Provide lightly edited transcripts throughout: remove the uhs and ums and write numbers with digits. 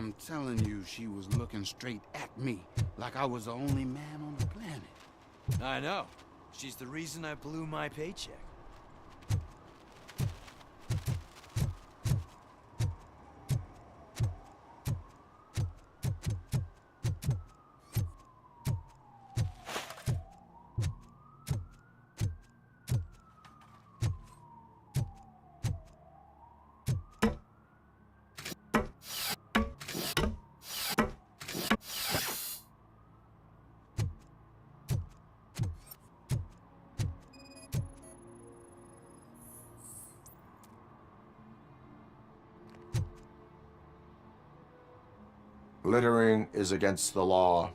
I'm telling you, she was looking straight at me, like I was the only man on the planet. I know. She's the reason I blew my paycheck. Littering is against the law.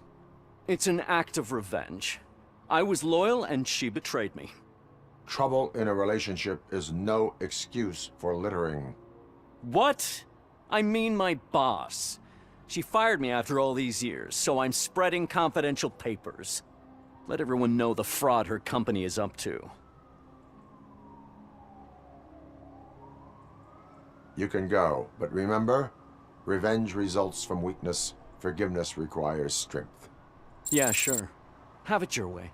It's an act of revenge. I was loyal and she betrayed me. Trouble in a relationship is no excuse for littering. What? I mean my boss. She fired me after all these years, so I'm spreading confidential papers. Let everyone know the fraud her company is up to. You can go, but remember, revenge results from weakness. Forgiveness requires strength. Yeah, sure. Have it your way.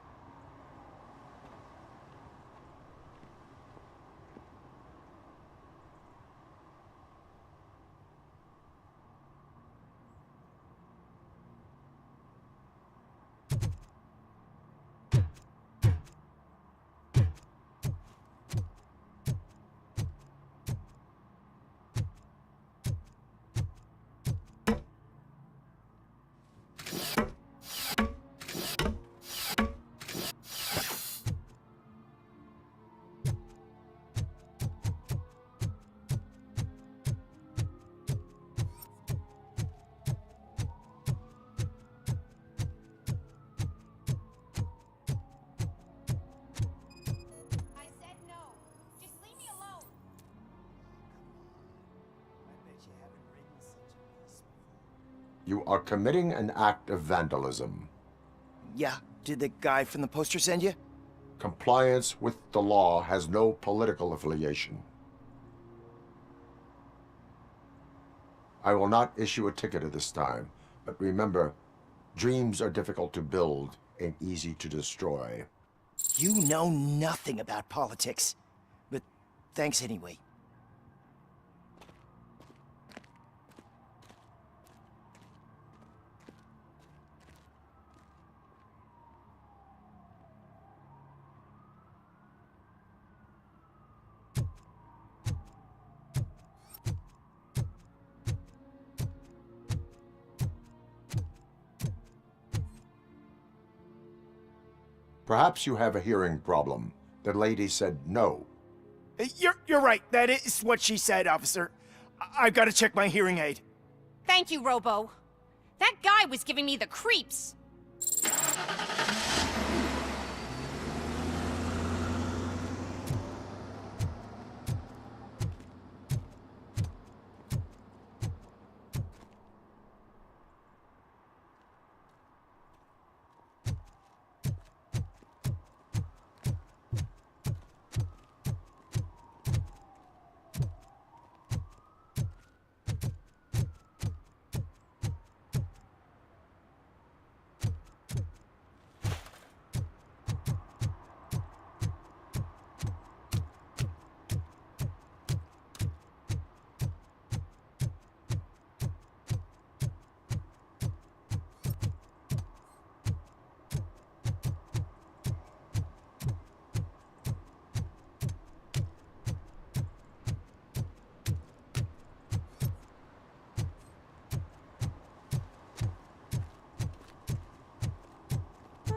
You are committing an act of vandalism. Yeah, did the guy from the poster send you? Compliance with the law has no political affiliation. I will not issue a ticket at this time, but remember, dreams are difficult to build and easy to destroy. You know nothing about politics. But thanks anyway. Perhaps you have a hearing problem. The lady said no. You're right. That is what she said, officer. I've got to check my hearing aid. Thank you, Robo. That guy was giving me the creeps.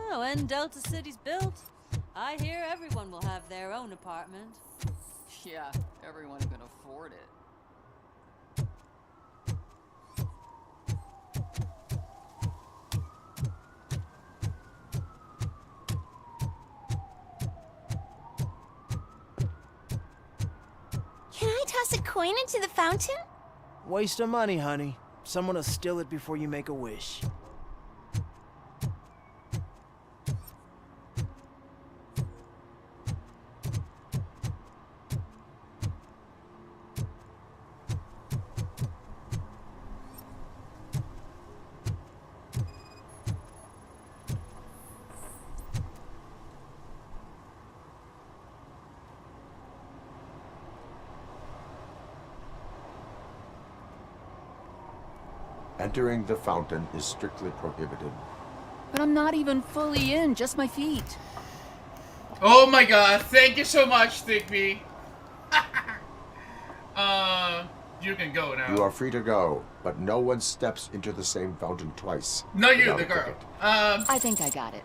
Oh, when Delta City's built, I hear everyone will have their own apartment. Yeah, everyone can afford it. Can I toss a coin into the fountain? Waste of money, honey. Someone will steal it before you make a wish. Entering the fountain is strictly prohibited. But I'm not even fully in, just my feet. Oh my god, thank you so much, Thigby. You can go now. You are free to go, but no one steps into the same fountain twice. No, you, without the a girl. ticket. I think I got it.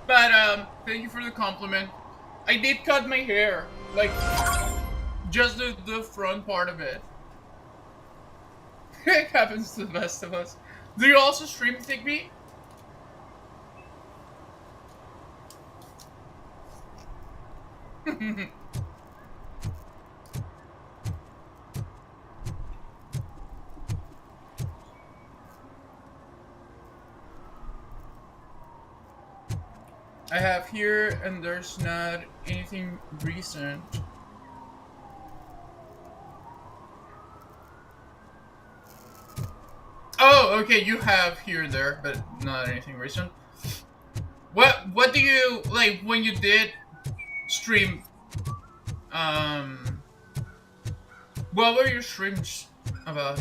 But, thank you for the compliment. I did cut my hair. Like, just the front part of it. It happens to the best of us. Do you also stream Thigby? I have here, and there's not anything recent. Oh, okay, you have here and there, but not anything recent. What do you like when you did stream? What were your streams about?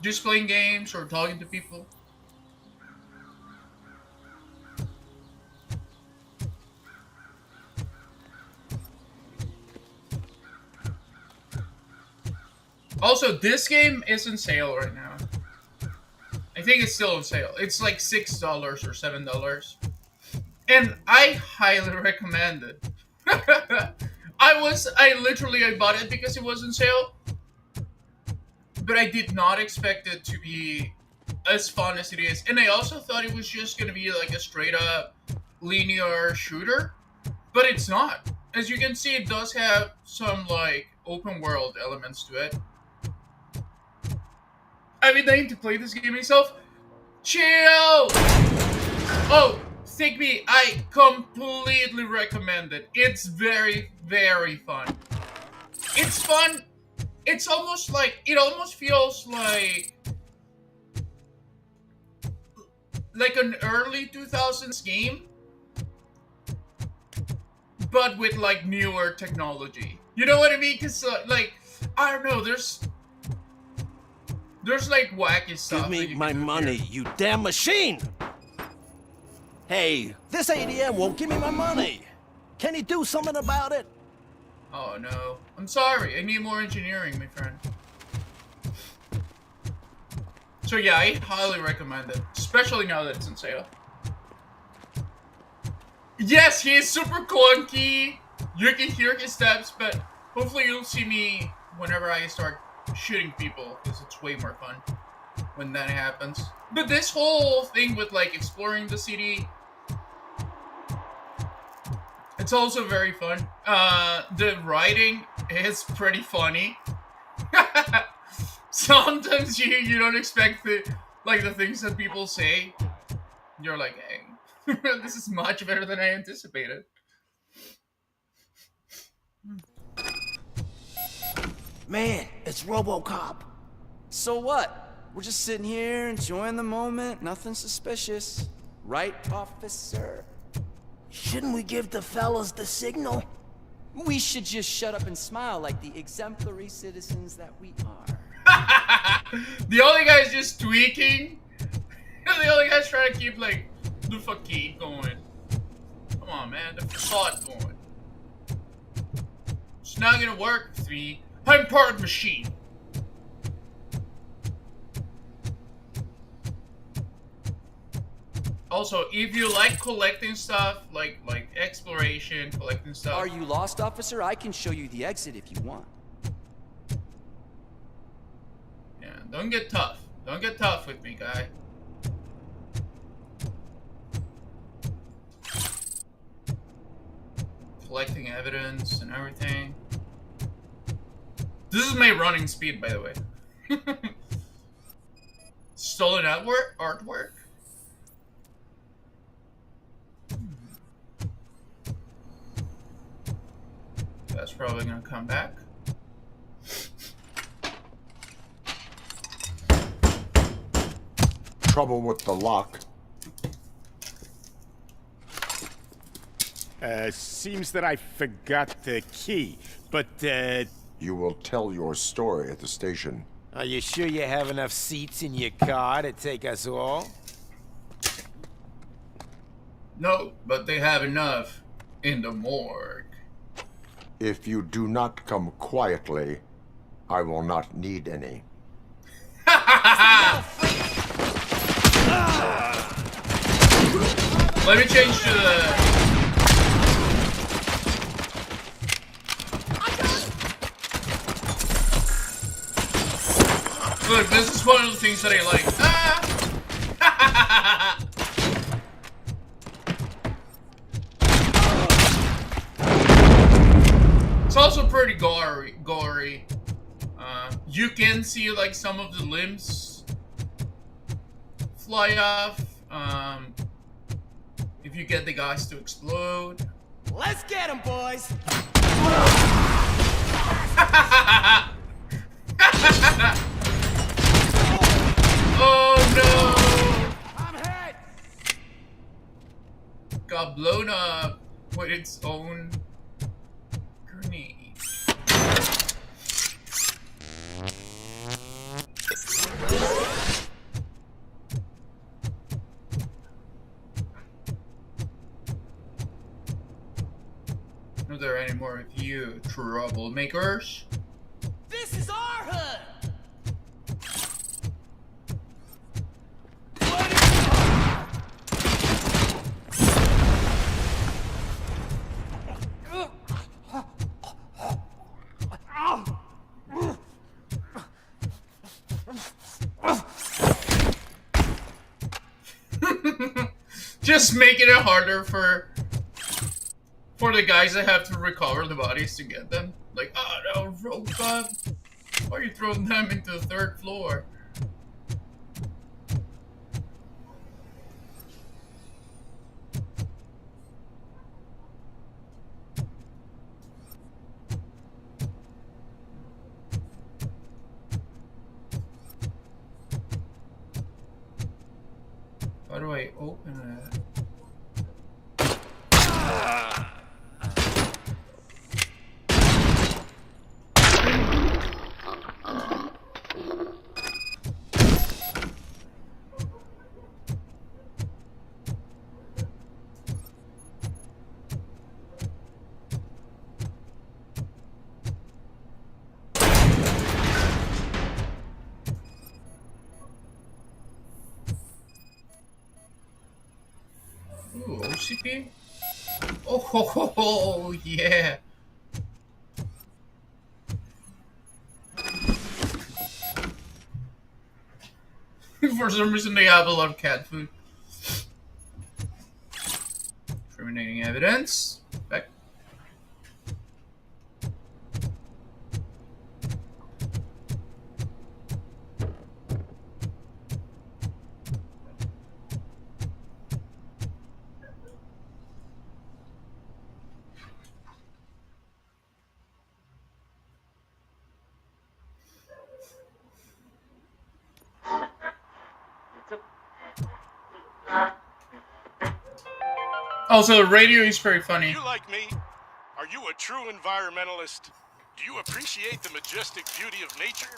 Just playing games or talking to people? Also, this game is on sale right now. I think it's still on sale. It's like $6 or $7. And I highly recommend it. I literally bought it because it was on sale. But I did not expect it to be as fun as it is. And I also thought it was just gonna be like a straight up linear shooter. But it's not. As you can see, it does have some like open world elements to it. I've been dying to play this game myself. Chill! Oh, Thigby, I completely recommend it. It's very, very fun. It's fun. It's almost like, it almost feels like an early 2000s game, but with like newer technology. You know what I mean? Cause like, I don't know, there's like wacky stuff. Give me my money, you damn machine! Hey, this ADM won't give me my money. Can you do something about it? Oh no. I'm sorry, I need more engineering, my friend. So yeah, I highly recommend it. Especially now that it's on sale. Yes, he is super clunky. You can hear his steps, but hopefully you'll see me whenever I start shooting people, because it's way more fun when that happens. But this whole thing with like exploring the city, it's also very fun. The writing is pretty funny. Sometimes you don't expect the things that people say. You're like, hey, this is much better than I anticipated. Man, it's RoboCop. So what? We're just sitting here enjoying the moment. Nothing suspicious. Right, officer? Shouldn't we give the fellas the signal? We should just shut up and smile like the exemplary citizens that we are. The only guy's just tweaking. The only guy's trying to keep like the facade going. Come on, man, the facade going. It's not gonna work, 3. I'm part of the machine. Also, if you like collecting stuff, like exploration, collecting stuff. Are you lost, officer? I can show you the exit if you want. Yeah, don't get tough. Don't get tough with me, guy. Collecting evidence and everything. This is my running speed, by the way. Stolen artwork? That's probably gonna come back. Trouble with the lock. Seems that I forgot the key, but, You will tell your story at the station. Are you sure you have enough seats in your car to take us all? No, but they have enough in the morgue. If you do not come quietly, I will not need any. Let me change to the... Look, this is one of the things that I like. It's also pretty gory. You can see like some of the limbs fly off. If you get the guys to explode. Let's get him, boys! Oh no! I'm hit! Got blown up with its own grenade. Are there any more of you troublemakers? This is our hood! Just making it harder for the guys that have to recover the bodies to get them. Like, oh no, RoboCop, why are you throwing them into the 3rd floor? How do I open it? Ooh, OCP? Oh, ho, ho, ho, yeah. For some reason, they have a lot of cat food. Incriminating evidence. Back. Also, the radio is very funny. You like me? Are you a true environmentalist? Do you appreciate the majestic beauty of nature?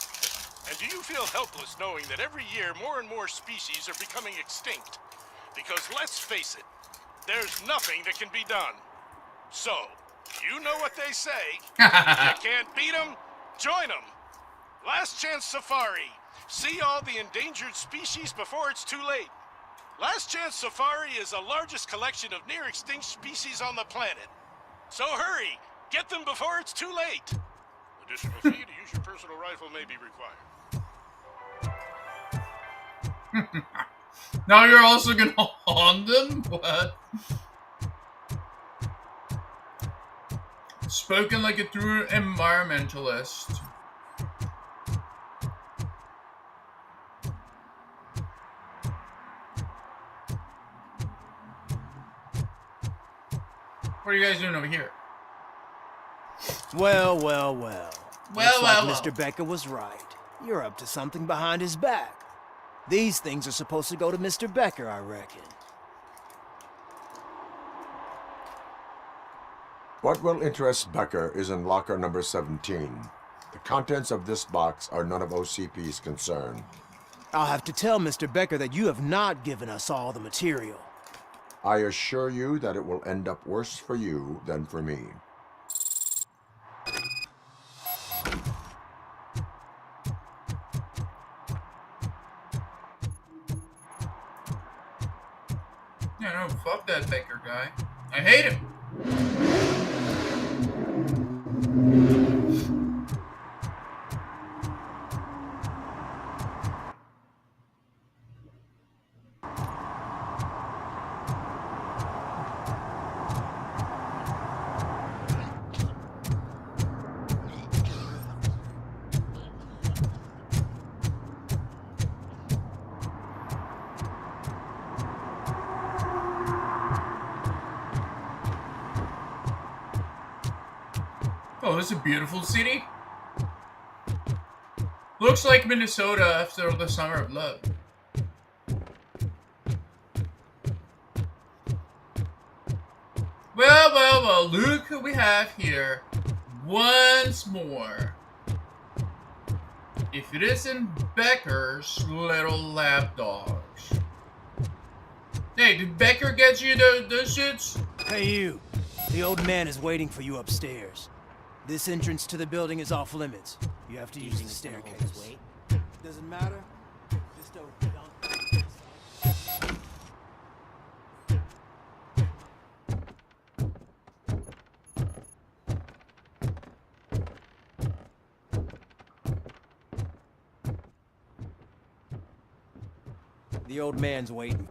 And do you feel helpless knowing that every year more and more species are becoming extinct? Because let's face it, there's nothing that can be done. So, you know what they say. If you can't beat them, join them. Last Chance Safari. See all the endangered species before it's too late. Last Chance Safari is the largest collection of near-extinct species on the planet. So hurry! Get them before it's too late! Additional fee to use your personal rifle may be required. Now you're also gonna haunt them? What? Spoken like a true environmentalist. What are you guys doing over here? Well. Well, Looks like Mr. Becker was right. You're up to something behind his back. These things are supposed to go to Mr. Becker, I reckon. What will interest Becker is in locker number 17. The contents of this box are none of OCP's concern. I'll have to tell Mr. Becker that you have not given us all the material. I assure you that it will end up worse for you than for me. Yeah, no, fuck that Becker guy. I hate him. Oh, this is a beautiful city. Looks like Minnesota after the Summer of Love. Well, look who we have here. Once more. If it isn't Becker's little lapdogs. Hey, did Becker get you the shits? Hey, you. The old man is waiting for you upstairs. This entrance to the building is off limits. You have to use the staircase. Doesn't matter. Just open it. The old man's waiting.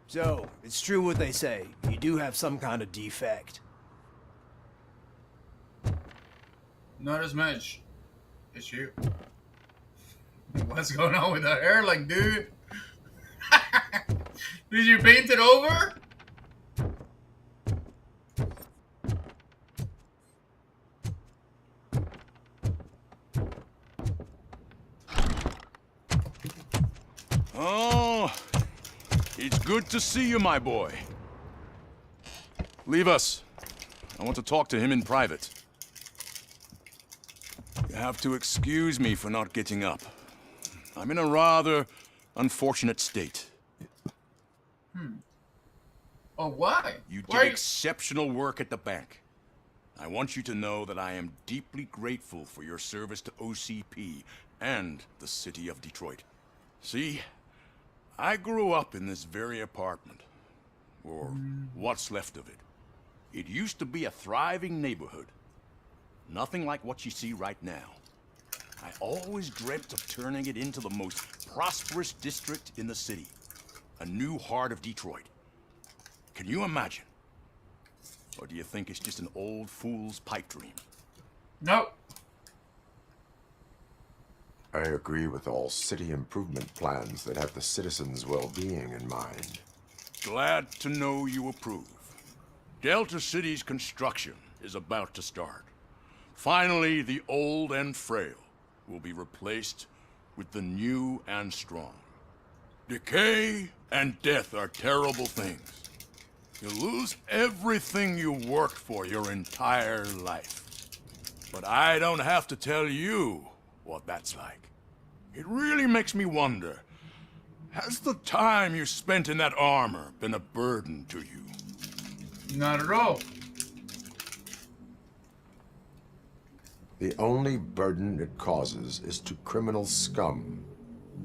So, it's true what they say. You do have some kind of defect. Not as much. It's you. What's going on with her hair? Like, dude. Did you paint it over? Oh, it's good to see you, my boy. Leave us. I want to talk to him in private. You have to excuse me for not getting up. I'm in a rather unfortunate state. Oh, why? You did exceptional work at the bank. I want you to know that I am deeply grateful for your service to OCP and the city of Detroit. See, I grew up in this very apartment, or what's left of it. It used to be a thriving neighborhood. Nothing like what you see right now. I always dreamt of turning it into the most prosperous district in the city. A new heart of Detroit. Can you imagine? Or do you think it's just an old fool's pipe dream? No. I agree with all city improvement plans that have the citizens' well-being in mind. Glad to know you approve. Delta City's construction is about to start. Finally, the old and frail will be replaced with the new and strong. Decay and death are terrible things. You lose everything you worked for your entire life. But I don't have to tell you what that's like. It really makes me wonder, has the time you spent in that armor been a burden to you? Not at all. The only burden it causes is to criminal scum.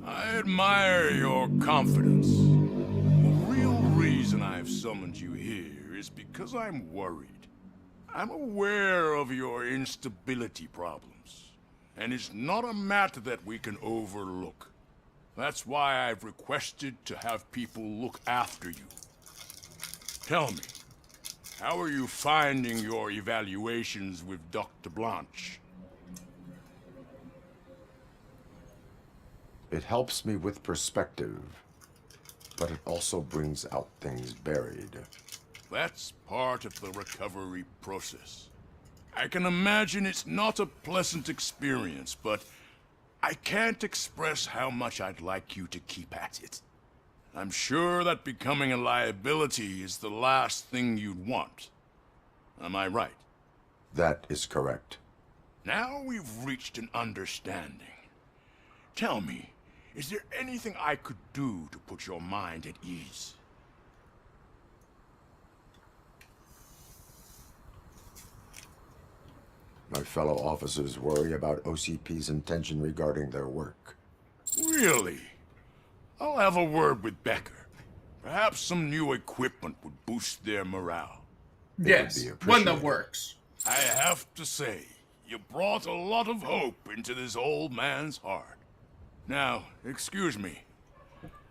I admire your confidence. The real reason I've summoned you here is because I'm worried. I'm aware of your instability problems, and it's not a matter that we can overlook. That's why I've requested to have people look after you. Tell me, how are you finding your evaluations with Dr. Blanche? It helps me with perspective, but it also brings out things buried. That's part of the recovery process. I can imagine it's not a pleasant experience, but I can't express how much I'd like you to keep at it. I'm sure that becoming a liability is the last thing you'd want. Am I right? That is correct. Now we've reached an understanding. Tell me, is there anything I could do to put your mind at ease? My fellow officers worry about OCP's intention regarding their work. Really? I'll have a word with Becker. Perhaps some new equipment would boost their morale. Yes, one that works. I have to say, you brought a lot of hope into this old man's heart. Now, excuse me.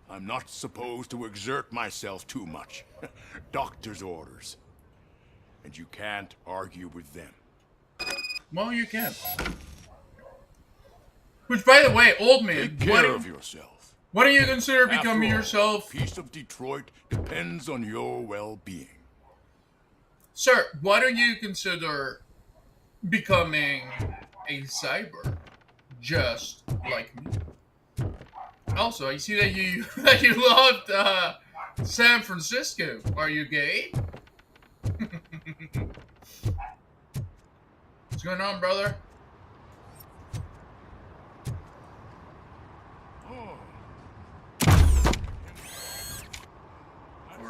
I'm not supposed to exert myself too much. Doctor's orders. And you can't argue with them. Well, you can. Which, by the way, old man, Take care of yourself. What do you consider After becoming all, yourself? Peace of Detroit depends on your well-being. Sir, why don't you consider becoming a cyber, just like me? Also, I see that you that you loved San Francisco. Are you gay? What's going on, brother?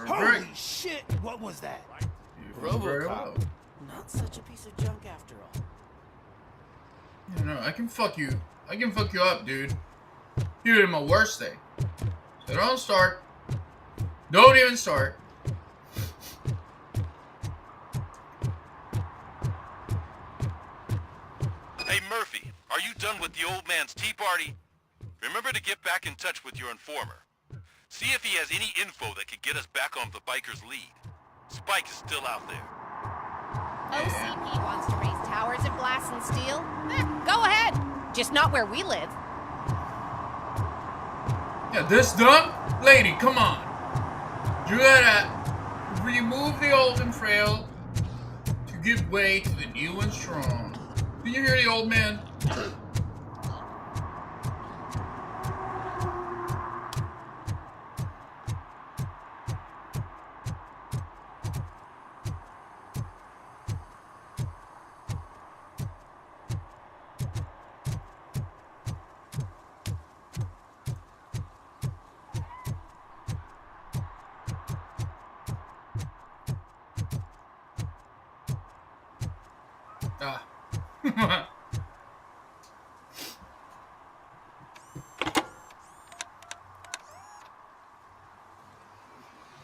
Holy shit! What was that? RoboCop. Not such a piece of junk after all. You know, I can fuck you. I can fuck you up, dude. Even in my worst day. So don't start. Don't even start. Hey Murphy, are you done with the old man's tea party? Remember to get back in touch with your informer. See if he has any info that could get us back on the biker's lead. Spike is still out there. OCP wants to raise towers and blast and steal? Go ahead. Just not where we live. Yeah, this dumb lady, come on. You gotta remove the old and frail to give way to the new and strong. Do you hear the old man?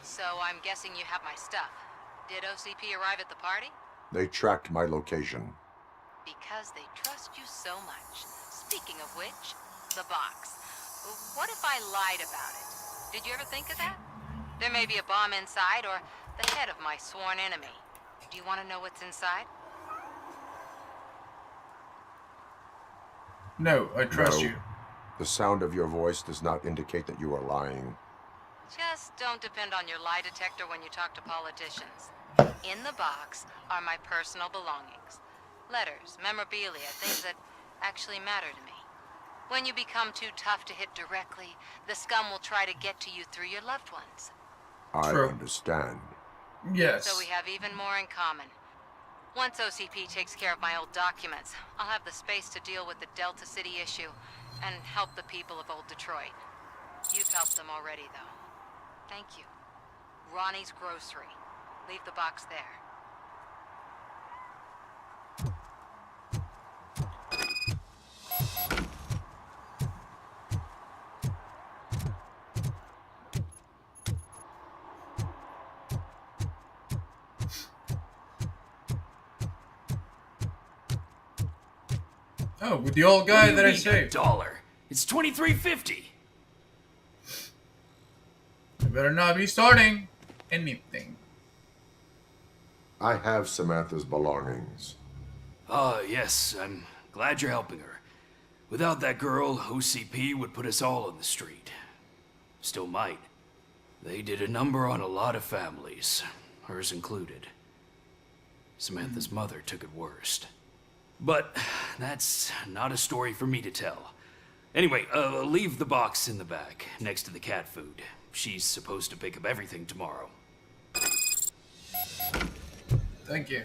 So I'm guessing you have my stuff. Did OCP arrive at the party? They tracked my location. Because they trust you so much. Speaking of which, the box. What if I lied about it? Did you ever think of that? There may be a bomb inside or the head of my sworn enemy. Do you want to know what's inside? No, I trust you. The sound of your voice does not indicate that you are lying. Just don't depend on your lie detector when you talk to politicians. In the box are my personal belongings. Letters, memorabilia, things that actually matter to me. When you become too tough to hit directly, the scum will try to get to you through your loved ones. I understand. Yes. So we have even more in common. Once OCP takes care of my old documents, I'll have the space to deal with the Delta City issue and help the people of old Detroit. You've helped them already, though. Thank you. Ronnie's Grocery. Leave the box there. Oh, with the old guy that I saved. $1. It's $23.50. You better not be starting anything. I have Samantha's belongings. Ah, yes, I'm glad you're helping her. Without that girl, OCP would put us all on the street. Still might. They did a number on a lot of families, hers included. Samantha's mother took it worst. But that's not a story for me to tell. Anyway, leave the box in the back, next to the cat food. She's supposed to pick up everything tomorrow. Thank you.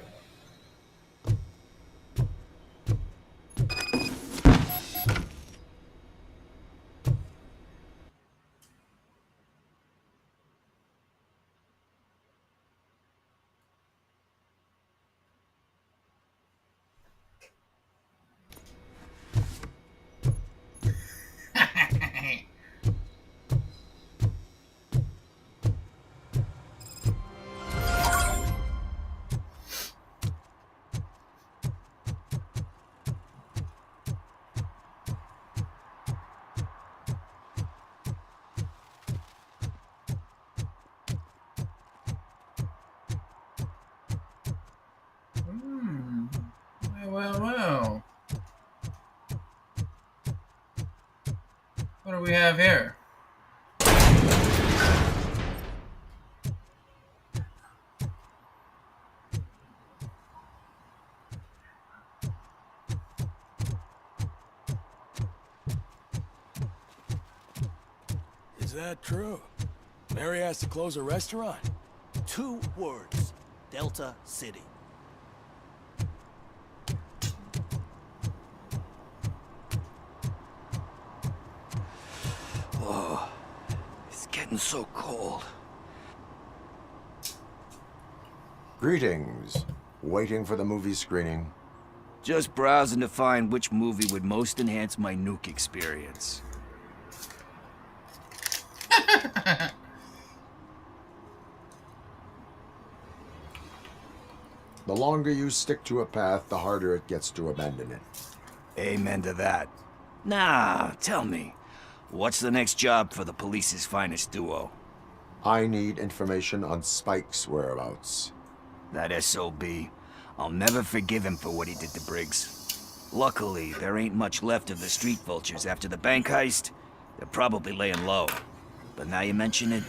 do we have here? Is that true? Mary has to close a restaurant? 2 words. Delta City. Oh, it's getting so cold. Greetings. Waiting for the movie screening. Just browsing to find which movie would most enhance my nuke experience. The longer you stick to a path, the harder it gets to abandon it. Amen to that. Now, tell me, what's the next job for the police's finest duo? I need information on Spike's whereabouts. That SOB. I'll never forgive him for what he did to Briggs. Luckily, there ain't much left of the street vultures after the bank heist. They're probably laying low. But now you mention it,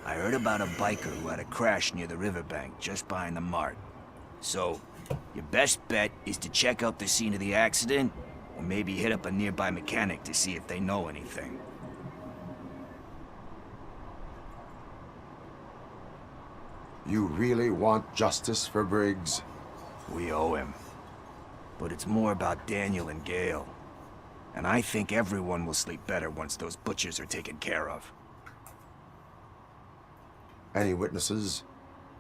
I heard about a biker who had a crash near the riverbank just behind the mart. So, your best bet is to check out the scene of the accident, or maybe hit up a nearby mechanic to see if they know anything. You really want justice for Briggs? We owe him. But it's more about Daniel and Gale. And I think everyone will sleep better once those butchers are taken care of. Any witnesses?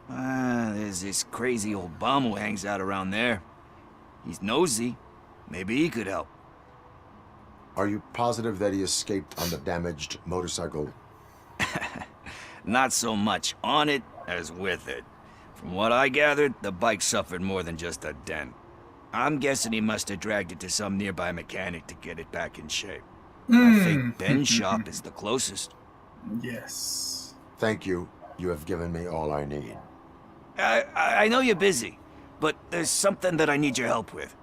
There's this crazy old bum who hangs out around there. He's nosy. Maybe he could help. Are you positive that he escaped on the damaged motorcycle? Not so much on it as with it. From what I gathered, the bike suffered more than just a dent. I'm guessing he must have dragged it to some nearby mechanic to get it back in shape. I think Ben's shop is the closest. Yes. Thank you. You have given me all I need. I know you're busy, but there's something that I need your help with.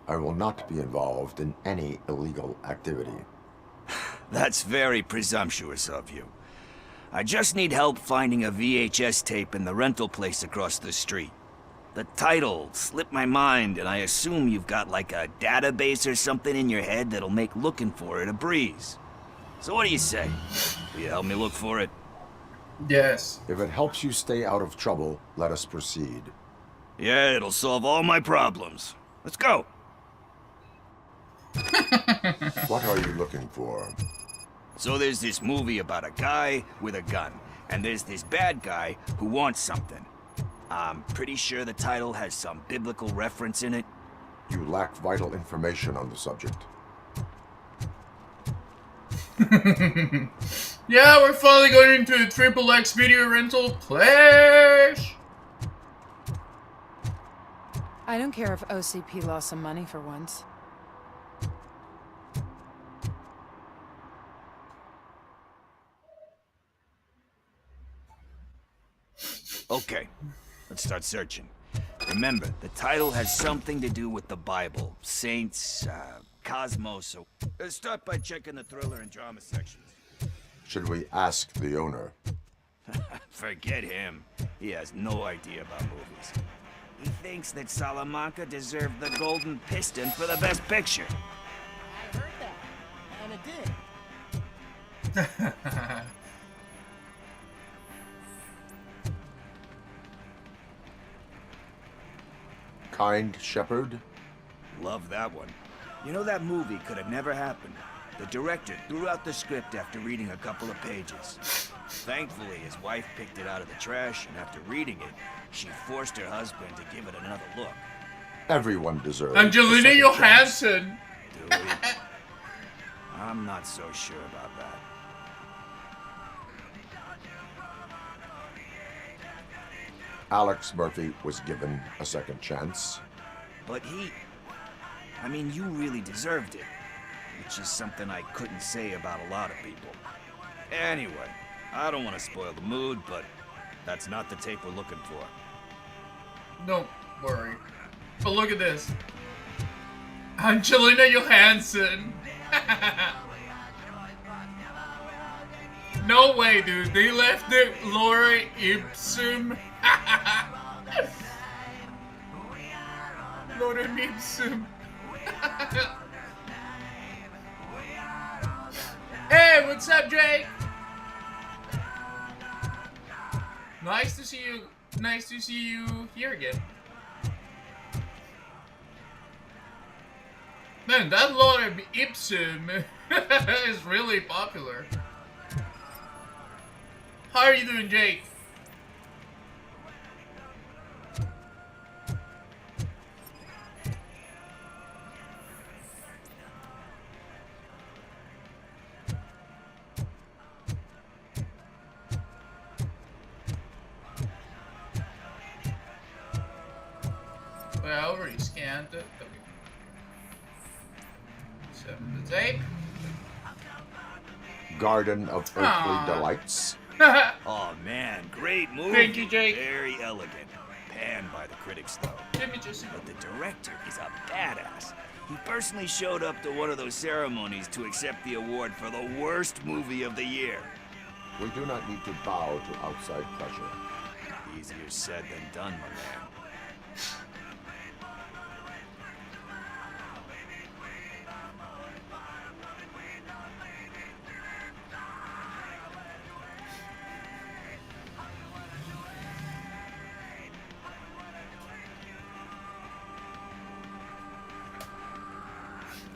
I will not be involved in any illegal activity. That's very presumptuous of you. I just need help finding a VHS tape in the rental place across the street. The title slipped my mind, and I assume you've got like a database or something in your head that'll make looking for it a breeze. So what do you say? Will you help me look for it? Yes. If it helps you stay out of trouble, let us proceed. Yeah, it'll solve all my problems. Let's go. What are you looking for? So there's this movie about a guy with a gun, and there's this bad guy who wants something. I'm pretty sure the title has some biblical reference in it. You lack vital information on the subject. Yeah, we're finally going into the XXX video rental place. I don't care if OCP lost some money for once. Okay, let's start searching. Remember, the title has something to do with the Bible, saints, cosmos, so let's start by checking the thriller and drama sections. Should we ask the owner? Forget him. He has no idea about movies. He thinks that Salamanca deserved the Golden Piston for the Best Picture. I heard that, and it did. Kind Shepherd? Love that one. You know, that movie could have never happened. The director threw out the script after reading a couple of pages. Thankfully, his wife picked it out of the trash, and after reading it, she forced her husband to give it another look. Everyone deserves Angelina Johansson. Do we? I'm not so sure about that. Alex Murphy was given a second chance. But I mean, you really deserved it. Which is something I couldn't say about a lot of people. Anyway, I don't want to spoil the mood, but that's not the tape we're looking for. Don't worry. But look at this. Angelina Johansson. No way, dude. They left the Laura Ipsum. Laura Ipsum. Hey, what's up, Drake? Nice to see you. Nice to see you here again. Man, that Laura Ipsum is really popular. How are you doing, Jake? Well, I already scanned it. Okay. 7 to tape. Garden of Earthly Delights. Oh man, great movie. Thank you, Jake. Very elegant. Panned by the critics, though. But the director is a badass. He personally showed up to one of those ceremonies to accept the award for the worst movie of the year. We do not need to bow to outside pressure. Easier said than done, my man.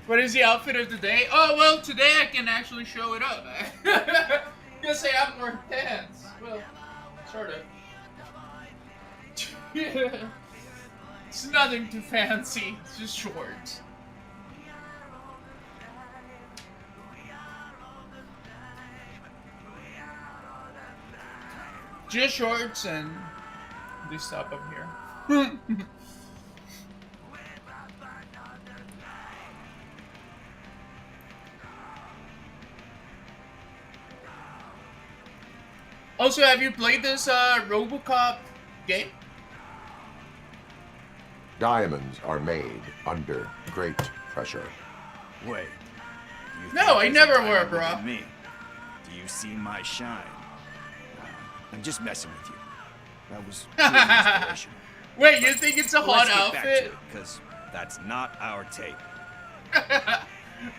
What is the outfit of the day? Oh, well, today I can actually show it up. Gonna say I'm wearing pants. Well, sort of. It's nothing too fancy. It's just shorts. Just shorts and this stuff up here. Also, have you played this RoboCop game? Diamonds are made under great pressure. Wait. No, I never were, bro. Me. Do you see my shine? I'm just messing with you. That was pure inspiration. Wait, you think it's a hot outfit? Because that's not our tape.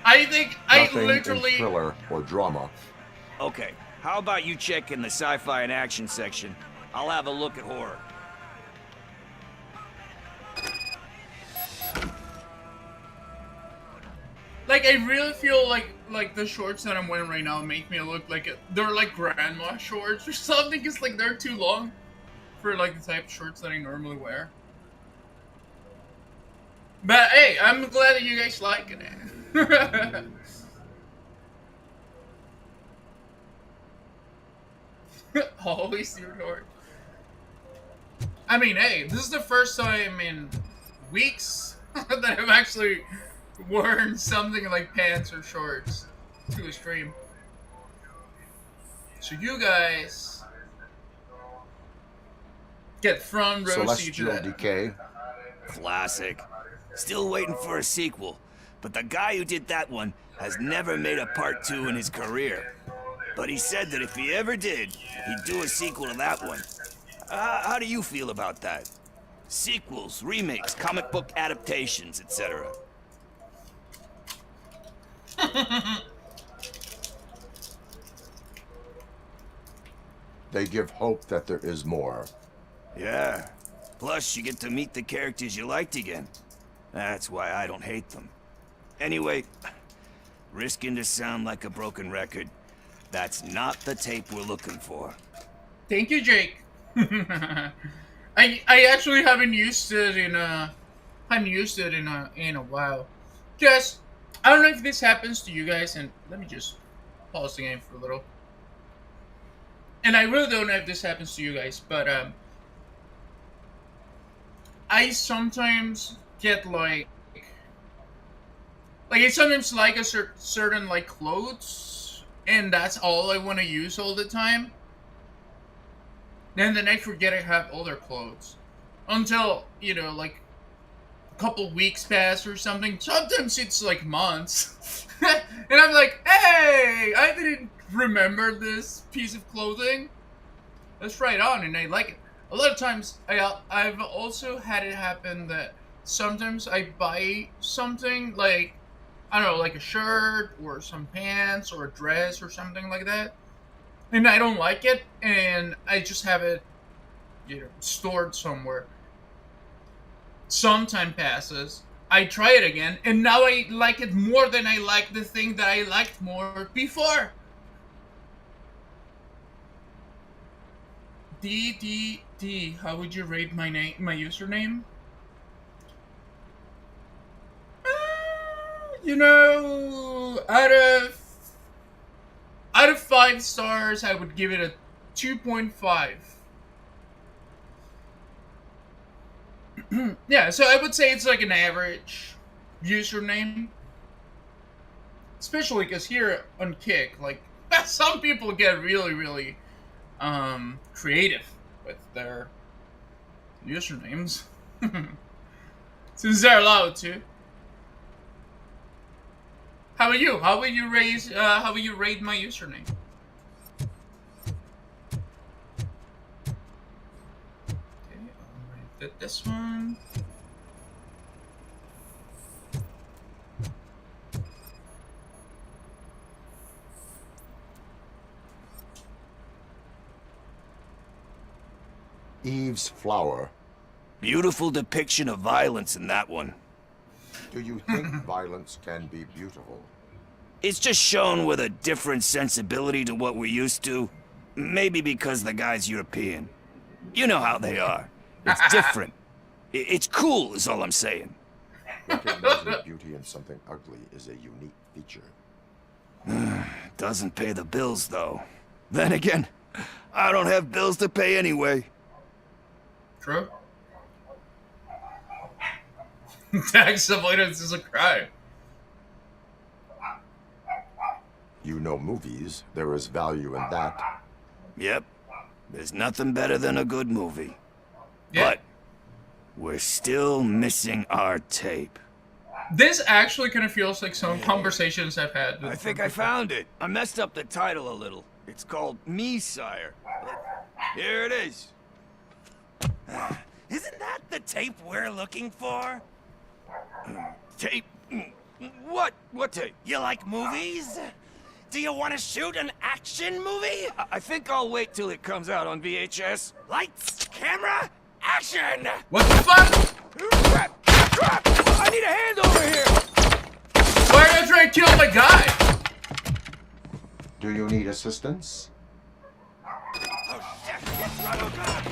I think Nothing I literally. in thriller or drama. Okay, how about you check in the sci-fi and action section? I'll have a look at horror. Like, I really feel like the shorts that I'm wearing right now make me look like they're like grandma shorts or something. It's like they're too long for like the type of shorts that I normally wear. But hey, I'm glad that you guys liking it. Always your short. I mean, hey, this is the first time in weeks that I've actually worn something like pants or shorts to a stream. So you guys get front row seat to Celestial that. Decay. Classic. Still waiting for a sequel, but the guy who did that one has never made a part 2 in his career. But he said that if he ever did, he'd do a sequel to that one. How do you feel about that? Sequels, remakes, comic book adaptations, etc. They give hope that there is more. Yeah. Plus, you get to meet the characters you liked again. That's why I don't hate them. Anyway, risking to sound like a broken record, that's not the tape we're looking for. Thank you, Jake. I actually haven't used it in a while. Just I don't know if this happens to you guys, and let me just pause the game for a little. And I really don't know if this happens to you guys, but I sometimes get like I sometimes like a certain like clothes, and that's all I want to use all the time. Then I forget I have other clothes until, you know, like couple weeks pass or something. Sometimes it's like months. And I'm like, hey, I didn't remember this piece of clothing. That's right on, and I like it. A lot of times, I've also had it happen that sometimes I buy something like, I don't know, like a shirt or some pants or a dress or something like that, and I don't like it, and I just have it, stored somewhere. Some time passes, I try it again, and now I like it more than I like the thing that I liked more before. D, how would you rate my username? Out of 5 stars, I would give it a 2.5. Yeah, so I would say it's like an average username. Especially because here on Kick, like, some people get really, really creative with their usernames. Since they're allowed to. How about you? How will you rate my username? Okay, I'll rate this one. Eve's Flower. Beautiful depiction of violence in that one. Do you think violence can be beautiful? It's just shown with a different sensibility to what we're used to. Maybe because the guy's European. You know how they are. It's different. It's cool is all I'm saying. Recognizing beauty in something ugly is a unique feature. Doesn't pay the bills, though. Then again, I don't have bills to pay anyway. True. Tax avoidance is a crime. You know movies. There is value in that. Yep. There's nothing better than a good movie. Yeah. But we're still missing our tape. This actually kind of feels like some conversations I've had. I think I found it. I messed up the title a little. It's called Me, Sire. Here it is. Isn't that the tape we're looking for? Tape? What? What tape? You like movies? Do you want to shoot an action movie? I think I'll wait till it comes out on VHS. Lights, camera, action! What the fuck? Crap! Crap! I need a hand over here! Why are you trying to kill my guy? Do you need assistance? Oh shit! It's Robocop!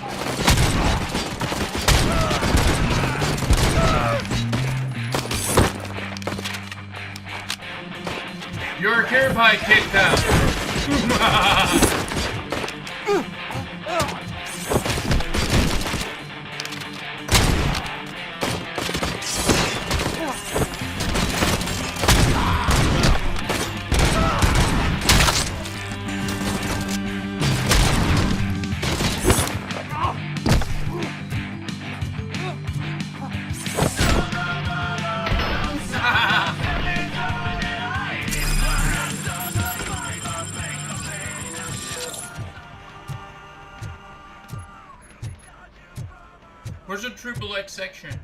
You're hereby kicked out. Where's the Triple X section?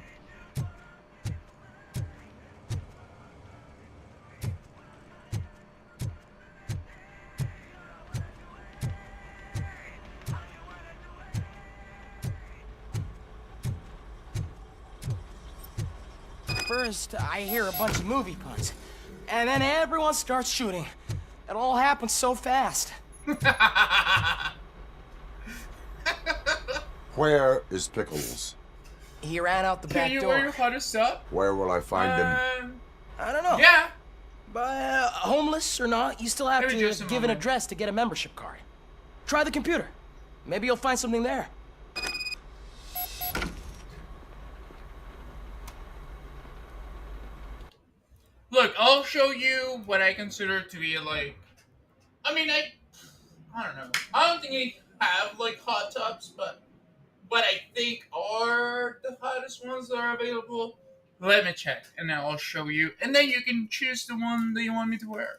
First, I hear a bunch of movie puns, and then everyone starts shooting. It all happens so fast. Where is Pickles? He ran out the back door. Can you wear your hottest up? Where will I find him? I don't know. Yeah. But homeless or not, you still have Maybe to just a give an moment. address to get a membership card. Try the computer. Maybe you'll find something there. Look, I'll show you what I consider to be like. I mean, I don't know. I don't think I have like hot tubs, but what I think are the hottest ones that are available. Let me check, and then I'll show you. And then you can choose the one that you want me to wear.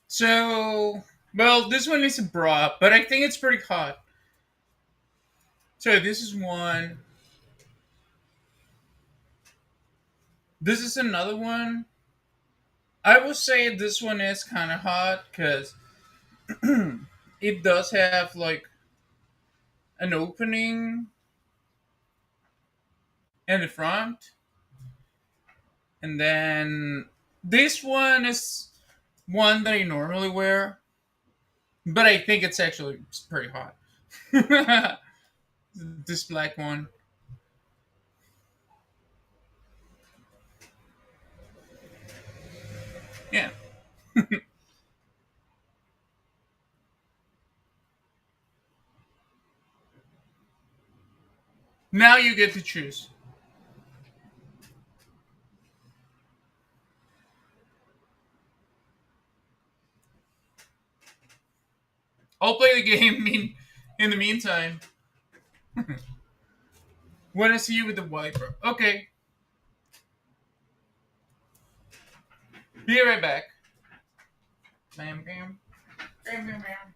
So, well, this one is a bra, but I think it's pretty hot. So this is one. This is another one. I will say this one is kind of hot because it does have like an opening in the front. And then this one is one that I normally wear, but I think it's actually pretty hot. This black one. Yeah. Now you get to choose. I'll play the game in the meantime. When I see you with the wiper. Okay. Be right back. Bam, bam. Bam, bam, bam.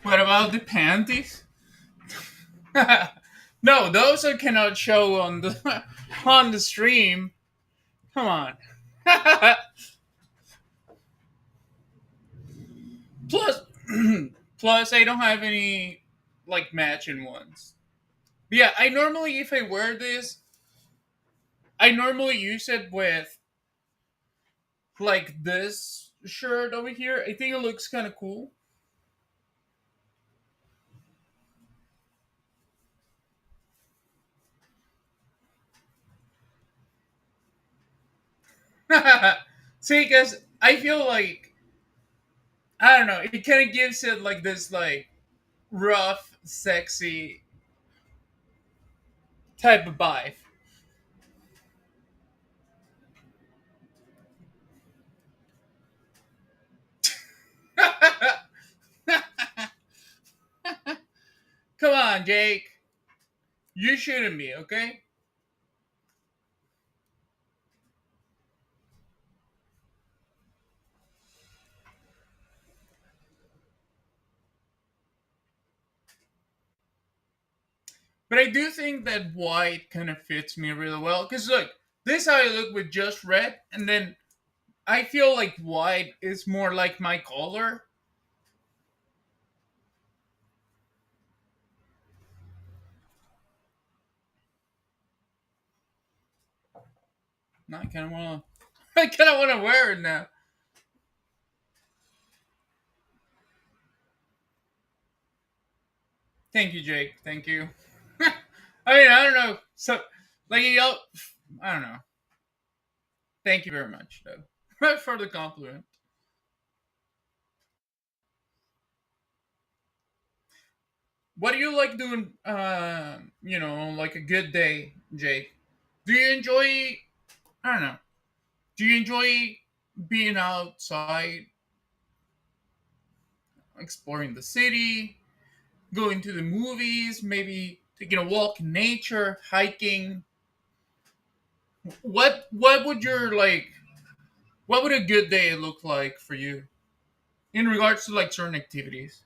What about the panties? No, those I cannot show on the on the stream. Come on. Plus, plus I don't have any like matching ones. But yeah, I normally if I wear this, I normally use it with like this shirt over here. I think it looks kind of cool. See, because I feel like I don't know, it kind of gives it like this like rough, sexy type of vibe. Come on, Jake. You shooting me, okay? But I do think that white kind of fits me really well. Because look, This is how I look with just red, and then I feel like white is more like my color. Now I kind of want to wear it now. Thank you, Jake. Thank you. I mean, I don't know. So, like, I don't know. Thank you very much, though, for the compliment. What do you like doing, like a good day, Jake? Do you enjoy, I don't know, do you enjoy being outside, exploring the city, going to the movies, maybe taking a walk in nature, hiking? What would what would a good day look like for you in regards to like certain activities?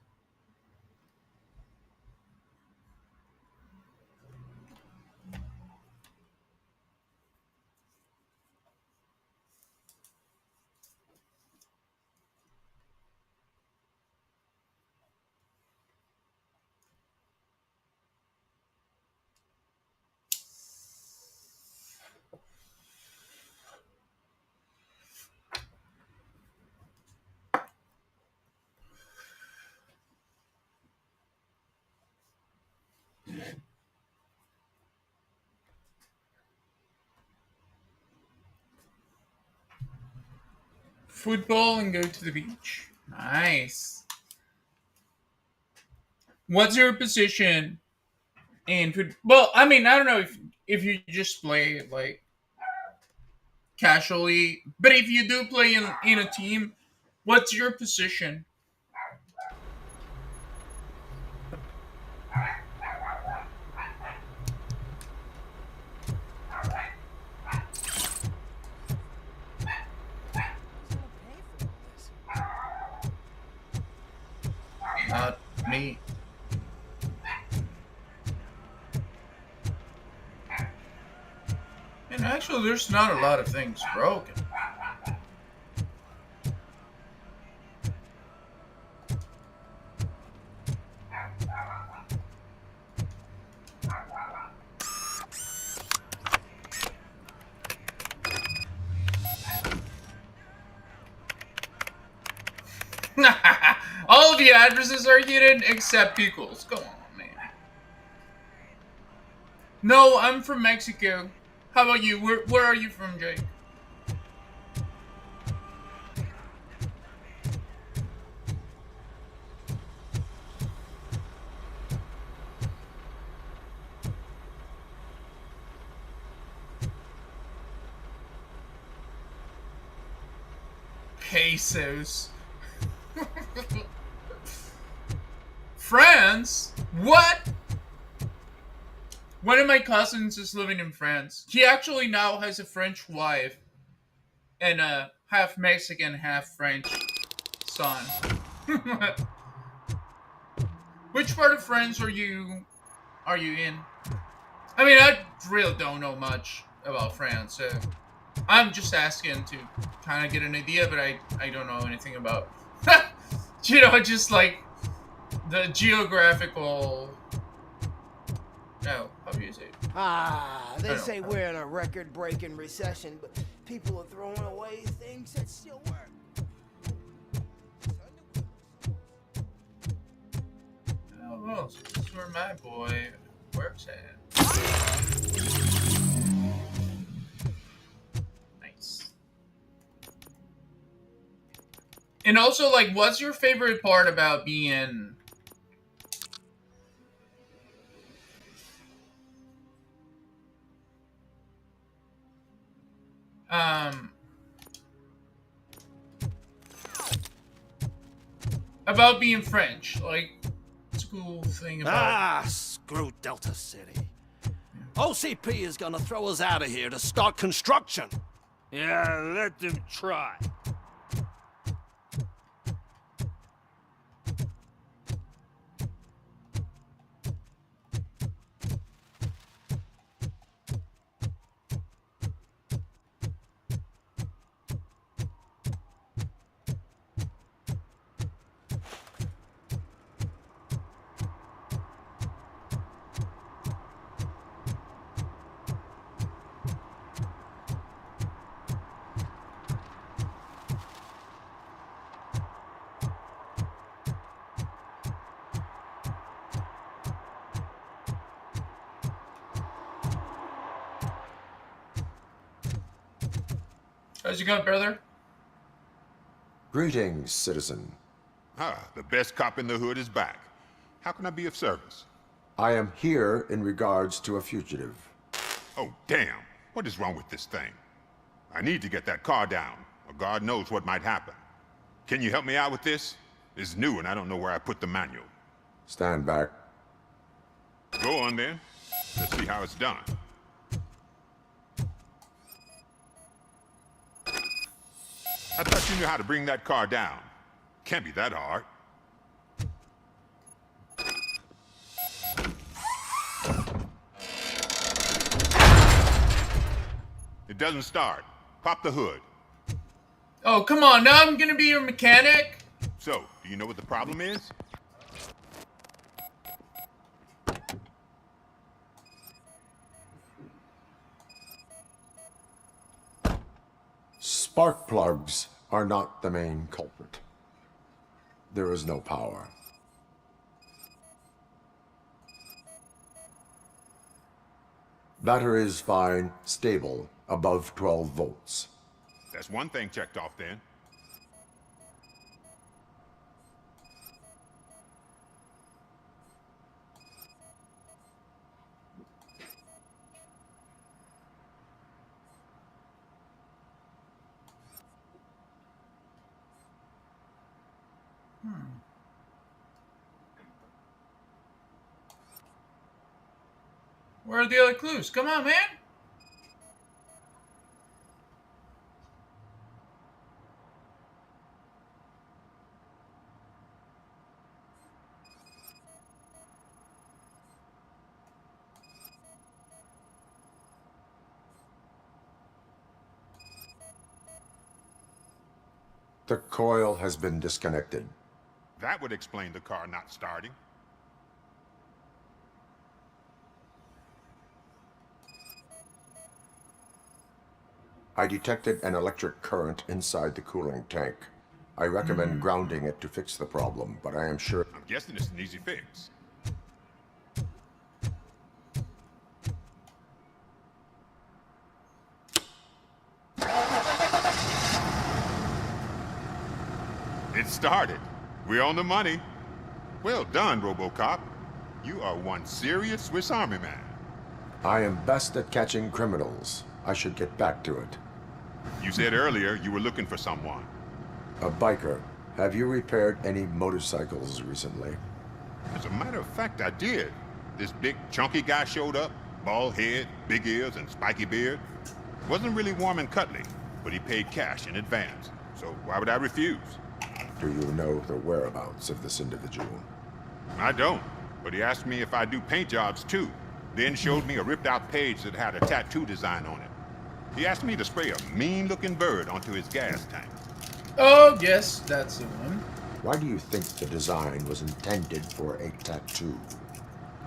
Football and go to the beach. Nice. What's your position in football? Well, I mean, I don't know if you just play like casually, but if you do play in a team, what's your position? Not me. And actually, there's not a lot of things broken. All of the addresses are hidden except Pickles. Come on, man. No, I'm from Mexico. How about you? Where are you from, Jake? Pesos. France? What? One of my cousins is living in France. He actually now has a French wife and a half Mexican, half French son. Which part of France are you in? I mean, I really don't know much about France, so I'm just asking to kind of get an idea, but I don't know anything about, just like the geographical. No, how do you say it? They say we're in a record-breaking recession, but people are throwing away things that still work. Oh, well, so this is where my boy works at. Nice. And also, like, what's your favorite part about being about being French? Like, what's a cool thing about screw Delta City. OCP is gonna throw us out of here to start construction. Yeah, let them try. How's it going, brother? Greetings, citizen. Ah, the best cop in the hood is back. How can I be of service? I am here in regards to a fugitive. Oh, damn. What is wrong with this thing? I need to get that car down, or God knows what might happen. Can you help me out with this? It's new and I don't know where I put the manual. Stand back. Go on then. Let's see how it's done. I thought you knew how to bring that car down. Can't be that hard. It doesn't start. Pop the hood. Oh, come on. Now I'm gonna be your mechanic? So, do you know what the problem is? Spark plugs are not the main culprit. There is no power. Battery is fine, stable, above 12 volts. That's one thing checked off then. Where are the other clues? Come on, man. The coil has been disconnected. That would explain the car not starting. I detected an electric current inside the cooling tank. I recommend grounding it to fix the problem, but I am sure... I'm guessing it's an easy fix. It started. We're on the money. Well done, RoboCop. You are one serious Swiss Army man. I am best at catching criminals. I should get back to it. You said earlier you were looking for someone. A biker. Have you repaired any motorcycles recently? As a matter of fact, I did. This big, chunky guy showed up. Bald head, big ears, and spiky beard. Wasn't really warm and cuddly, but he paid cash in advance. So why would I refuse? Do you know the whereabouts of this individual? I don't, but he asked me if I do paint jobs too. Then showed me a ripped-out page that had a tattoo design on it. He asked me to spray a mean-looking bird onto his gas tank. Oh, yes, that's the one. Why do you think the design was intended for a tattoo?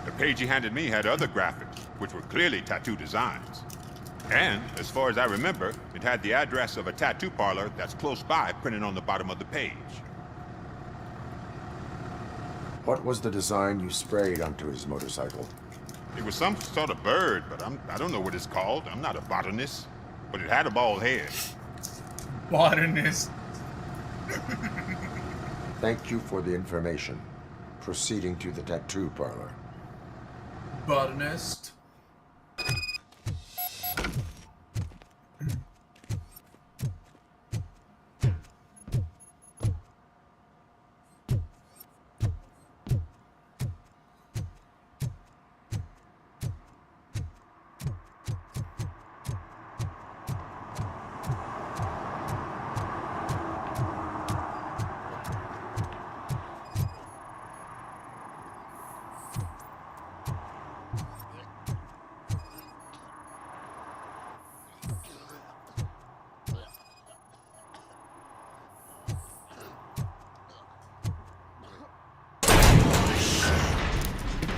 The page he handed me had other graphics, which were clearly tattoo designs. And, as far as I remember, it had the address of a tattoo parlor that's close by printed on the bottom of the page. What was the design you sprayed onto his motorcycle? It was some sort of bird, but I don't know what it's called. I'm not a botanist. But it had a bald head. Botanist. Thank you for the information. Proceeding to the tattoo parlor. Botanist.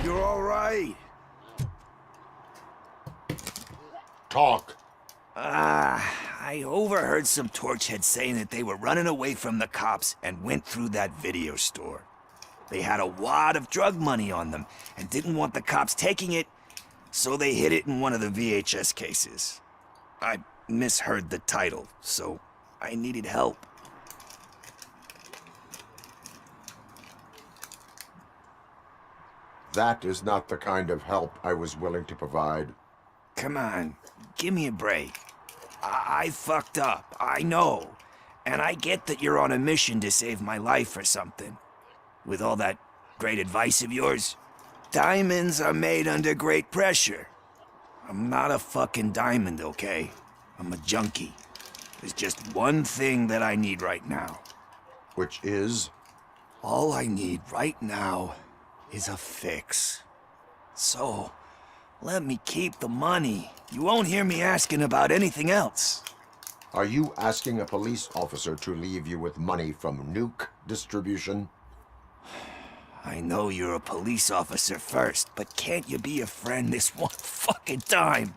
You're all right. Talk. I overheard some torchheads saying that they were running away from the cops and went through that video store. They had a wad of drug money on them and didn't want the cops taking it, so they hid it in one of the VHS cases. I misheard the title, so I needed help. That is not the kind of help I was willing to provide. Come on, give me a break. I fucked up, I know. And I get that you're on a mission to save my life or something. With all that great advice of yours, diamonds are made under great pressure. I'm not a fucking diamond, okay? I'm a junkie. There's just one thing that I need right now. Which is? All I need right now is a fix. So, let me keep the money. You won't hear me asking about anything else. Are you asking a police officer to leave you with money from nuke distribution? I know you're a police officer first, but can't you be a friend this one fucking time?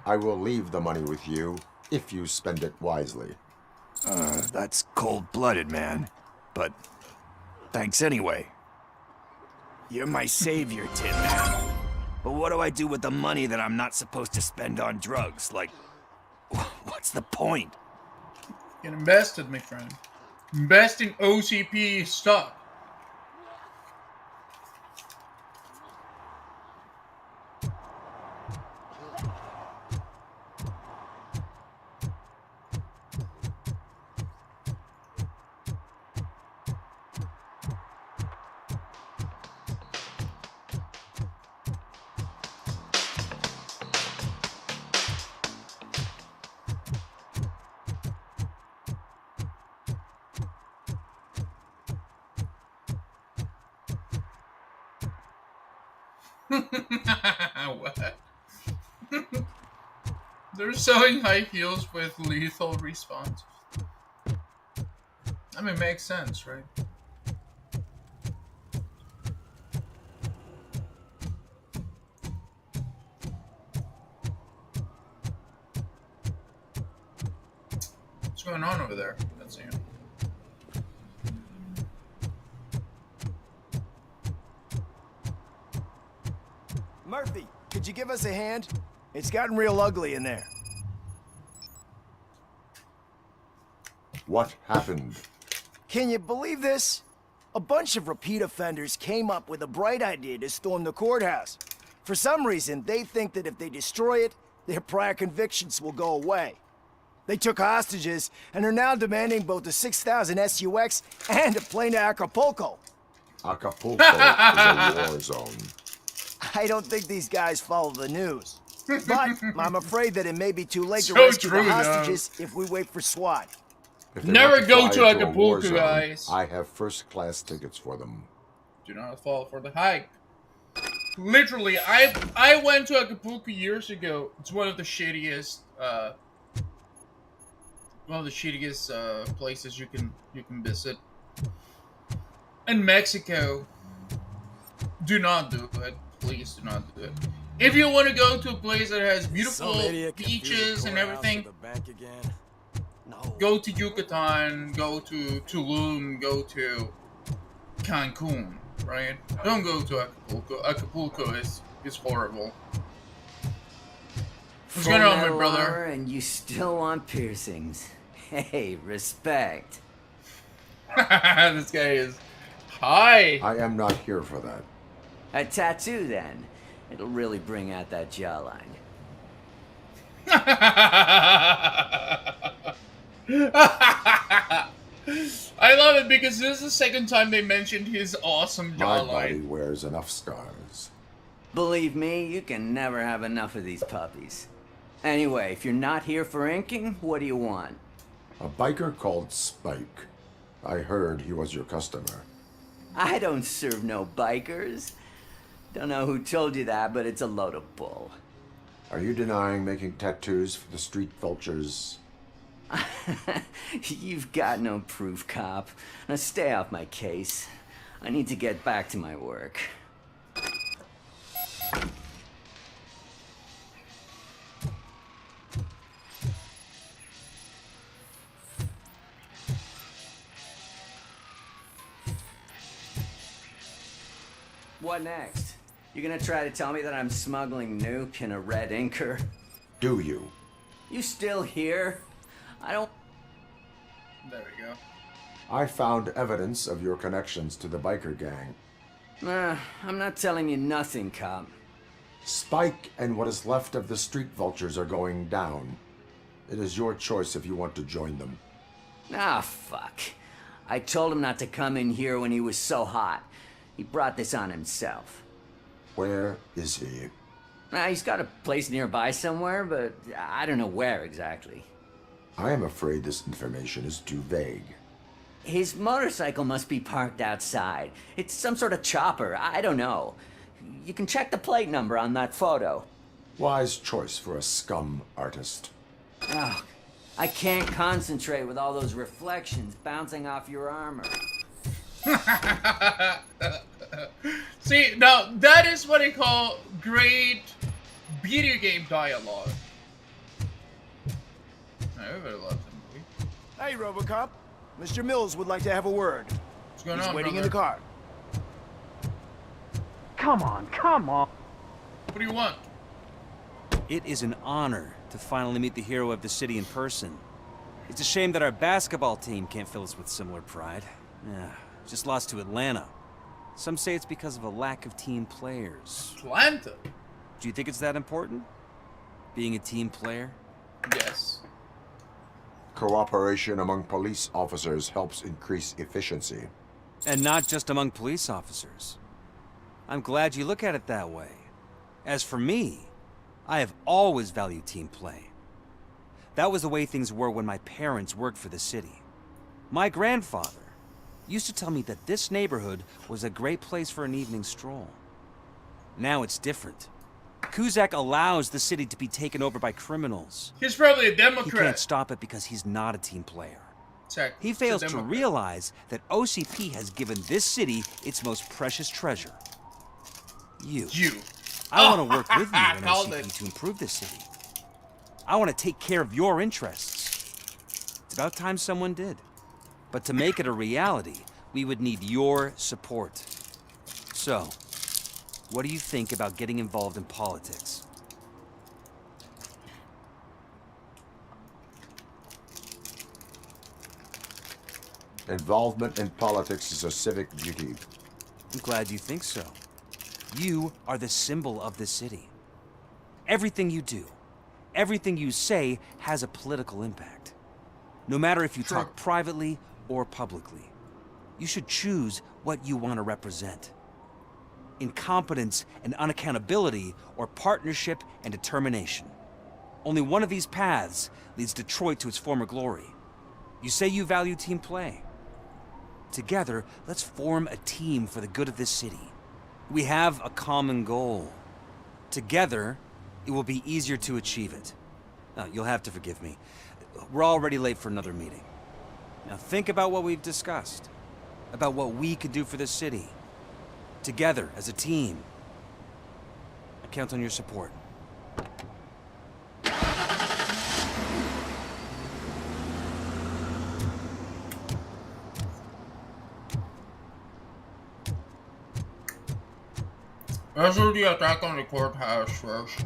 I will leave the money with you if you spend it wisely. That's cold-blooded, man. But thanks anyway. You're my savior, Tin Man. But what do I do with the money that I'm not supposed to spend on drugs? Like, what's the point? Get invested, my friend. Invest in OCP stock. What? They're selling high heels with lethal response. I mean, makes sense, right? What's going on over there? Let's see. Murphy, could you give us a hand? It's gotten real ugly in there. What happened? Can you believe this? A bunch of repeat offenders came up with a bright idea to storm the courthouse. For some reason, they think that if they destroy it, their prior convictions will go away. They took hostages and are now demanding both the 6,000 SUX and a plane to Acapulco. Acapulco is a war zone. I don't think these guys follow the news. But I'm afraid that it may be too late to So rescue true, the hostages if we wait for SWAT. If they Never want go fly to a Acapulco, war zone, guys. I have first-class tickets for them. Do not fall for the hype. Literally, I went to Acapulco years ago. It's one of the shittiest places you can visit. In Mexico, do not do it. Please do not do it. If you want to go to a place that has beautiful beaches and everything, go to Yucatan, go to Tulum, go to Cancun, right? Don't go to Acapulco. Acapulco is horrible. What's going on, my brother? And you still want piercings. Hey, respect. This guy is high. I am not here for that. A tattoo, then. It'll really bring out that jawline. I love it because this is the second time they mentioned his awesome My body jawline. wears enough scars. Believe me, you can never have enough of these puppies. Anyway, if you're not here for inking, what do you want? A biker called Spike. I heard he was your customer. I don't serve no bikers. Don't know who told you that, but it's a load of bull. Are you denying making tattoos for the street vultures? You've got no proof, cop. Now stay off my case. I need to get back to my work. What next? You gonna try to tell me that I'm smuggling Nuke in a red inker? Do you? You still here? I don't... There we go. I found evidence of your connections to the biker gang. I'm not telling you nothing, cop. Spike and what is left of the street vultures are going down. It is your choice if you want to join them. Ah, fuck. I told him not to come in here when he was so hot. He brought this on himself. Where is he? He's got a place nearby somewhere, but I don't know where exactly. I am afraid this information is too vague. His motorcycle must be parked outside. It's some sort of chopper. I don't know. You can check the plate number on that photo. Wise choice for a scum artist. Oh, I can't concentrate with all those reflections bouncing off your armor. See, now that is what I call great video game dialogue. Everybody loves the movie. Hey, RoboCop. Mr. Mills would like to have a word. What's going He's on, waiting brother? in the car. Come on, come on. What do you want? It is an honor to finally meet the hero of the city in person. It's a shame that our basketball team can't fill us with similar pride. Yeah, just lost to Atlanta. Some say it's because of a lack of team players. Atlanta? Do you think it's that important? Being a team player? Yes. Cooperation among police officers helps increase efficiency. And not just among police officers. I'm glad you look at it that way. As for me, I have always valued team play. That was the way things were when my parents worked for the city. My grandfather used to tell me that this neighborhood was a great place for an evening stroll. Now it's different. Kuzak allows the city to be taken over by criminals. He's probably a Democrat. He can't stop it because he's not a team player. Exactly. He fails to realize that OCP has given this city its most precious treasure. You. I want to work with you and OCP to improve this city. I want to take care of your interests. It's about time someone did. But to make it a reality, we would need your support. So, what do you think about getting involved in politics? Involvement in politics is a civic duty. I'm glad you think so. You are the symbol of the city. Everything you do, everything you say has a political impact. No matter if you talk privately or publicly. You should choose what you want to represent. Incompetence and unaccountability, or partnership and determination. Only one of these paths leads Detroit to its former glory. You say you value team play. Together, let's form a team for the good of this city. We have a common goal. Together, it will be easier to achieve it. Now, you'll have to forgive me. We're already late for another meeting. Now think about what we've discussed. About what we could do for this city. Together, as a team. I count on your support. Let's do the attack on the courthouse first.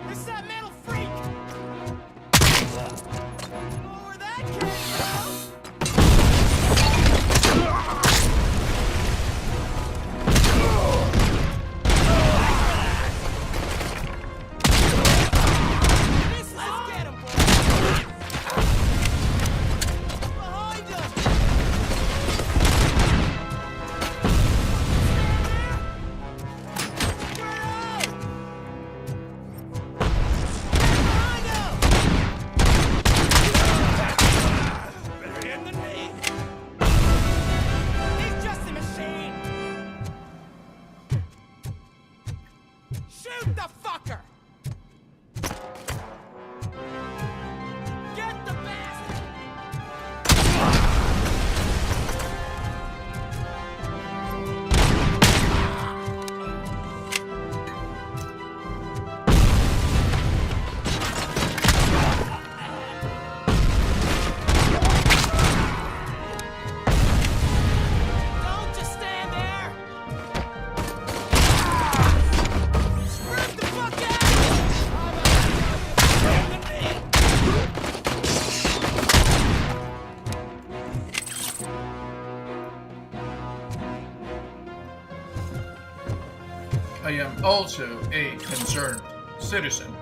It's that metal freak! Where that came Let's get him, boys! Behind him! He's just a machine! Shoot the fucker! Get the bastard! I am also a concerned citizen.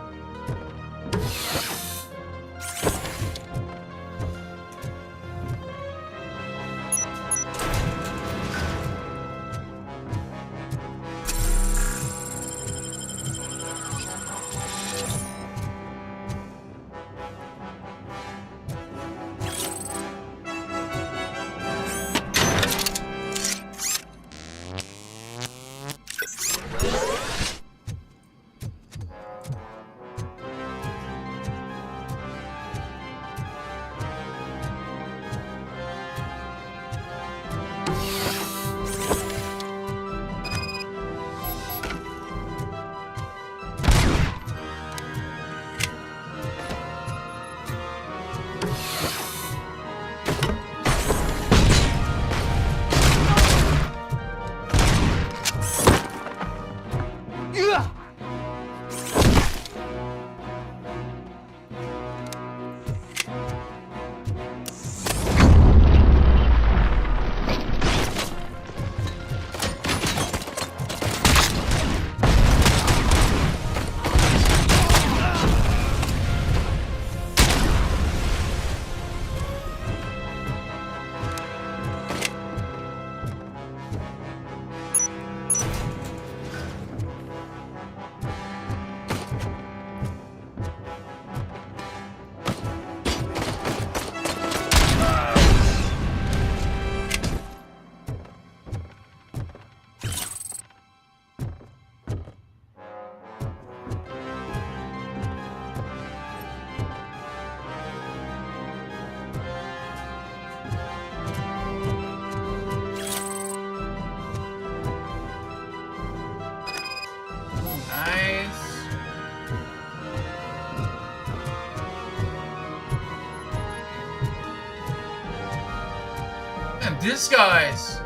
These guys,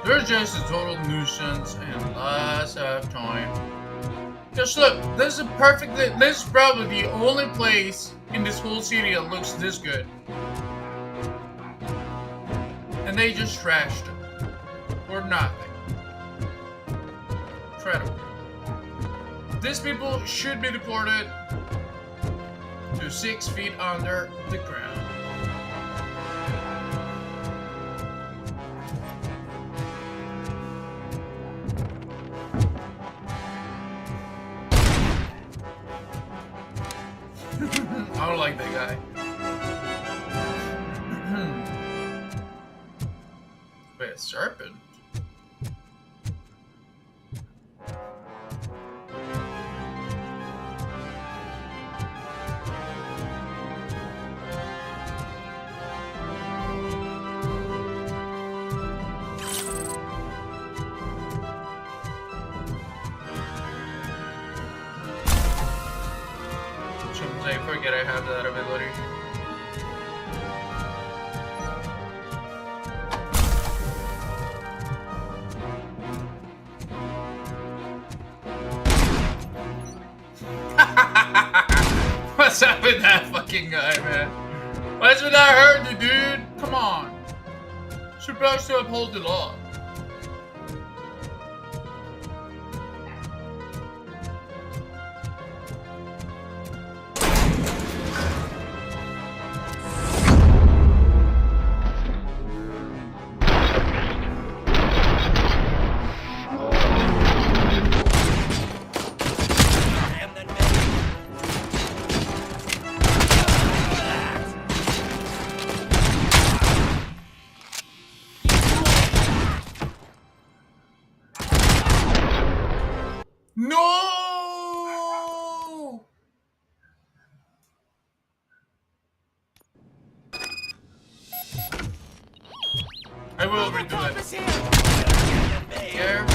they're just a total nuisance and lots of time. Just look, this is probably the only place in this whole city that looks this good. And they just trashed it. For nothing. Incredible. These people should be deported to 6 feet under the ground. I don't like that guy. Wait, a serpent? I forget I have that ability. What's up with that fucking guy, man? What's with that hurt you, dude? Come on. Supposed to uphold the law. No! I will redo it. Here.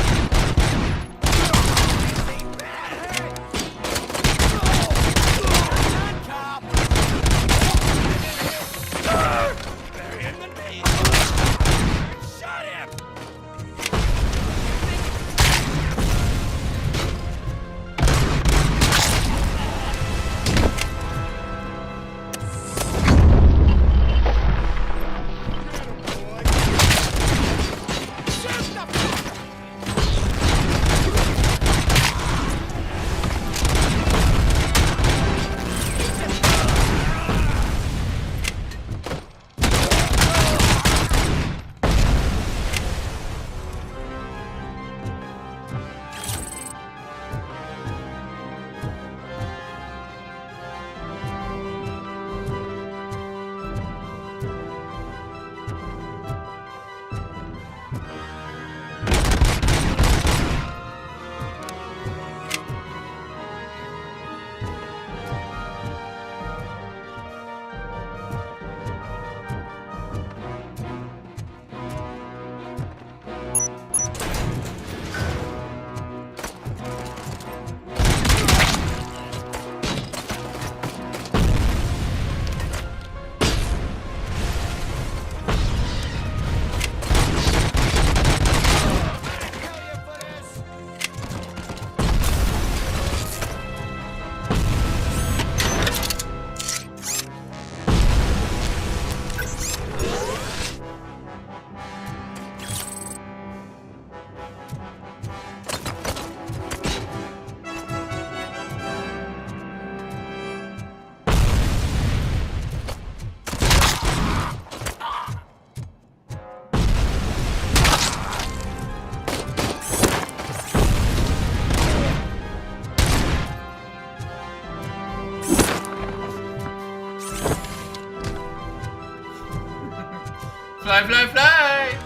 Fly, fly, fly!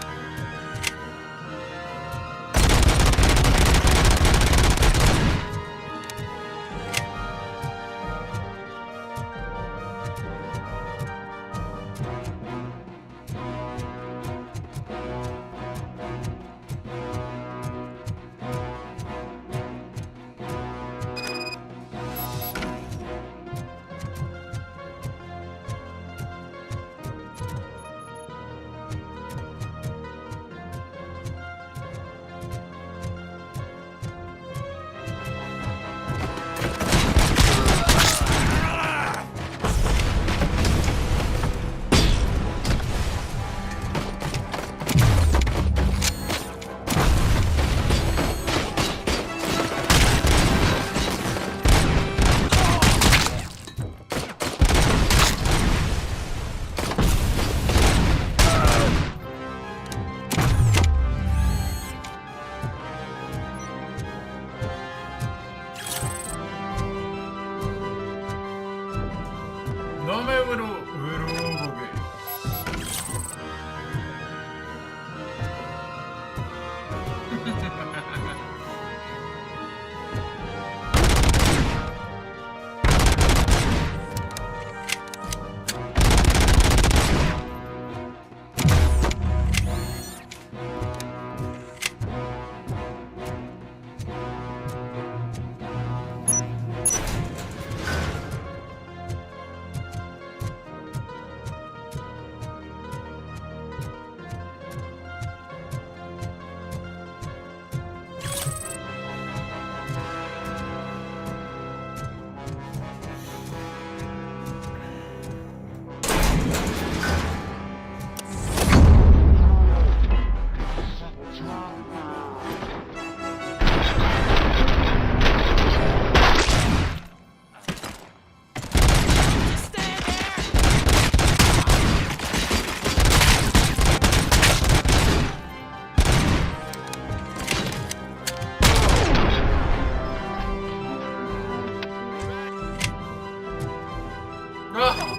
너의 외로우게.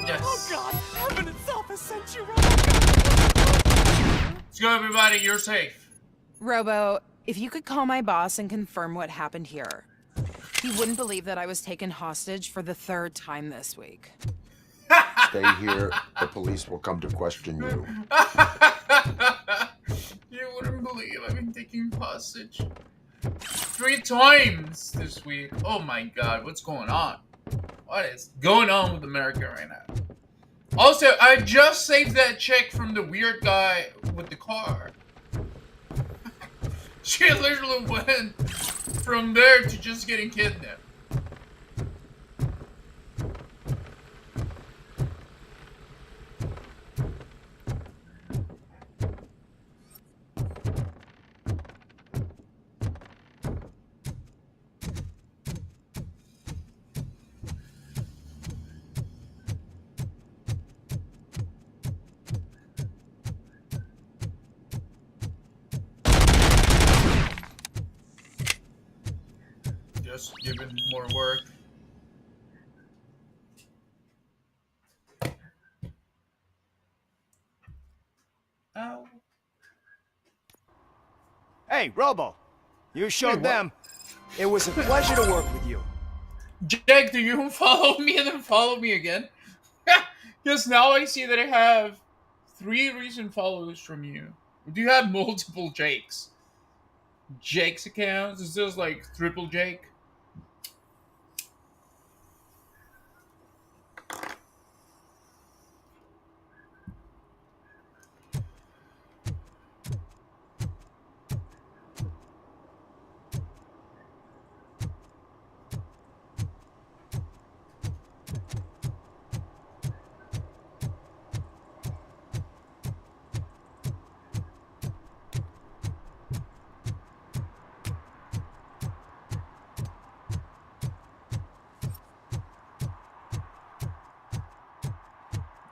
Yes. Oh God, heaven itself has sent you, Robo. Let's go, everybody. You're safe. Robo, if you could call my boss and confirm what happened here. He wouldn't believe that I was taken hostage for the 3rd time this week. Stay here. The police will come to question you. You wouldn't believe I've been taken hostage 3 times this week. Oh my God, what's going on? What is going on with America right now? Also, I just saved that chick from the weird guy with the car. She literally went from there to just getting kidnapped. Just giving more work. Ow. Hey, Robo. You showed them. It was a pleasure to work with you. Jack, do you follow me and then follow me again? Because now I see that I have 3 recent follows from you. Do you have multiple Jakes? Jake's accounts? Is this like triple Jake?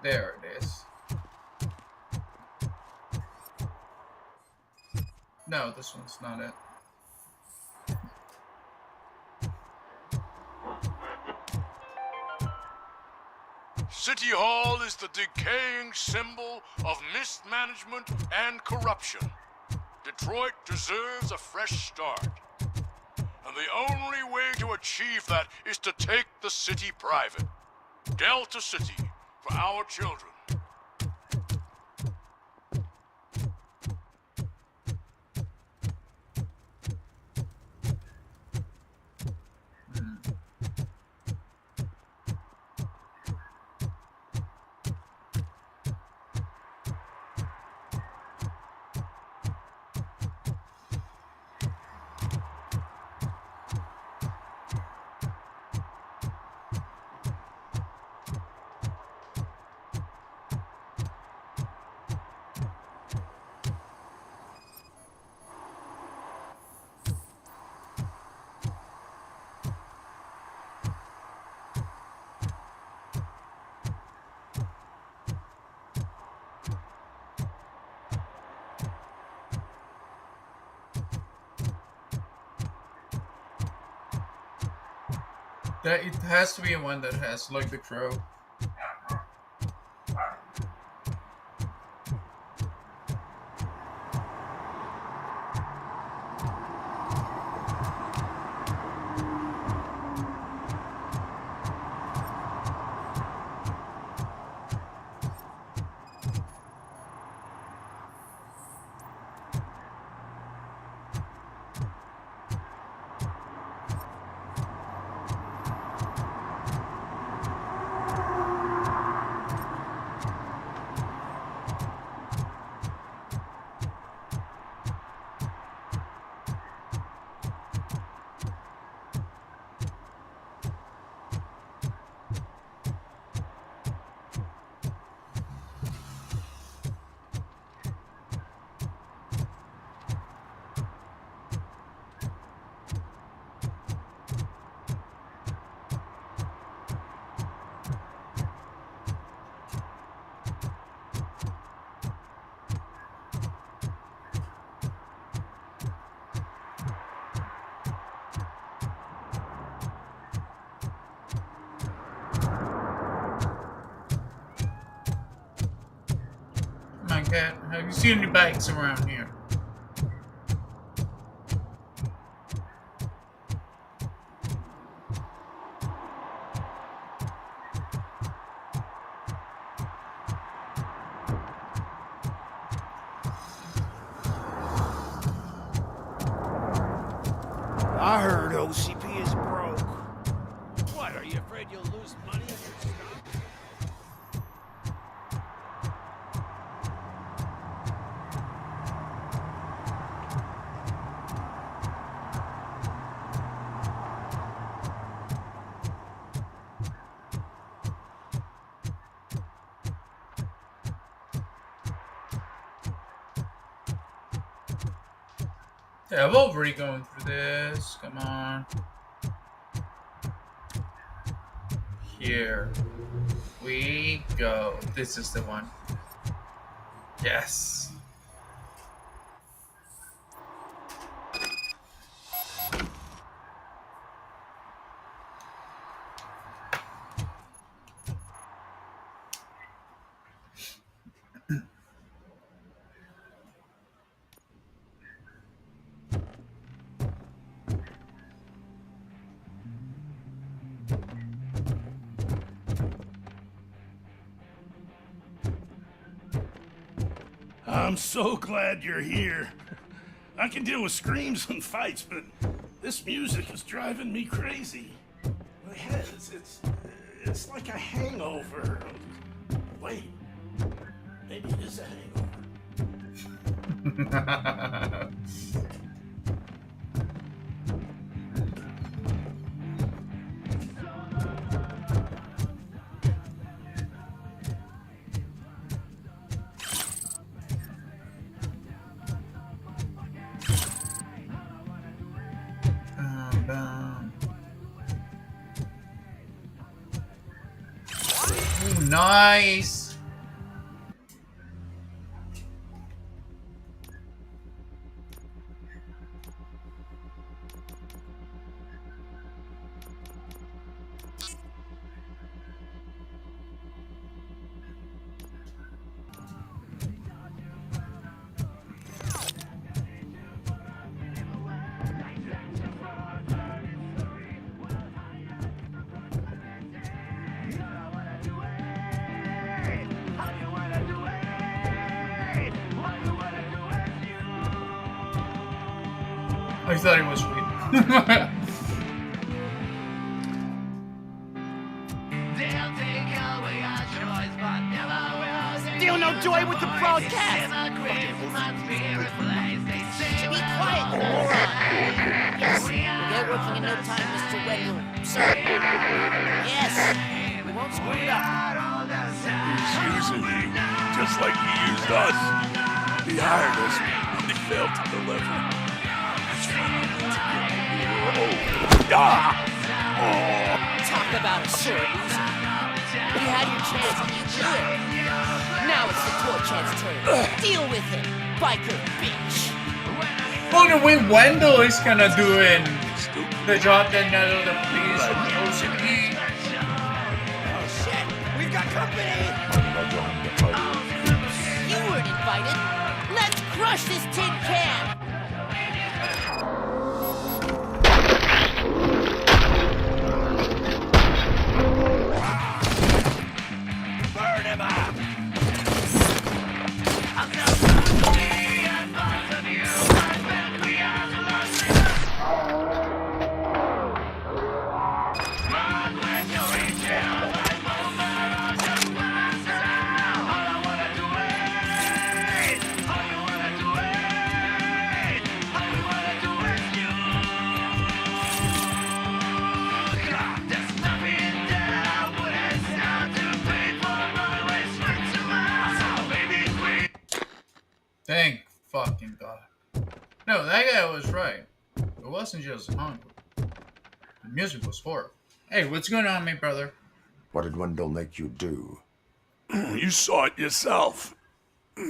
There it is. No, this one's not it. City Hall is the decaying symbol of mismanagement and corruption. Detroit deserves a fresh start. And the only way to achieve that is to take the city private. Delta City, for our children. That it has to be one that has like the crow. My cat, have you seen any bikes around here? I heard OCP is broke. What, are you afraid you'll lose money on your stock? Yeah, I'm already going through this. Come on. Here we go. This is the one. Yes. I'm so glad you're here. I can deal with screams and fights, but this music is driving me crazy. My head, it's like a hangover. Wait, maybe it is a hangover. Ooh, nice. I thought it was sweet. Feel no joy with the broadcast. Be quiet. Yes, we'll get working in no time, Mr. Wendell. Sir. Yes, we won't screw it up. He's using you, just like he used us. He hired us, and he failed to deliver. That's why Talk about a sore loser. You had your chance and you blew it. Now it's the toy chance turn. Deal with it, biker bitch. Well, the way Wendell is kind of doing the job that none of the police are supposed to be. Oh shit, we've got company. You weren't invited. Let's crush this tin can. Burn him up. Thank fucking God. No, that guy was right. It wasn't just hungry. The music was horrible. Hey, what's going on, my brother? What did Wendell make you do? You saw it yourself. He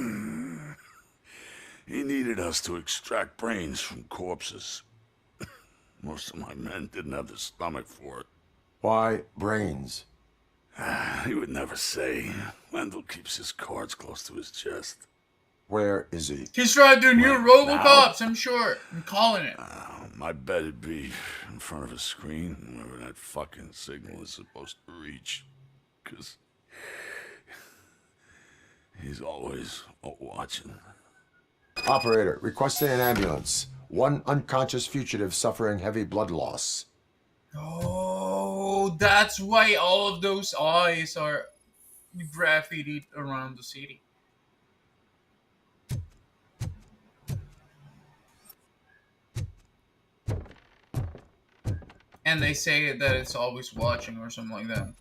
needed us to extract brains from corpses. Most of my men didn't have the stomach for it. Why brains? He would never say. Wendell keeps his cards close to his chest. Where is he? He's trying to do new RoboCops, I'm sure. I'm calling it. My bet it'd be in front of a screen, wherever that fucking signal is supposed to reach. 'Cause he's always watching. Operator, requesting an ambulance. One unconscious fugitive suffering heavy blood loss. Oh, that's why all of those eyes are graffitied around the city. And they say that it's always watching or something like that.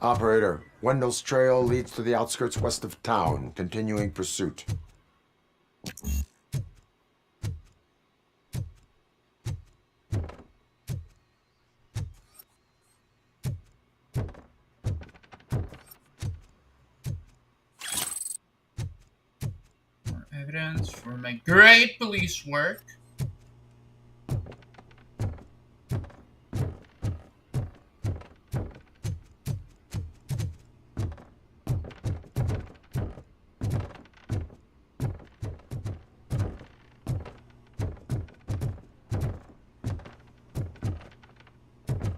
Operator, Wendell's trail leads to the outskirts west of town. Continuing pursuit. More evidence for my great police work.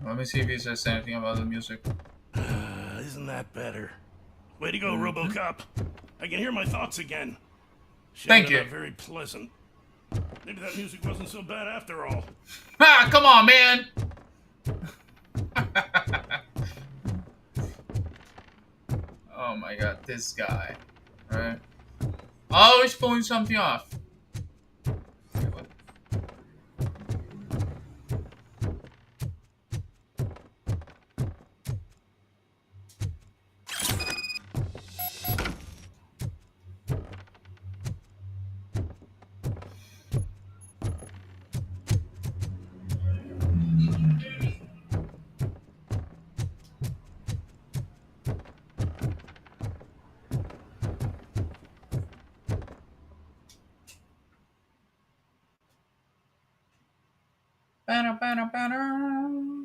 Let me see if he says anything about the music. Isn't that better? Way to go, RoboCop. I can hear my thoughts again. Thank you. Not very pleasant. Maybe that music wasn't so bad after all. Ah, come on, man! Oh my god, this guy, right? Always pulling something off. Wait, what? Banner, banner, banner.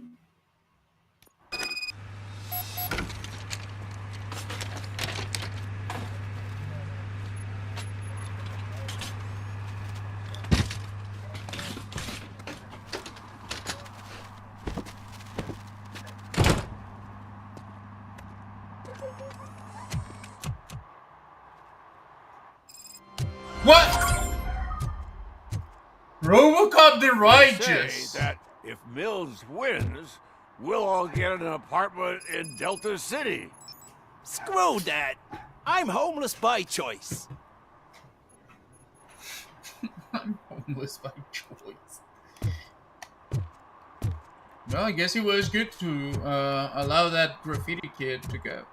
What? RoboCop the Righteous. Say that if Mills wins, we'll all get an apartment in Delta City. Screw that. I'm homeless by choice. I'm homeless by choice. Well, I guess it was good to allow that graffiti kid to go.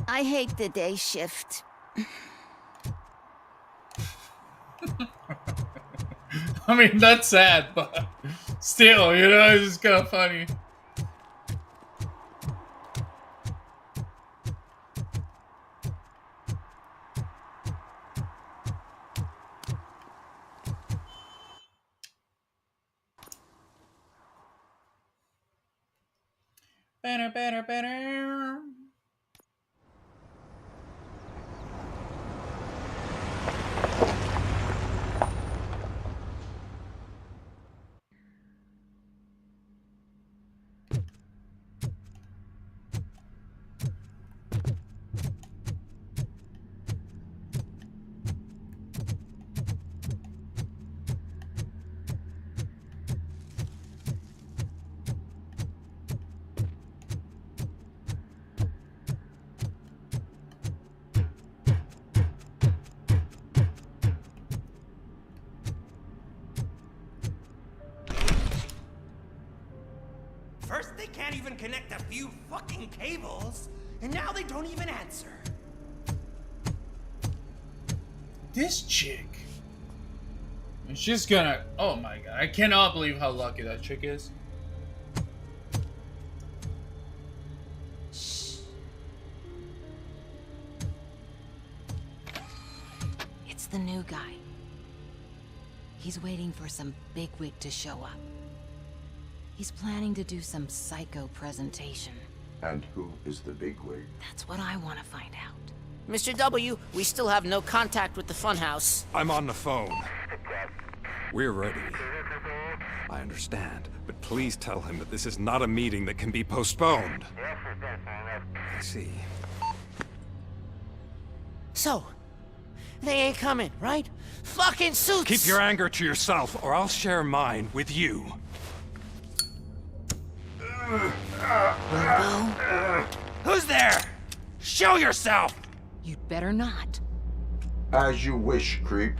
I hate the day shift. I mean, that's sad, but still, you know, it's just kind of funny. Better, better, better. First, they can't even connect a few fucking cables, and now they don't even answer. This chick. She's gonna. Oh my god. I cannot believe how lucky that chick is. It's the new guy. He's waiting for some bigwig to show up. He's planning to do some psycho presentation. And who is the bigwig? That's what I want to find out. Mr. W, we still have no contact with the funhouse. I'm on the phone. We're ready. I understand, but please tell him that this is not a meeting that can be postponed. I see. So, they ain't coming, right? Fucking suits! Keep your anger to yourself, or I'll share mine with you. Who's there? Show yourself! You'd better not. As you wish, creep.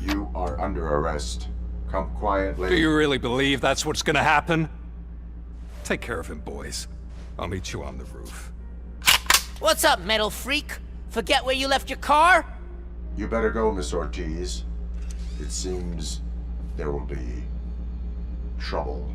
You are under arrest. Come quietly. Do you really believe that's what's gonna happen? Take care of him, boys. I'll meet you on the roof. What's up, metal freak? Forget where you left your car? You better go, Miss Ortiz. It seems there will be trouble.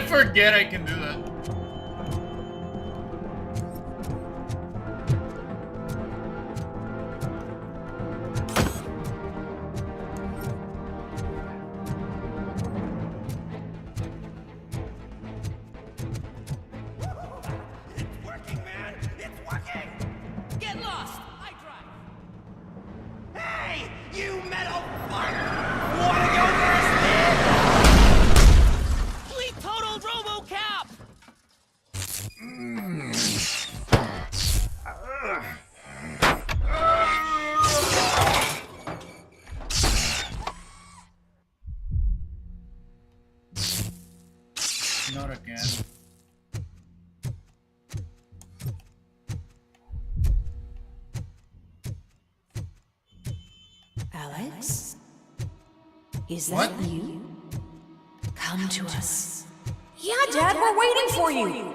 I forget I can do that. Get lost! I drive! Hey, you metal fuck! Wanna go first, Fleet total RoboCap! Not again. Alex? Is What? that you? Come to us. Yeah, Dad, we're waiting for you!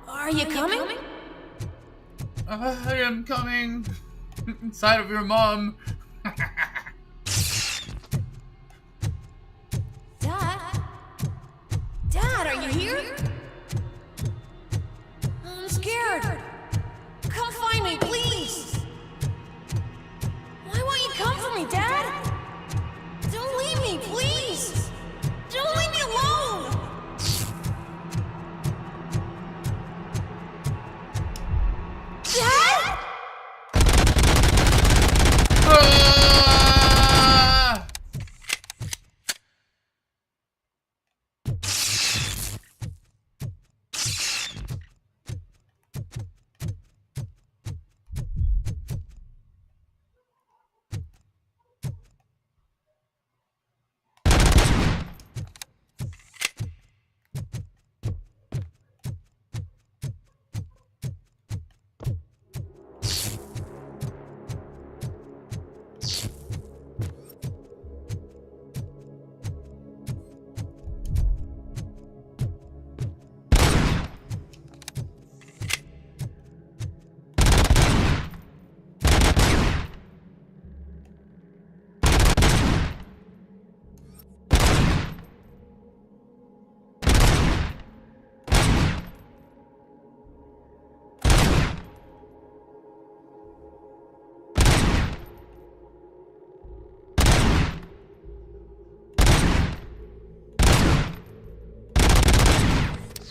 Are you coming? I am coming inside of your mom. Dad? Dad, are you here? I'm scared. Come find me, please. Why won't you come for me, Dad? Don't leave me, please. Don't leave me alone. Dad?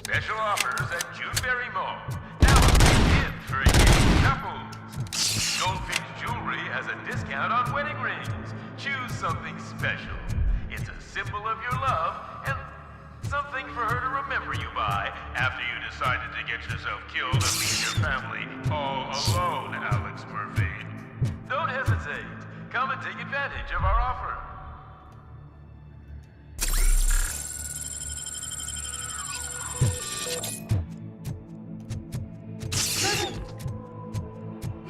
Special offers at Juneberry Mall. Now a big gift for engaged couples. Goldfinch Jewelry has a discount on wedding rings. Choose something special. It's a symbol of your love and something for her to remember you by after you decided to get yourself killed and leave your family all alone, Alex Murphy. Don't hesitate. Come and take advantage of our offer.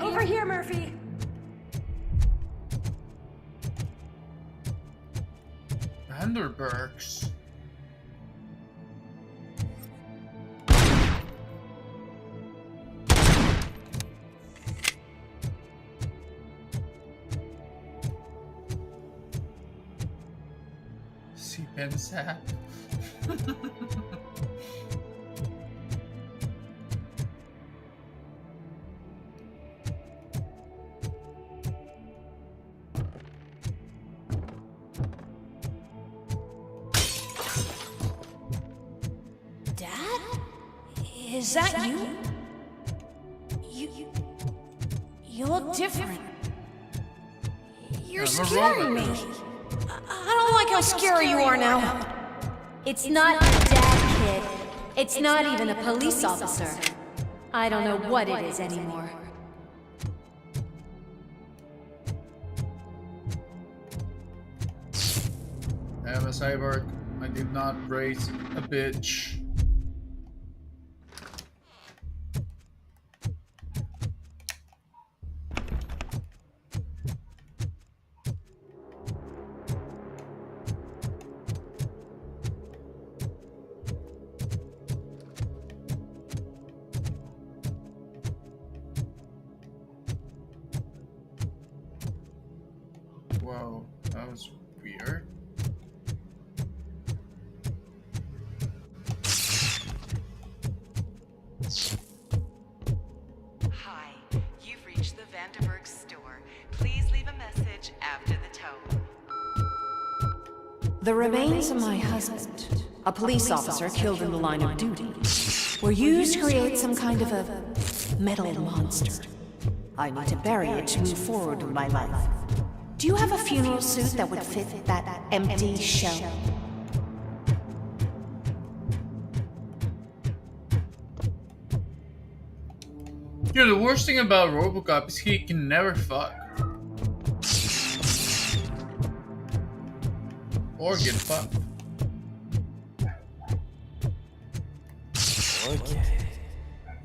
Over here, Murphy. Vanderbergs. Si pensar. Is that you? You look different. You're scaring me. I don't like how scary you are now. It's not your dad, kid. It's not even a police officer. I don't know what it is anymore. I am a cyborg. I did not raise a bitch. Wow, that was weird. Hi, you've reached the Vanderberg store. Please leave a message after the tone. The remains of my husband, a police officer killed in the line of duty, were used to create some kind of a metal monster. I need to bury it to move forward with my life. Do you have a funeral suit that would fit that empty shell? Yeah, the worst thing about RoboCop is he can never fuck. Or get fucked. Okay.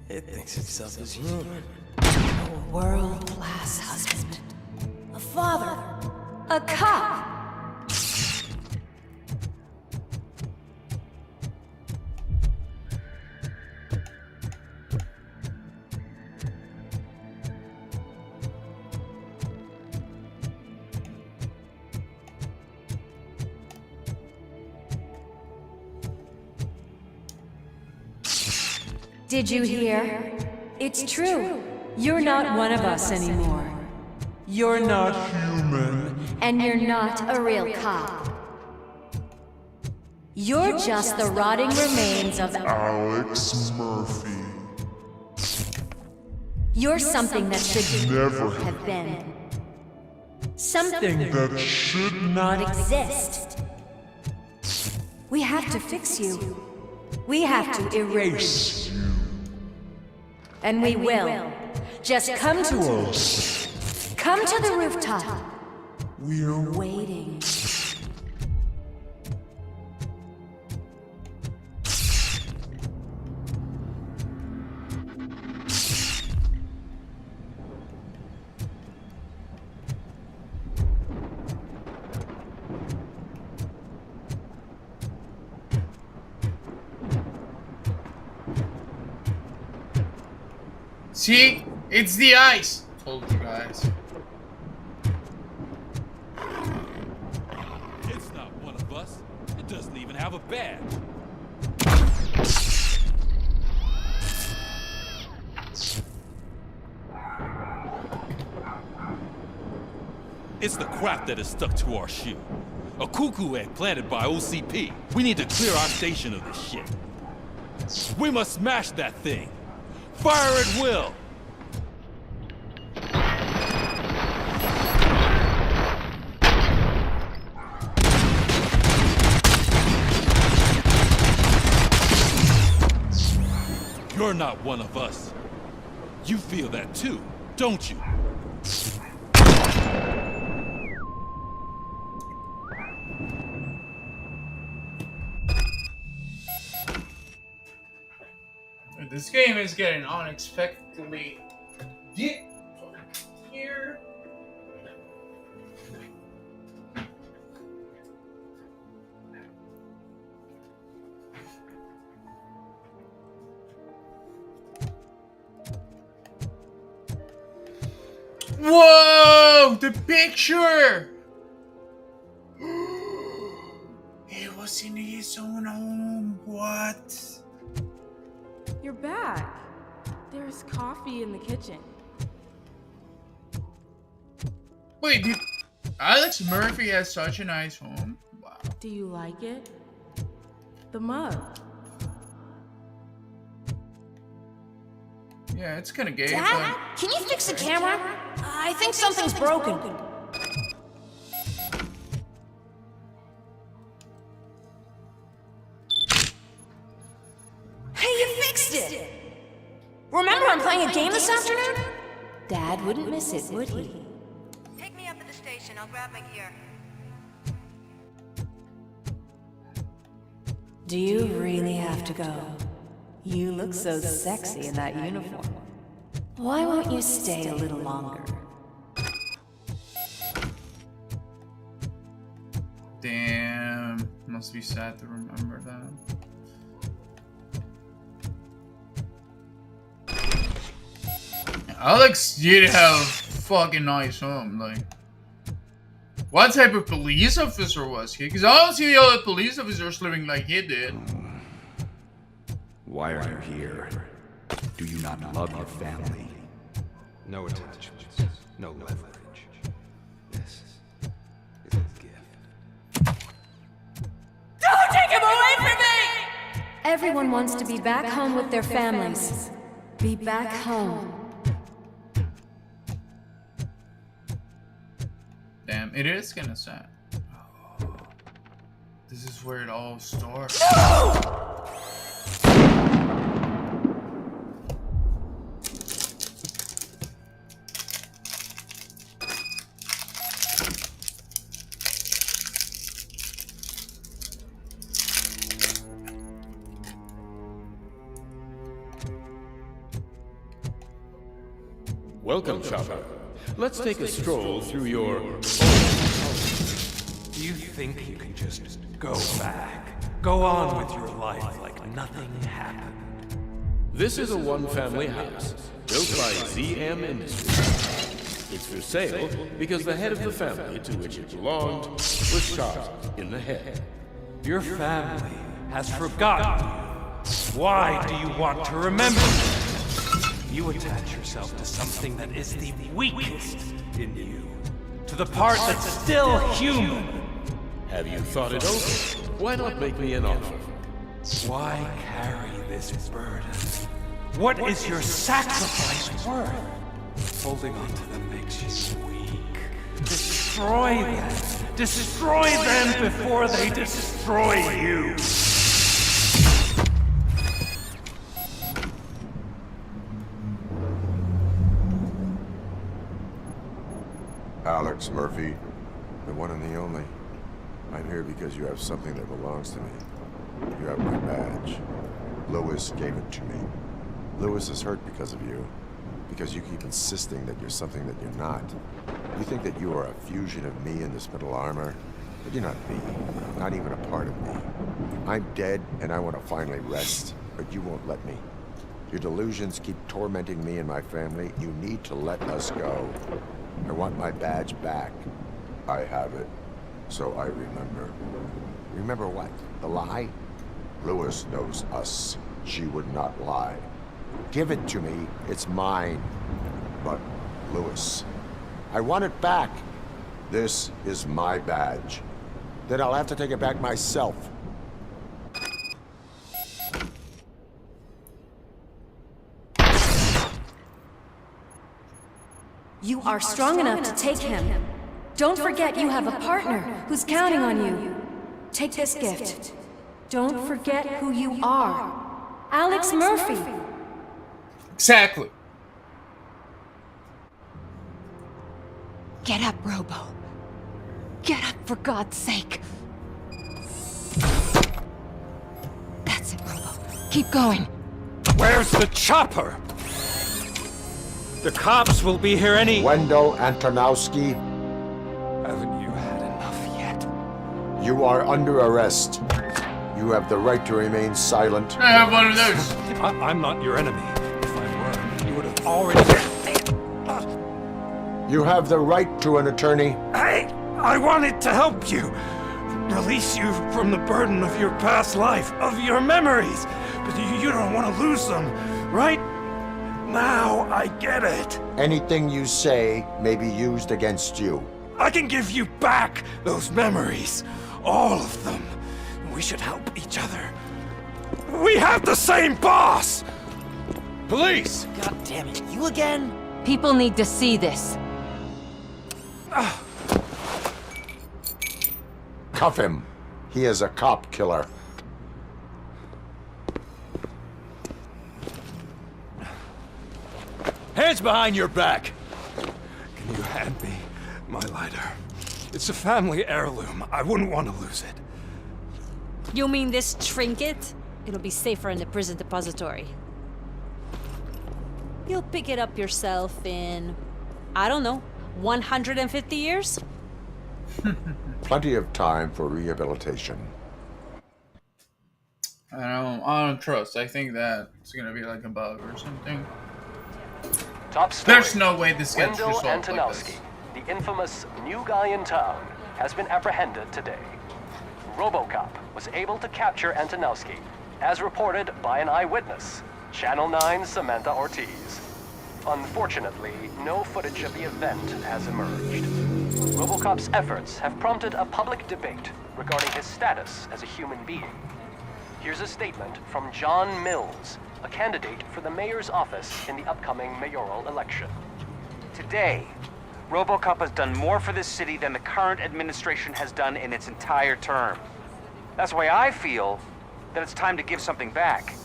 It thinks itself as human. A world-class husband. A father. A cop. Did you hear? It's true. You're not one of us anymore. You're not human. And you're not a real cop. You're just the rotting remains of Alex Murphy. You're something that should Never have been. Something that should not exist. We have to fix you. We have to erase you. And we will. Just come to us. Come to the rooftop. We're waiting. See? It's the ice! Told you guys. It's not one of us. It doesn't even have a badge. It's the crap that is stuck to our shoe. A cuckoo egg planted by OCP. We need to clear our station of this shit. We must smash that thing. Fire at will! You're not one of us. You feel that too, don't you? This game is getting unexpectedly deep here. Whoa! The picture! He was in his own home. What? You're back. There's coffee in the kitchen. Wait, did Alex Murphy has such a nice home? Wow. Do you like it? The mug. Yeah, it's kind of gay. Dad, can you fix the camera? I think something's broken. Hey, you fixed it! Remember, I'm playing a game this afternoon? Dad wouldn't miss it, would he? Pick me up at the station. I'll grab my gear. Do you really have to go? You look so sexy in that uniform. Why won't you stay a little longer? Damn. Must be sad to remember that. Alex did have fucking nice home, like. What type of police officer was he? Because I don't see the other police officers living like he did. Why are you here? Do you not love your family? No attachments, no leverage. This is a gift. Don't take him away from me! Everyone wants to be back home with their families. Be back home. Damn, it is kinda sad. Oh, this is where it all starts. Welcome, Chopper. Let's take a stroll through your... You think you can just go back, go on with your life like nothing happened? This is a one-family house, built by ZM Industries. It's for sale because the head of the family to which it belonged was shot in the head. Your family has forgotten you. Why do you want to remember? You attach yourself to something that is the weakest in you, to the part that's still human. Have you thought it over? Why not make me an offer? Why carry this burden? What is your sacrifice worth? Holding on to them makes you weak. Destroy them. Destroy them before they destroy you. Alex Murphy, the one and the only. I'm here because you have something that belongs to me. You have my badge. Lewis gave it to me. Lewis is hurt because of you. Because you keep insisting that you're something that you're not. You think that you are a fusion of me in this metal armor, but you're not me. Not even a part of me. I'm dead, and I want to finally rest, but you won't let me. Your delusions keep tormenting me and my family. You need to let us go. I want my badge back. I have it. So I remember. Remember what? The lie? Lewis knows us. She would not lie. Give it to me. It's mine. But, Lewis, I want it back. This is my badge. Then I'll have to take it back myself. You are strong enough to take him. Don't forget you have a partner who's counting on you. Take this gift. Don't forget who you are. Alex Murphy. Exactly. Get up, Robo. Get up, for God's sake. That's it, Robo. Keep going. Where's the chopper? The cops will be here any... Wendell Antonowski. Haven't you had enough yet? You are under arrest. You have the right to remain silent. I have one of those. I'm not your enemy. If I were, you would have already... You have the right to an attorney. I wanted to help you. Release you from the burden of your past life, of your memories. But you don't want to lose them, right? Now I get it. Anything you say may be used against you. I can give you back those memories. All of them. We should help each other. We have the same boss! Police! God damn it, you again? People need to see this. Cuff him. He is a cop killer. hands behind your back! Can you hand me my lighter? It's a family heirloom. I wouldn't want to lose it. You mean this trinket? It'll be safer in the prison depository. You'll pick it up yourself in, I don't know, 150 years? Plenty of time for rehabilitation. I don't trust. I think that it's gonna be like a bug or something. Top story. There's no way this gets Wendell resolved like Antonowski, this. the infamous new guy in town, has been apprehended today. RoboCop was able to capture Antonowski, as reported by an eyewitness, Channel 9's Samantha Ortiz. Unfortunately, no footage of the event has emerged. RoboCop's efforts have prompted a public debate regarding his status as a human being. Here's a statement from John Mills, a candidate for the mayor's office in the upcoming mayoral election. Today, RoboCop has done more for this city than the current administration has done in its entire term. That's why I feel that it's time to give something back.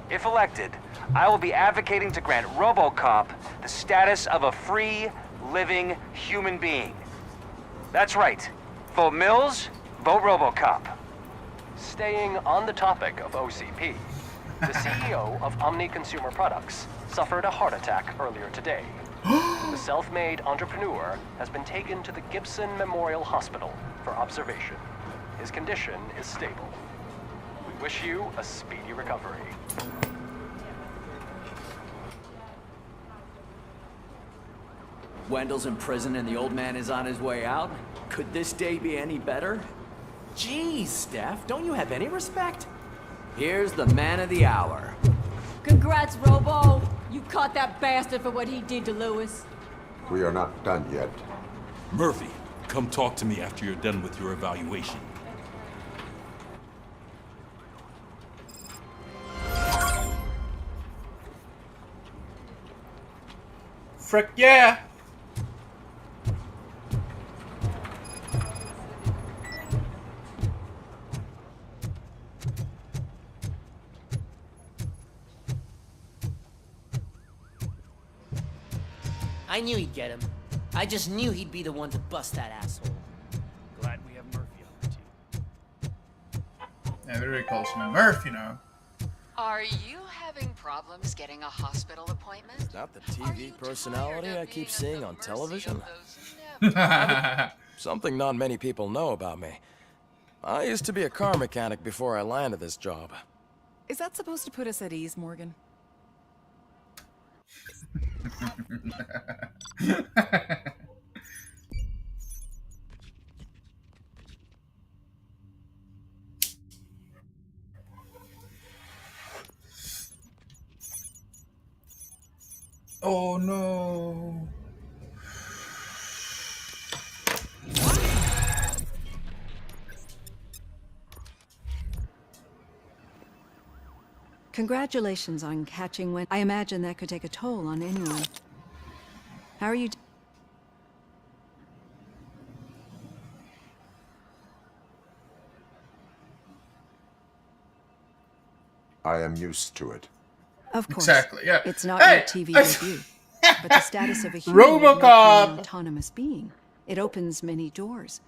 If elected, I will be advocating to grant RoboCop the status of a free, living human being. That's right. Vote Mills, vote RoboCop. Staying on the topic of OCP, the CEO of Omni Consumer Products suffered a heart attack earlier today. The self-made entrepreneur has been taken to the Gibson Memorial Hospital for observation. His condition is stable. We wish you a speedy recovery. Wendell's in prison and the old man is on his way out? Could this day be any better? Geez, Steph, don't you have any respect? Here's the man of the hour. Congrats, Robo. You caught that bastard for what he did to Lewis. We are not done yet. Murphy, come talk to me after you're done with your evaluation. Frick yeah! I knew he'd get him. I just knew he'd be the one to bust that asshole. Glad we have Murphy on the team. Everybody calls me Murphy now. Are you having problems getting a hospital appointment? Is that the TV personality I keep seeing on television? Something not many people know about me. I used to be a car mechanic before I landed this job. Is that supposed to put us at ease, Morgan? Oh no. Congratulations on catching Wen. I imagine that could take a toll on anyone. How are you? I am used to it. Of course. Exactly, yeah. It's not Hey! your TV debut, but the status of a human RoboCop! an autonomous being. It opens many doors.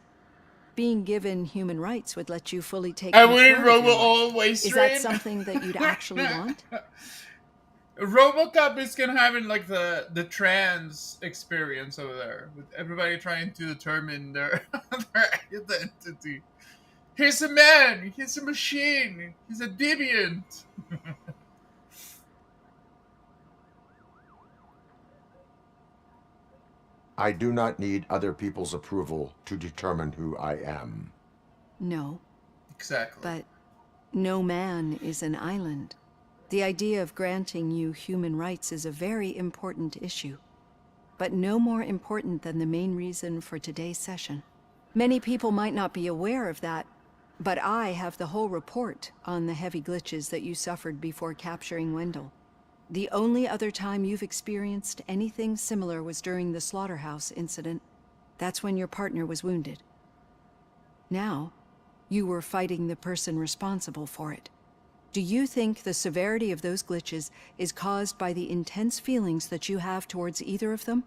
Being given human rights would let you fully take I control wouldn't of your Robo life. always Is that something that you'd actually want? RoboCop is gonna have like the trans experience over there with everybody trying to determine their identity. He's a man. He's a machine. He's a deviant. I do not need other people's approval to determine who I am. No. Exactly. But no man is an island. The idea of granting you human rights is a very important issue, but no more important than the main reason for today's session. Many people might not be aware of that, but I have the whole report on the heavy glitches that you suffered before capturing Wendell. The only other time you've experienced anything similar was during the slaughterhouse incident. That's when your partner was wounded. Now, you were fighting the person responsible for it. Do you think the severity of those glitches is caused by the intense feelings that you have towards either of them?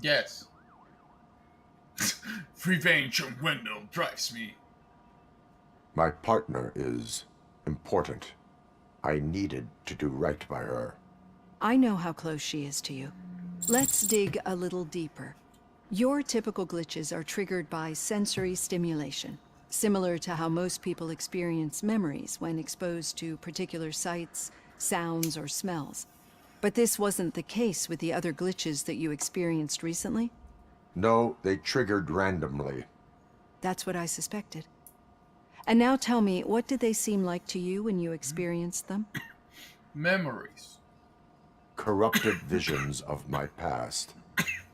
Yes. Revenge on Wendell drives me. My partner is important. I needed to do right by her. I know how close she is to you. Let's dig a little deeper. Your typical glitches are triggered by sensory stimulation, similar to how most people experience memories when exposed to particular sights, sounds, or smells. But this wasn't the case with the other glitches that you experienced recently? No, they triggered randomly. That's what I suspected. And now tell me, what did they seem like to you when you experienced them? Memories. Corrupted visions of my past.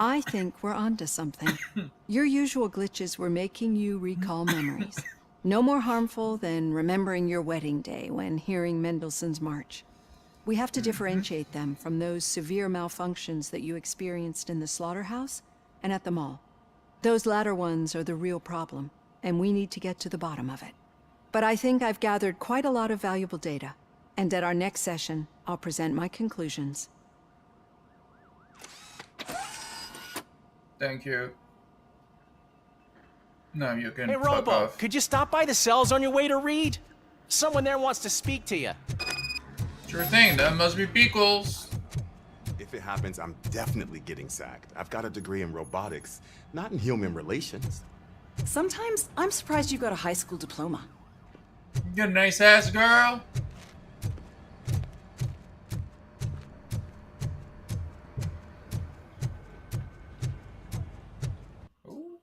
I think we're onto something. Your usual glitches were making you recall memories. No more harmful than remembering your wedding day when hearing Mendelssohn's March. We have to differentiate them from those severe malfunctions that you experienced in the slaughterhouse and at the mall. Those latter ones are the real problem, and we need to get to the bottom of it. But I think I've gathered quite a lot of valuable data, and at our next session, I'll present my conclusions. Thank you. No, you can Hey, fuck Robo, off. could you stop by the cells on your way to Reed? Someone there wants to speak to you. Sure thing, that must be Pickles. If it happens, I'm definitely getting sacked. I've got a degree in robotics, not in human relations. Sometimes I'm surprised you got a high school diploma. You got a nice ass, girl. Ooh,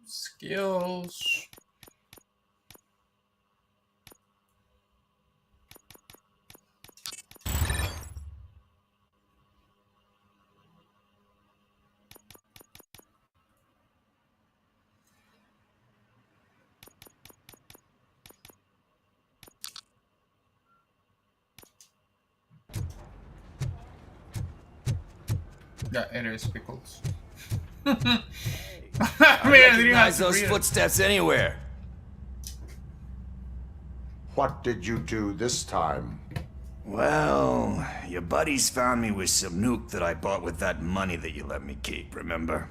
skills. Yeah, it is Pickles. I I recognize those footsteps anywhere. What did you do this time? Well, your buddies found me with some nuke that I bought with that money that you let me keep, remember?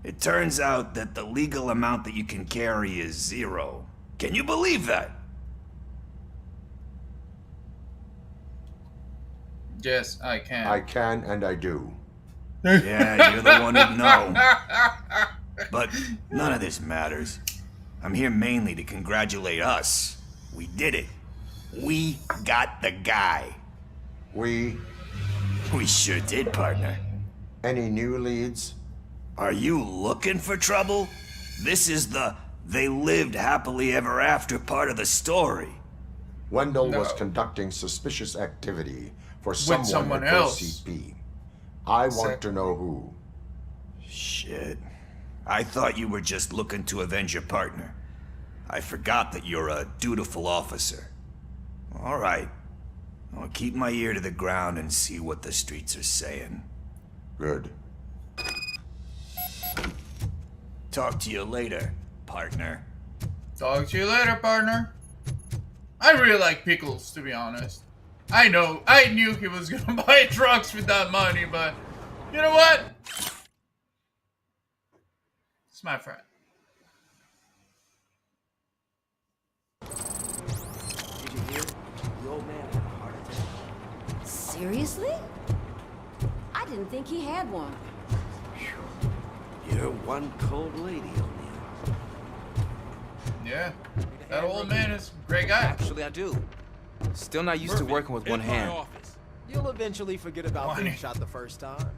It turns out that the legal amount that you can carry is 0. Can you believe that? Yes, I can. I can and I do. Yeah, you're the one who'd know. But none of this matters. I'm here mainly to congratulate us. We did it. We got the guy. We sure did, partner. Any new leads? Are you looking for trouble? This is the they lived happily ever after part of the story. Wendell was conducting suspicious activity for someone someone at else. OCP. I want to know who. Shit. I thought you were just looking to avenge your partner. I forgot that you're a dutiful officer. All right. I'll keep my ear to the ground and see what the streets are saying. Good. Talk to you later, partner. Talk to you later, partner. I really like Pickles, to be honest. I knew he was gonna buy drugs with that money, but you know what? It's my friend. Did you hear? The old man had a heart attack. Seriously? I didn't think he had one. You're one cold lady, O'Neill. Yeah, that old man is a great guy. Actually, I do. Still not used to working with one hand. You'll eventually forget about being shot the first time.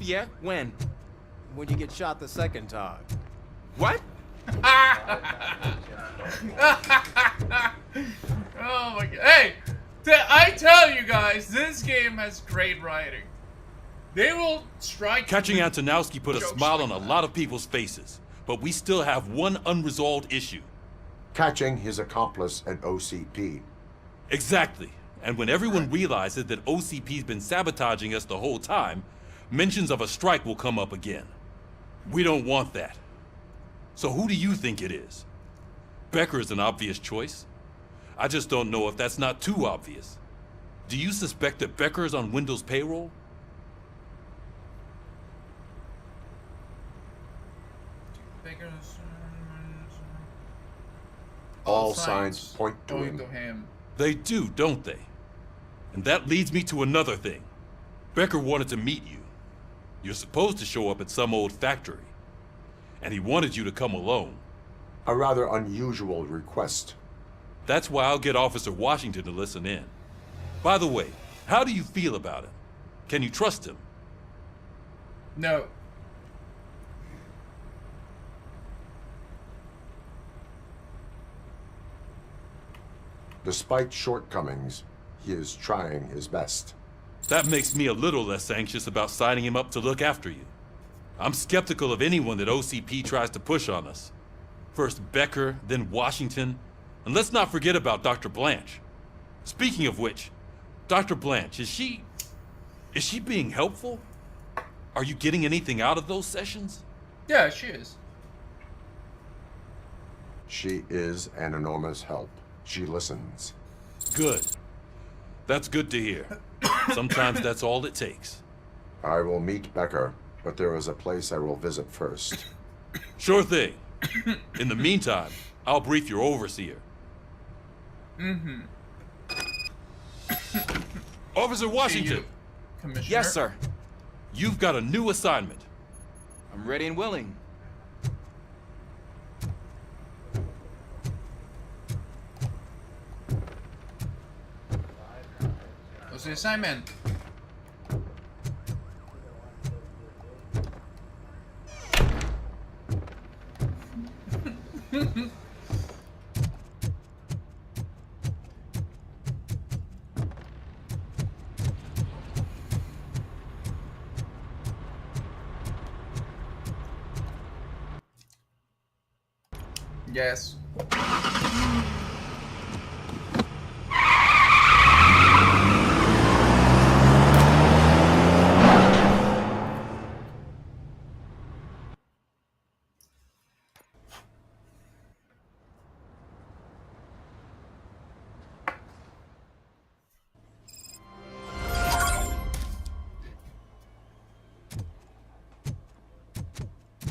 Yeah? When? When you get shot the second time. What? Oh my god. Hey! I tell you guys, this game has great writing. They will strike. Catching with Antonowski put a jokes smile like on a lot of people's faces, but we still have one unresolved issue. Catching his accomplice at OCP. Exactly. And when everyone realizes that OCP's been sabotaging us the whole time, mentions of a strike will come up again. We don't want that. So who do you think it is? Becker is an obvious choice. I just don't know if that's not too obvious. Do you suspect that Becker is on Wendell's payroll? All signs point to him. They do, don't they? And that leads me to another thing. Becker wanted to meet you. You're supposed to show up at some old factory. And he wanted you to come alone. A rather unusual request. That's why I'll get Officer Washington to listen in. By the way, how do you feel about him? Can you trust him? No. Despite shortcomings, he is trying his best. That makes me a little less anxious about signing him up to look after you. I'm skeptical of anyone that OCP tries to push on us. First Becker, then Washington, and let's not forget about Dr. Blanche. Speaking of which, Dr. Blanche, is she being helpful? Are you getting anything out of those sessions? Yeah, she is. She is an enormous help. She listens. Good. That's good to hear. Sometimes that's all it takes. I will meet Becker, but there is a place I will visit first. Sure thing. In the meantime, I'll brief your overseer. Mm-hmm. Officer Washington! Commissioner? Yes, sir. You've got a new assignment. I'm ready and willing. What's the assignment? Yes.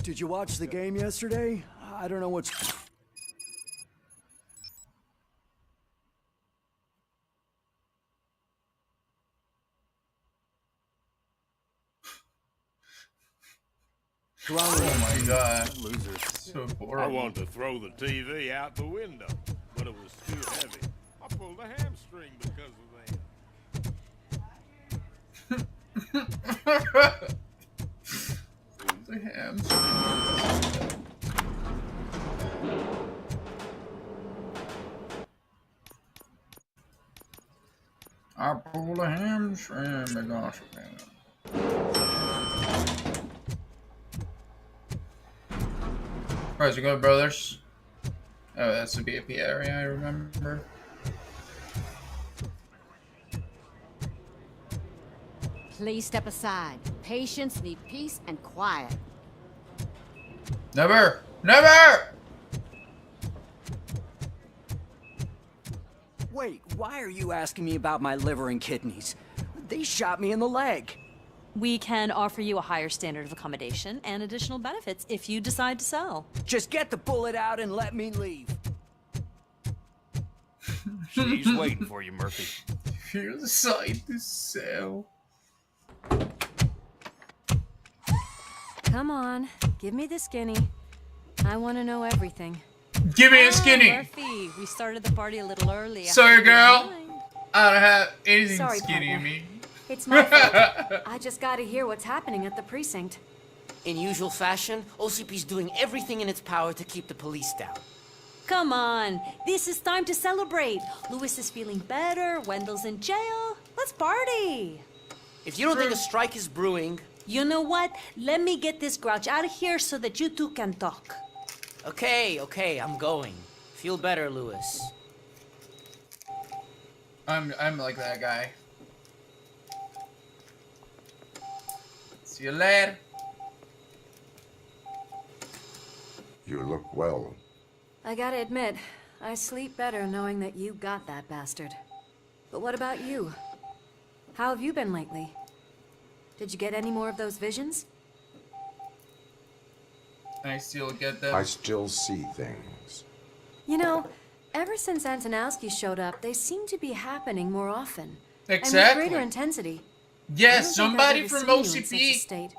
Did you watch the game yesterday? I don't know what's... Oh my god. Losers. So I horrible. want to throw the TV out the window, but it was too heavy. I pulled a hamstring because of that. The hams. I pulled a hamstring because of that. Where's it go, brothers? Oh, that's the VIP area, I remember. Please step aside. Patients need peace and quiet. Never! Never! Wait, why are you asking me about my liver and kidneys? They shot me in the leg. We can offer you a higher standard of accommodation and additional benefits if you decide to sell. Just get the bullet out and let me leave. She's waiting for you, Murphy. If you decide to sell. Come on, give me the skinny. I want to know everything. Give me a skinny! Murphy, we started the party a little early. Sorry, girl. I don't have anything Sorry, skinny in partner. me. It's my fault. I just gotta hear what's happening at the precinct. In usual fashion, OCP's doing everything in its power to keep the police down. Come on, this is time to celebrate. Lewis is feeling better, Wendell's in jail. Let's party. If you don't think a strike is brewing... You know what? Let me get this grouch out of here so that you two can talk. Okay, I'm going. Feel better, Lewis. I'm like that guy. See you later. You look well. I gotta admit, I sleep better knowing that you got that bastard. But what about you? How have you been lately? Did you get any more of those visions? I still get that. I still see things. You know, ever since Antonowski showed up, they seem to be happening more often. Exactly. And with greater intensity. Yes, I somebody don't think from I've ever seen you in such a OCP. state.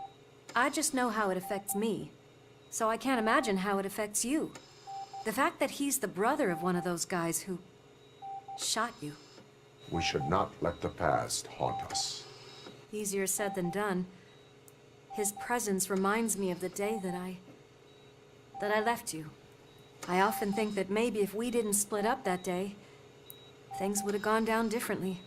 I just know how it affects me. So I can't imagine how it affects you. The fact that he's the brother of one of those guys who shot you. We should not let the past haunt us. Easier said than done. His presence reminds me of the day that I left you. I often think that maybe if we didn't split up that day, things would have gone down differently.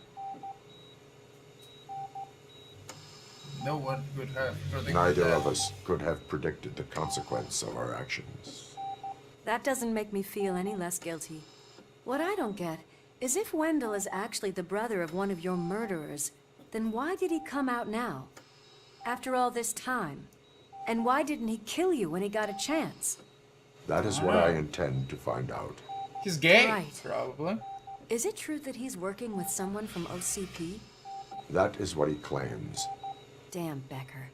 No one could have predicted Neither that. of us could have predicted the consequence of our actions. That doesn't make me feel any less guilty. What I don't get is if Wendell is actually the brother of one of your murderers, then why did he come out now? After all this time? And why didn't he kill you when he got a chance? That is what I intend to find out. He's gay, Right. probably. Is it true that he's working with someone from OCP? That is what he claims. Damn Becker.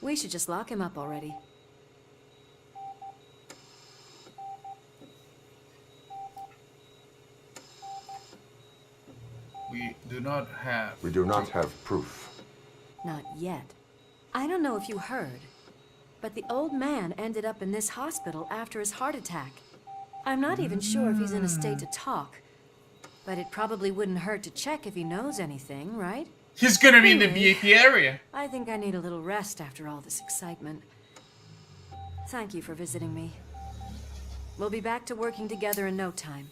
We should just lock him up already. We do not have. We do not have proof. Not yet. I don't know if you heard, but the old man ended up in this hospital after his heart attack. I'm not even sure if he's in a state to talk, but it probably wouldn't hurt to check if he knows anything, right? He's gonna be in the Anyway, VIP area. I think I need a little rest after all this excitement. Thank you for visiting me. We'll be back to working together in no time.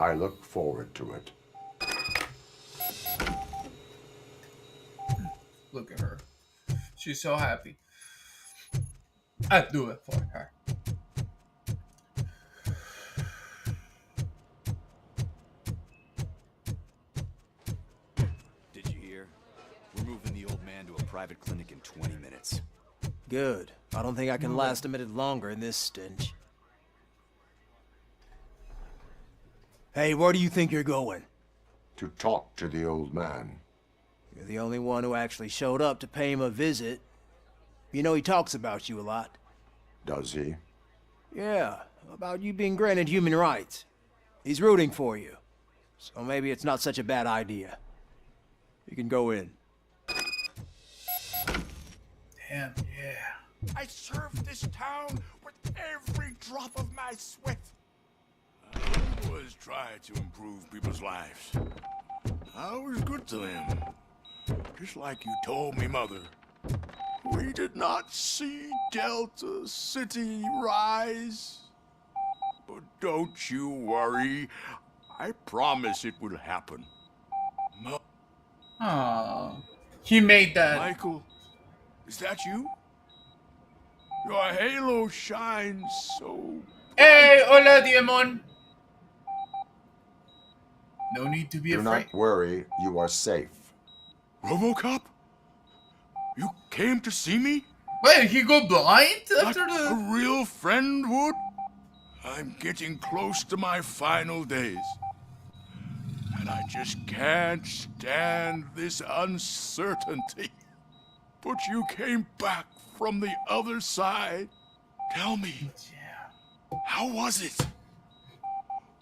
I look forward to it. Look at her. She's so happy. I'd do it for her. Did you hear? We're moving the old man to a private clinic in 20 minutes. Good. I don't think I can last a minute longer in this stench. Hey, where do you think you're going? To talk to the old man. You're the only one who actually showed up to pay him a visit. You know he talks about you a lot. Does he? Yeah, about you being granted human rights. He's rooting for you. So maybe it's not such a bad idea. You can go in. Damn, yeah. I served this town with every drop of my sweat. I always tried to improve people's lives. I was good to them. Just like you told me, Mother. We did not see Delta City rise. But don't you worry. I promise it will happen. Aww. He made that. Michael, is that you? Your halo shines so... Hey, hola, Diamond. No need to be Do afraid. not worry, you are safe. RoboCop? You came to see me? Wait, he go blind after Like the... a real friend would? I'm getting close to my final days. And I just can't stand this uncertainty. But you came back from the other side. Tell me, how was it?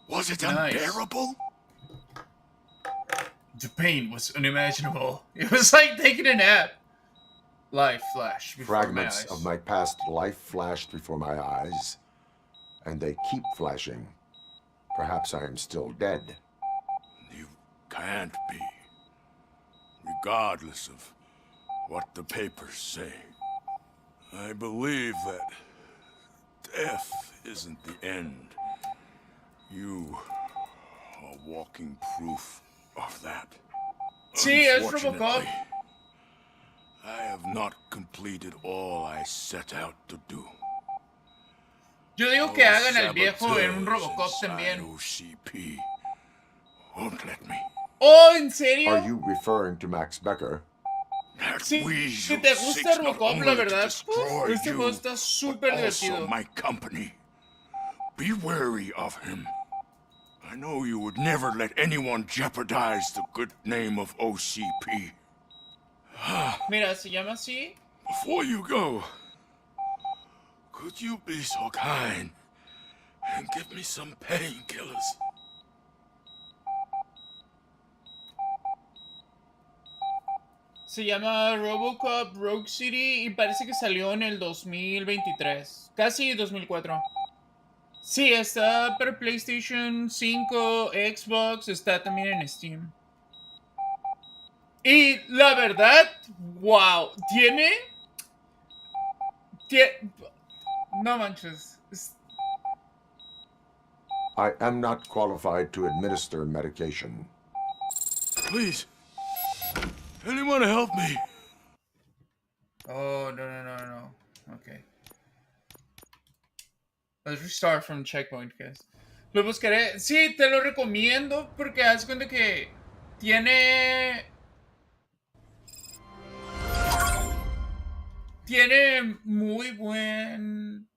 Was it Nice. unbearable? The pain was unimaginable. It was like taking a nap. Life flashed before Fragments my eyes. of my past life flashed before my eyes, and they keep flashing. Perhaps I am still dead. Can't be. Regardless of what the papers say. I believe that death isn't the end. You are walking proof of that. Sí, es Unfortunately, Robocop. I have not completed all I set out to do. Yo digo que Those hagan al viejo en un saboteurs Robocop inside también. OCP won't let me. Oh, ¿en serio? Are you referring to Max Becker? Sí, si te gusta Robocop, la verdad, uf, este juego está súper Also divertido. my company. Be wary of him. I know you would never let anyone jeopardize the good name of OCP. Mira, se llama así. Before you go, could you be so kind and give me some painkillers? Se llama RoboCop Rogue City y parece que salió en el 2023. Casi 2004. Sí, está para PlayStation 5, Xbox, está también en Steam. Y la verdad, wow, no manches. I am not qualified to administer medication. Please, anyone help me? Oh, no. Okay. Let's restart from checkpoint, guys. Lo buscaré. Sí, te lo recomiendo porque haz cuenta que tiene muy buen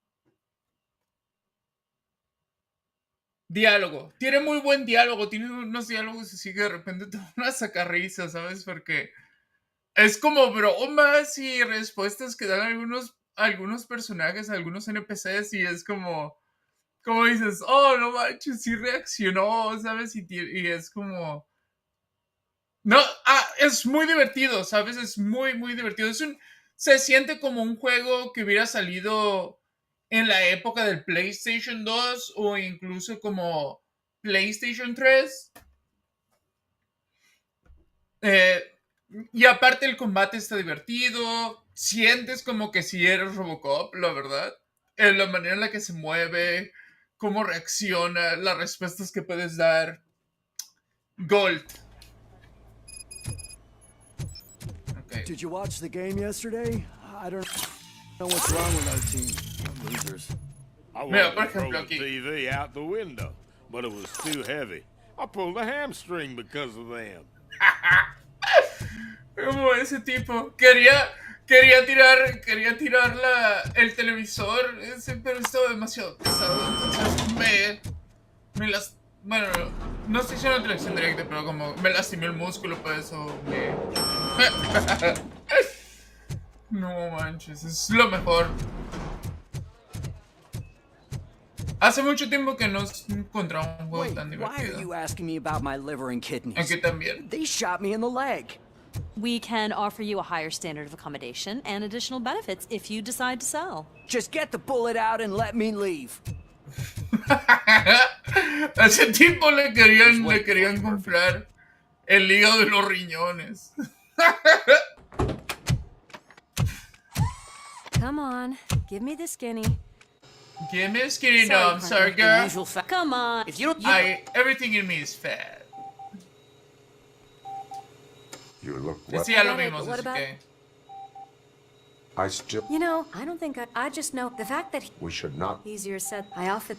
diálogo. Tiene muy buen diálogo. Tiene unos diálogos así que de repente te van a sacar risa, ¿sabes? Porque es como bromas y respuestas que dan algunos personajes, algunos NPCs, y es como dices, oh, no manches, sí reaccionó, ¿sabes? Y es como... No, es muy divertido, ¿sabes? Es muy, muy divertido. Se siente como un juego que hubiera salido en la época del PlayStation 2 o incluso como PlayStation 3. Y aparte el combate está divertido. Sientes como que si eres Robocop, la verdad. La manera en la que se mueve, cómo reacciona, las respuestas que puedes dar. Gold. Okay. Did you watch the game yesterday? I don't know what's wrong with our team. Losers. I Mira, wanted por to throw ejemplo, the aquí. TV out the window, but it was too heavy. I pulled a hamstring because of them. Como ese tipo. Quería tirar el televisor, pero estaba demasiado pesado. Entonces bueno, no estoy haciendo televisión directa, pero como me lastimé el músculo, por eso No manches, es lo mejor. Hace mucho tiempo que no encontraba un juego tan Why are divertido. you asking me about my liver and kidneys? Aquí también. They shot me in the leg. We can offer you a higher standard of accommodation and additional benefits if you decide to sell. Just get the bullet out and let me leave. A ese tipo le querían comprar el hígado de los riñones. Come on, give me the skinny. Give me a skinny. No, I'm sorry, girl. Come on. If you don't, Everything in me is fat. You look well. Sí, ya lo What vimos, así about- que... I still... You know, I don't think I just know the fact that We should not... easier said. I often.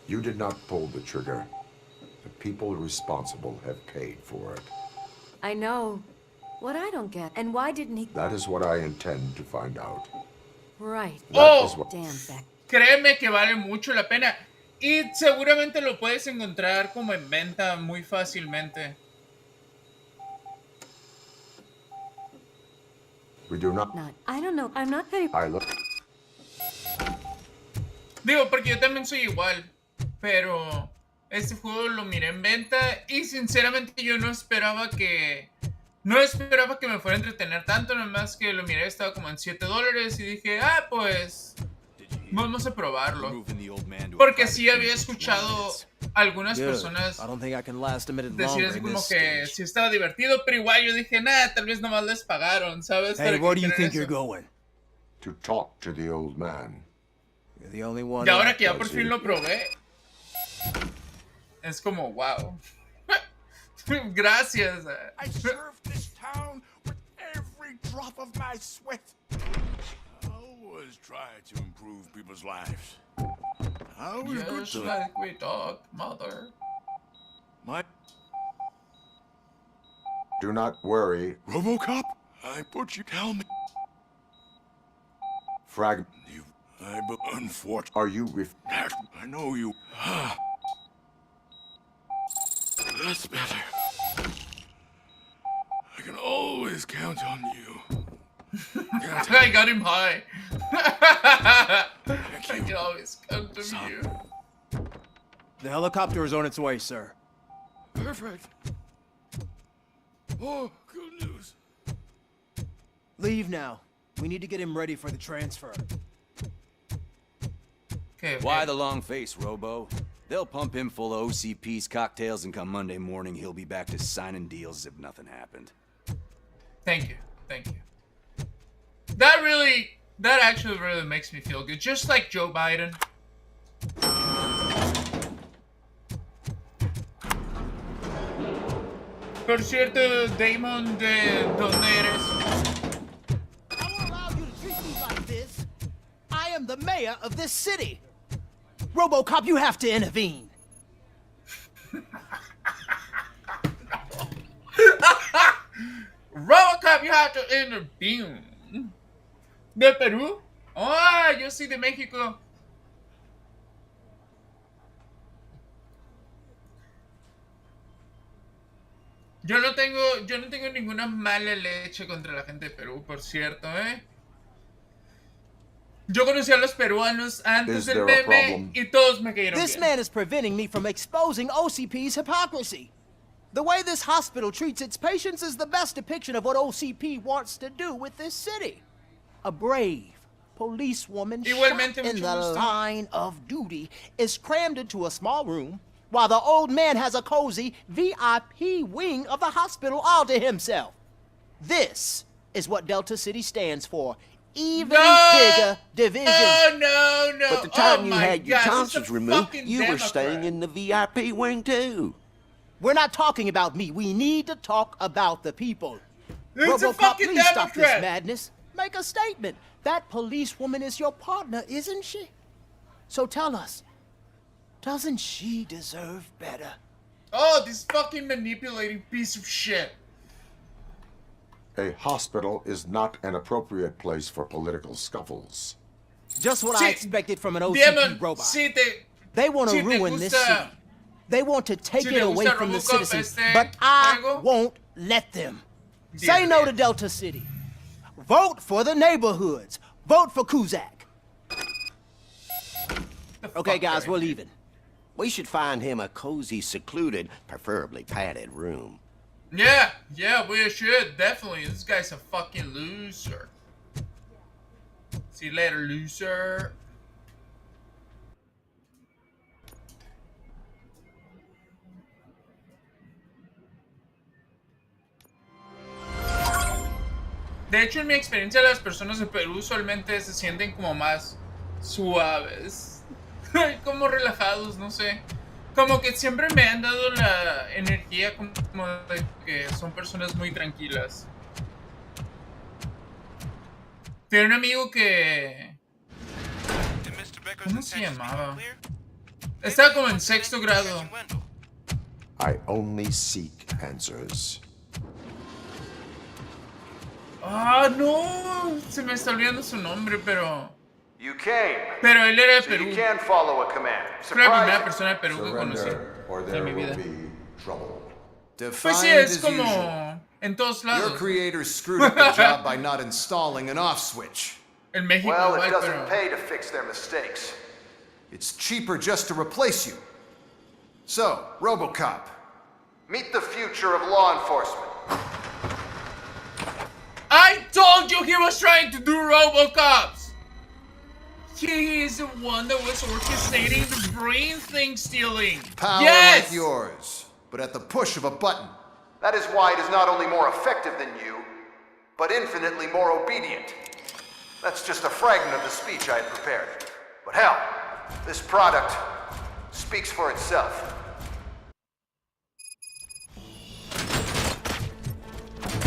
You did not pull the trigger. The people responsible have paid for it. I know. What I don't get, and why didn't he? That is what I intend to find out. Right. That is what... Damn, Beck. Créeme que vale mucho la pena. Y seguramente lo puedes encontrar como en venta muy fácilmente. We do not... I don't know. I'm not very. I look... Digo, porque yo también soy igual. Pero este juego lo miré en venta y sinceramente yo no esperaba que me fuera a entretener tanto. Nada más que lo miré, estaba como en $7 y dije, pues vamos a probarlo. Porque sí había escuchado algunas personas I don't think I can last a minute decir longer así in como this que stage. sí estaba divertido, pero igual yo dije, tal vez nomás les pagaron, ¿sabes? Hey, Para where que do you hicieran think you're eso. going? To talk to the old man. You're the only one. Y ahora que ya por Pues fin sí. lo probé, es como, wow. Gracias. I served this town with every drop of my sweat. I always try to improve people's lives. I was good Just to them. like we talked, mother. My Do not worry. RoboCop? I put you tell me. frag... Unfortunate. Are you I know you. That's better. I can always count on you. I got him high. I can always count on you. The helicopter is on its way, sir. Perfect. Oh, good news. Leave now. We need to get him ready for the transfer. Okay. Why the long face, Robo? They'll pump him full of OCP's cocktails, and come Monday morning, he'll be back to signing deals as if nothing happened. Thank you. Thank you. That actually really makes me feel good. Just like Joe Biden. Por cierto, Damon, ¿de dónde eres? I won't allow you to treat me like this. I am the mayor of this city. RoboCop, you have to intervene. RoboCop, you have to intervene. ¿De Perú? Ah, yo soy de México. Yo no tengo ninguna mala leche contra la gente de Perú, por cierto, ¿eh? Yo conocí a los peruanos antes del meme y todos me cayeron This bien. man is preventing me from exposing OCP's hypocrisy. The way this hospital treats its patients is the best depiction of what OCP wants to do with this city. A brave policewoman Igualmente, shot in mucho the gusto. line of duty is crammed into a small room while the old man has a cozy VIP wing of the hospital all to himself. This is what Delta City stands for. Even bigger division. No. But the time Oh you my had your God, this is tonsils a removed, fucking you were Democrat. staying in the VIP wing too. We're not talking about me. We need to talk about the people. It's a RoboCop, fucking please stop this Democrat. madness. Make a statement. That policewoman is your partner, isn't she? So tell us, doesn't she deserve better? Oh, this fucking manipulating piece of shit. A hospital is not an appropriate place for political scuffles. Just what I expected from an OCP Demon, robot. They want to ruin this city. They want to take it away from the citizens, but I won't let them. Say no to Delta City. Vote for the neighborhoods. Vote for Kuzak. Okay, guys, we're leaving. We should find him a cozy, secluded, preferably padded room. Yeah, we should, definitely. This guy's a fucking loser. See you later, loser. De hecho, en mi experiencia, las personas de Perú usualmente se sienten como más suaves, como relajados, no sé. Como que siempre me han dado la energía como de que son personas muy tranquilas. Tenía un amigo que... ¿Cómo se llamaba? Estaba como en sexto grado. I only seek answers. Ah, no, se me está olvidando su nombre, pero... You came. Pero él era de So Perú. you can follow a command. Fue la primera Surprise. persona de Perú que conocí Or en there mi will vida. be trouble. Pues sí, es como en todos Your lados. creators screwed up the job by not installing an off switch. En México Well, it igual, doesn't pero... pay to fix their mistakes. It's cheaper just to replace you. So, RoboCop. Meet the future of law enforcement. I told you he was trying to do RoboCops! He is the one that was orchestrating the brain thing stealing. Power Yes! like yours, but at the push of a button. That is why it is not only more effective than you, but infinitely more obedient. That's just a fragment of the speech I had prepared. But hell, this product speaks for itself.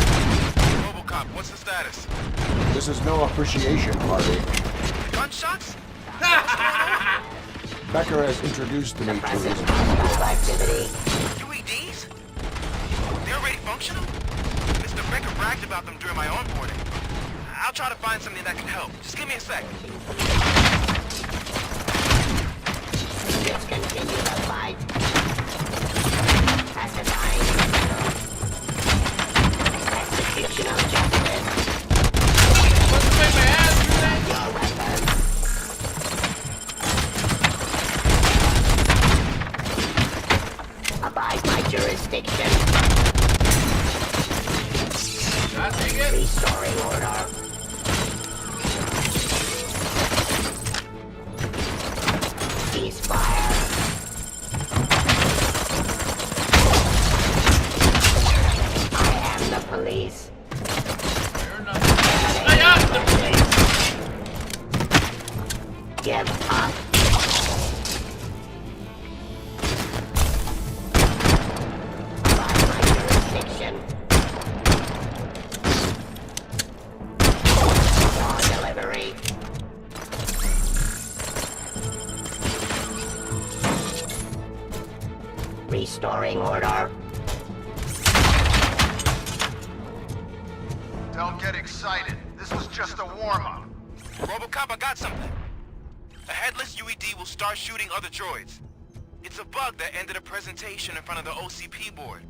RoboCop, what's the status? This is no appreciation party. Gunshots? Becker has introduced me to his activity. UEDs? They're already functional? Mr. Becker bragged about them during my onboarding. I'll try to find something that can help. Just give me a sec. Let's continue the fight. Pacifying. Execution of justice. Your weapon. Abide by jurisdiction. Restoring order. Ceasefire. I am the police. I am the police. Give up. By my jurisdiction. Your delivery. Restoring order. Don't get excited. This was just a warm-up. Robocop, I got something. A headless UED will start shooting other droids. It's a bug that ended a presentation in front of the OCP board.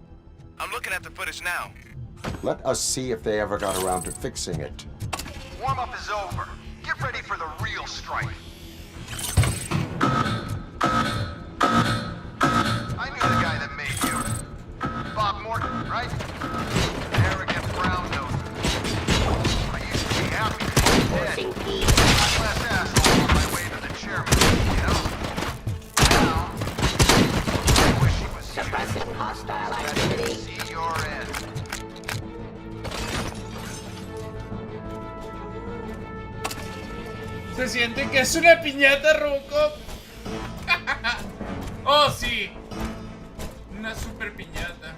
I'm looking at the footage now. Let us see if they ever got around to fixing it. Warm-up is over. Get ready for the real strike. I knew the guy that made you. Bob Morton, right? Arrogant brown nose. I used to be happy to be dead. Less asshole on my way to the chairman, you know? Now, I wish he was suppressing hostile activity. See your end. Se siente que es una piñata, Robocop. Oh, sí. Una super piñata.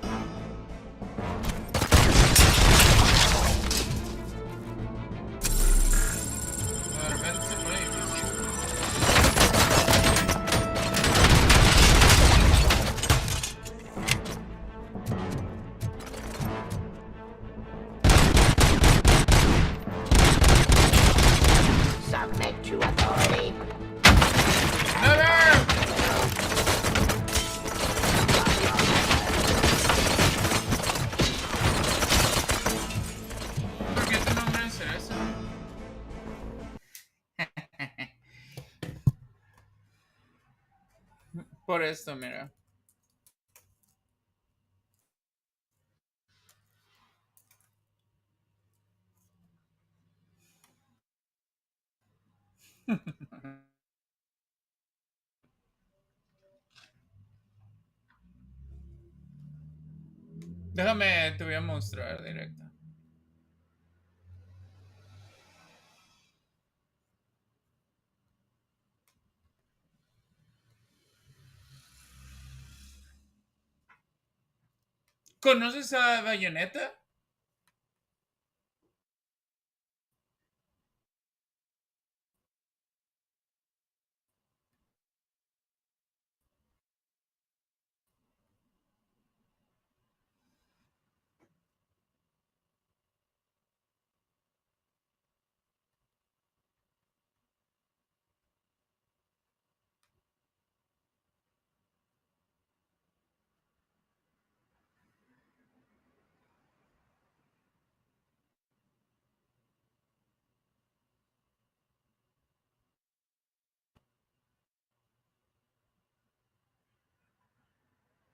De repente se pone difícil. Submit to authority. ¿Por qué tu nombre es eso? Por esto, mira. Déjame, te voy a mostrar directo. ¿Conoces a Bayonetta?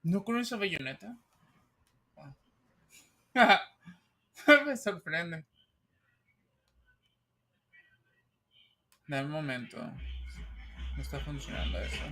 ¿No conoces a Bayonetta? Me sorprende. Dame un momento. No está funcionando eso.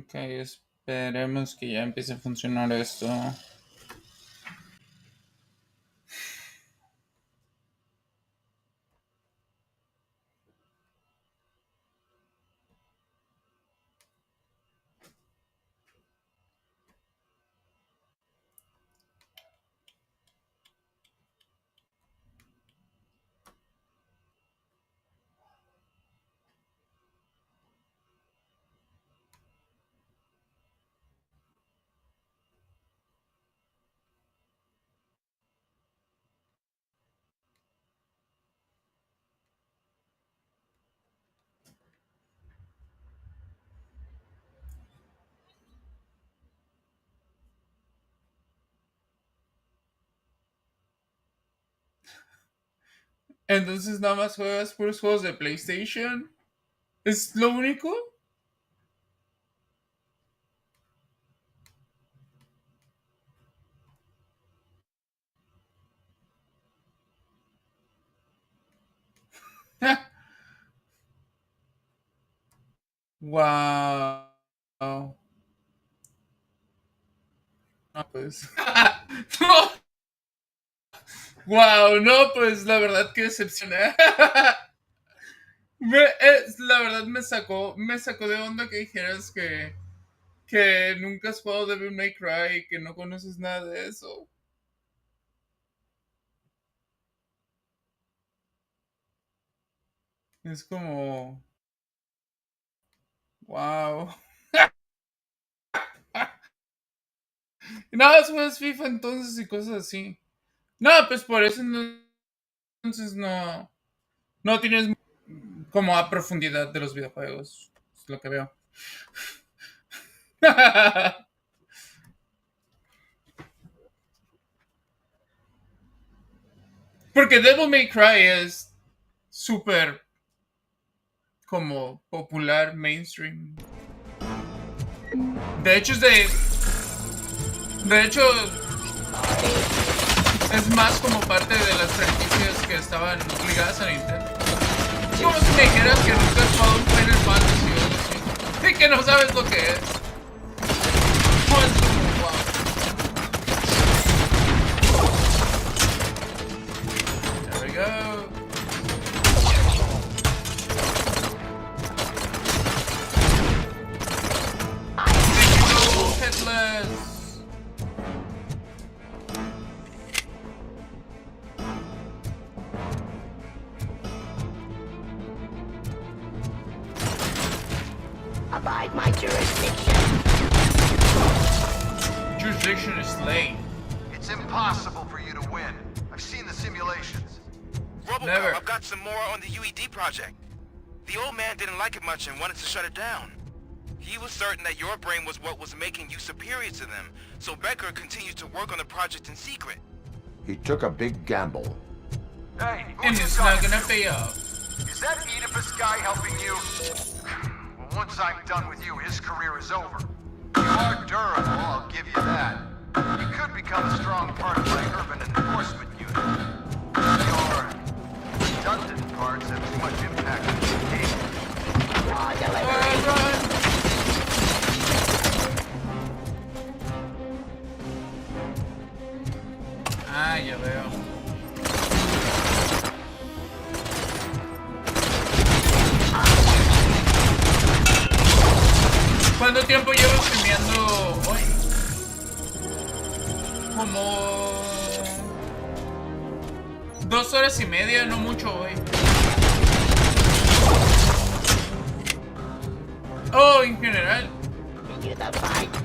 Ok, esperemos que ya empiece a funcionar esto. Entonces nada más juegas puros juegos de PlayStation. ¿Es lo único? Wow. No, pues. No. Wow, no, pues la verdad que decepcioné. La verdad me sacó de onda que dijeras que nunca has jugado Devil May Cry y que no conoces nada de eso. Es como... Wow. Nada más juegas FIFA entonces y cosas así. No, pues por eso entonces no tienes como a profundidad de los videojuegos. Es lo que veo. Porque Devil May Cry es súper como popular, mainstream. De hecho es más como parte de las franquicias que estaban ligadas a Nintendo. Es como si me dijeras que nunca has jugado un Final Fantasy o algo así. Y que no sabes lo que es. Pues, wow. There we go. Headless. Abide my jurisdiction. Jurisdiction is late. It's impossible for you to win. I've seen the simulations. Robocop, I've got some more on the UED project. The old man didn't like it much and wanted to shut it down. He was certain that your brain was what was making you superior to them, so Becker continued to work on the project in secret. He took a big gamble. Hey, And it's not gonna pay off. Is that Oedipus guy helping you? Well, once I'm done with you, his career is over. You are durable, I'll give you that. You could become a strong part of my urban enforcement unit. Your redundant parts have too much impact on the game. Raw delivery. Ah, ya veo. ¿Cuánto tiempo llevo streameando hoy? Como 2 horas y media, no mucho hoy. Oh, en general.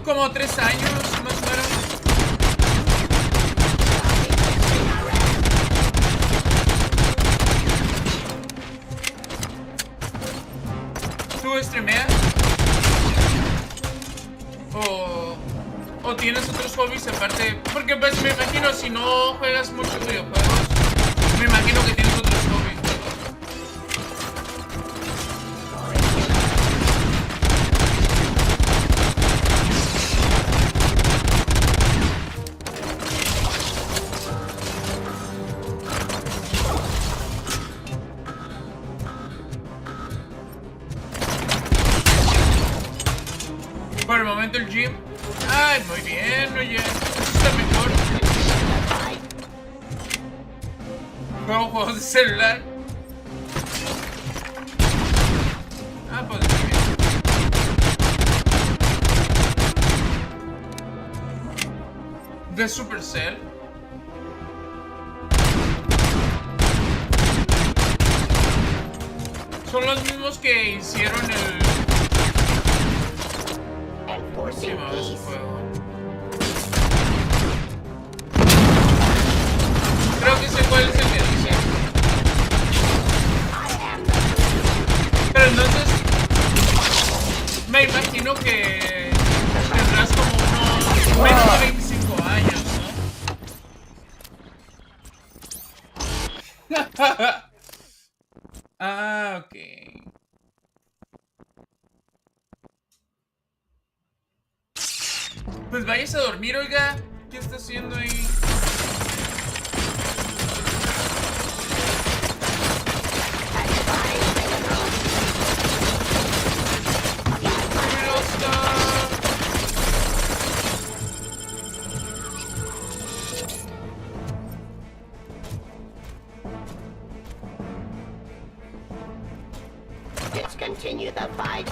Como 3 años, más o menos. ¿Tú streameas? ¿O tienes otros hobbies aparte? Porque pues me imagino si no juegas muchos videojuegos, me imagino que tienes otros hobbies. Por yendo al gym. Ay, muy bien, oye. Eso está mejor. Juego juegos de celular. Ah, pues muy bien. De Supercell. Son los mismos que hicieron el... ¿Cómo se llamaba ese juego? Creo que sé cuál es el que dice. Pero entonces... me imagino que... tendrás como unos... menos de 25 años, ¿no? Ah, ok. Pues vayas a dormir, oiga. ¿Qué está haciendo ahí? Discontinue the fight.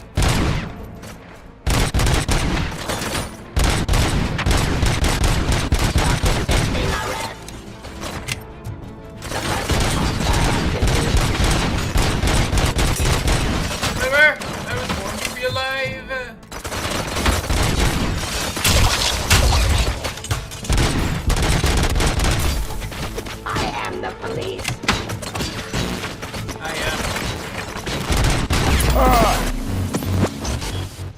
Never! I was born to be alive! I am the police. I am.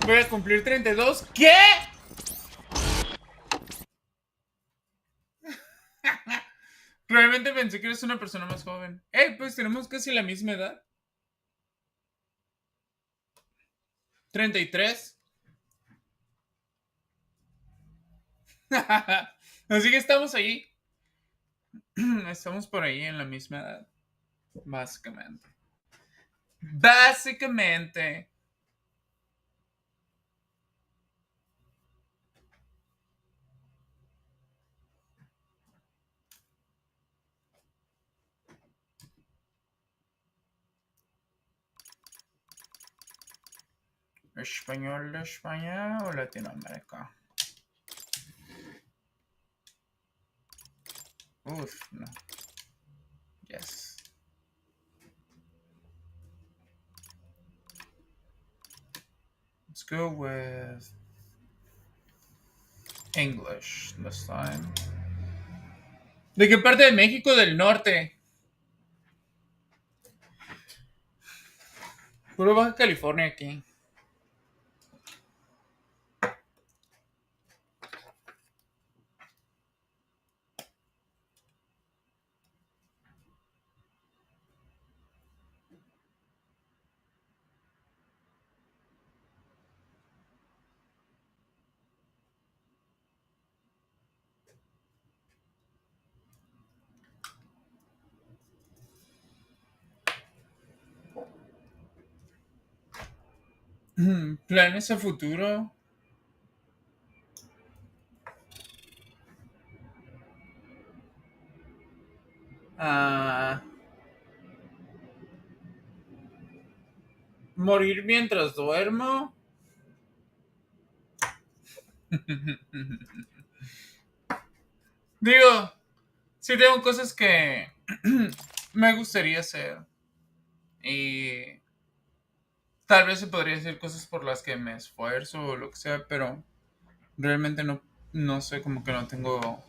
Voy a cumplir 32. ¿Qué? Realmente pensé que eres una persona más joven. Pues tenemos casi la misma edad. 33. Así que estamos ahí. Estamos por ahí en la misma edad. Básicamente. Básicamente. ¿Español de España o Latinoamérica? Uf, no. Yes. Let's go with English this time. ¿De qué parte de México? Del norte. Puro Baja California aquí. ¿Planes a futuro? ¿Morir mientras duermo? Digo, sí tengo cosas que me gustaría hacer. Y tal vez se podría decir cosas por las que me esfuerzo o lo que sea, pero realmente no sé, como que no tengo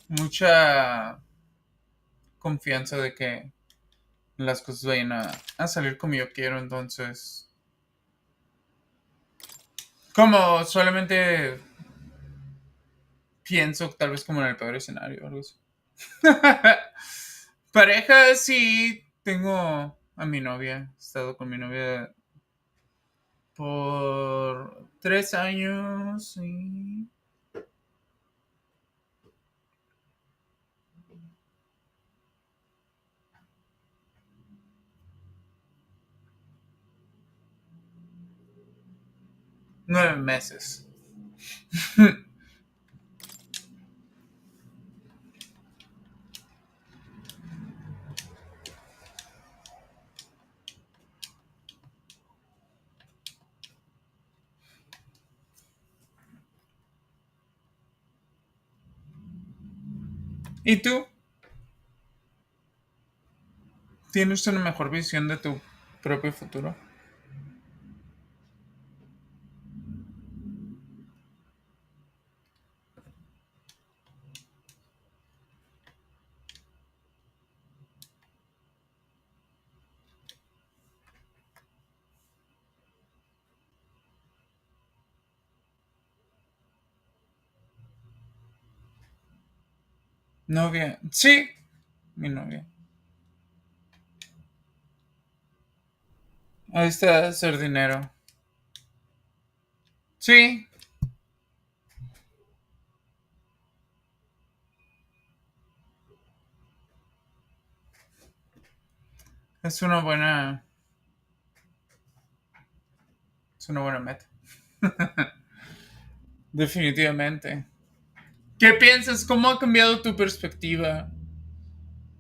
mucha confianza de que las cosas vayan a salir como yo quiero, entonces como solamente pienso tal vez como en el peor escenario o algo así. Pareja, sí, tengo a mi novia, he estado con mi novia por 3 años y... 9 meses. ¿Y tú? ¿Tienes una mejor visión de tu propio futuro? Novia. Sí, mi novia. Ahí está hacer dinero. Sí. Es una buena. Es una buena meta. Definitivamente. ¿Qué piensas? ¿Cómo ha cambiado tu perspectiva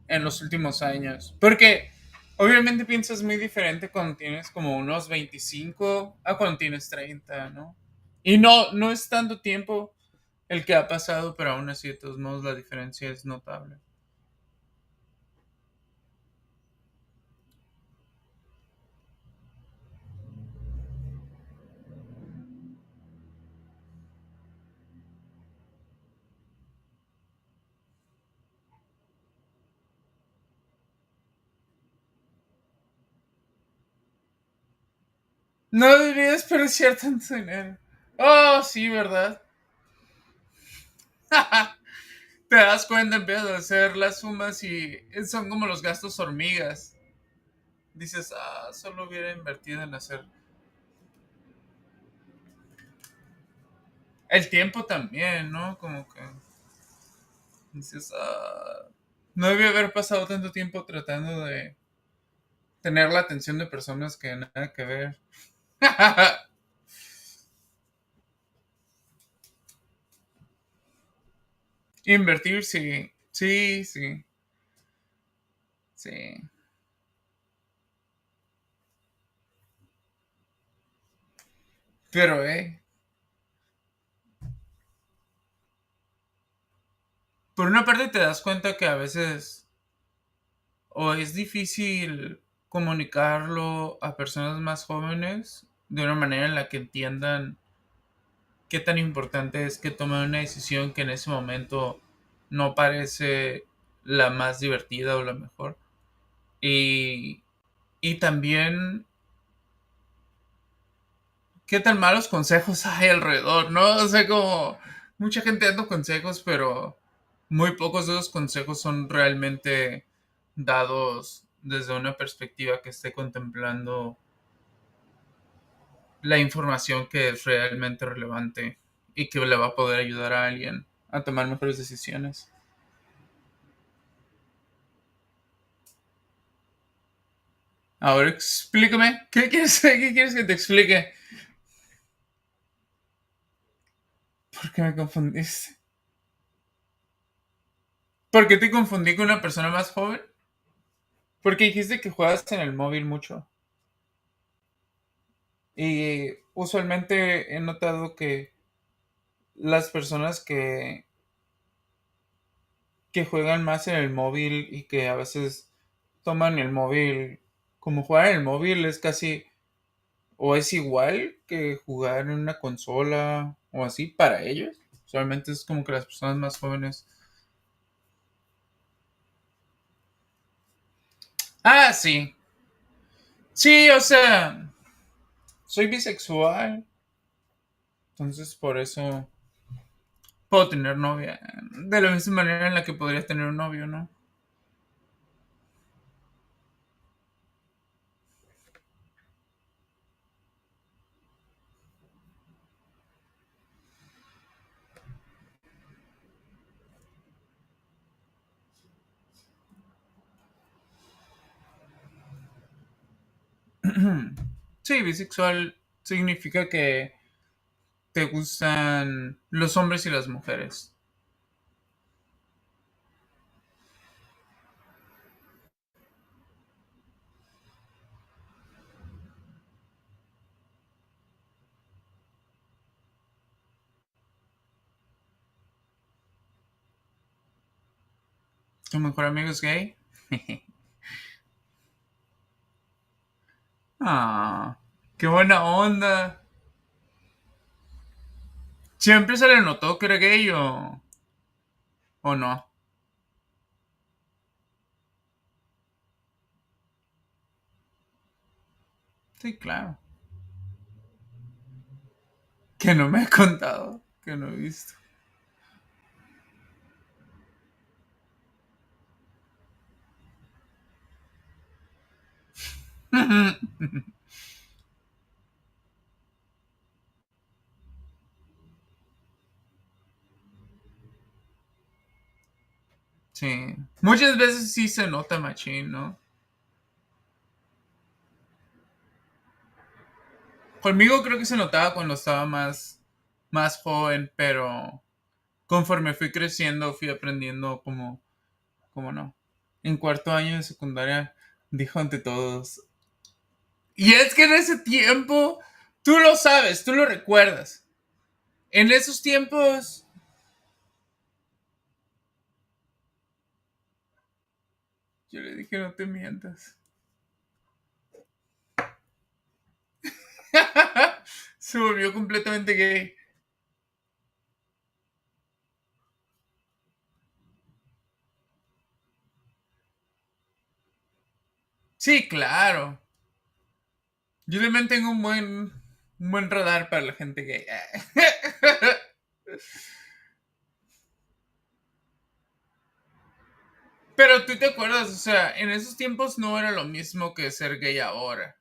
en los últimos años? Porque obviamente piensas muy diferente cuando tienes como unos 25 a cuando tienes 30, ¿no? Y no es tanto tiempo el que ha pasado, pero aún así de todos modos la diferencia es notable. No debería desperdiciar tanto dinero. Oh, sí, ¿verdad? Te das cuenta, empiezas a hacer las sumas y son como los gastos hormigas. Dices, solo hubiera invertido en hacer. El tiempo también, ¿no? Como que dices, no debí haber pasado tanto tiempo tratando de tener la atención de personas que nada que ver. Invertir, sí. Sí, sí. Sí. Pero, por una parte te das cuenta que a veces o es difícil comunicarlo a personas más jóvenes de una manera en la que entiendan qué tan importante es que tomen una decisión que en ese momento no parece la más divertida o la mejor. Y, y también qué tan malos consejos hay alrededor, ¿no? O sea, como mucha gente dando consejos, pero muy pocos de esos consejos son realmente dados desde una perspectiva que esté contemplando la información que es realmente relevante y que le va a poder ayudar a alguien a tomar mejores decisiones. Ahora explícame, qué quieres que te explique? ¿Por qué me confundiste? ¿Por qué te confundí con una persona más joven? Porque dijiste que juegas en el móvil mucho. Y usualmente he notado que las personas que juegan más en el móvil y que a veces toman el móvil, como jugar en el móvil es casi o es igual que jugar en una consola o así para ellos. Usualmente es como que las personas más jóvenes. Ah, sí. Sí, o sea, soy bisexual. Entonces por eso puedo tener novia. De la misma manera en la que podrías tener un novio, ¿no? Sí, bisexual significa que te gustan los hombres y las mujeres? ¿Tu mejor amigo es gay? Ah, qué buena onda. ¿Siempre se le notó que era gay o no? Sí, claro. Que no me ha contado, que no he visto. Sí. Muchas veces sí se nota machín, ¿no? Conmigo creo que se notaba cuando estaba más joven, pero conforme fui creciendo, fui aprendiendo como no. En cuarto año de secundaria, dijo ante todos. Y es que en ese tiempo, tú lo sabes, tú lo recuerdas. En esos tiempos, yo le dije, no te mientas. Se volvió completamente gay. Sí, claro. Yo también tengo un buen radar para la gente gay. Pero tú te acuerdas, o sea, en esos tiempos no era lo mismo que ser gay ahora.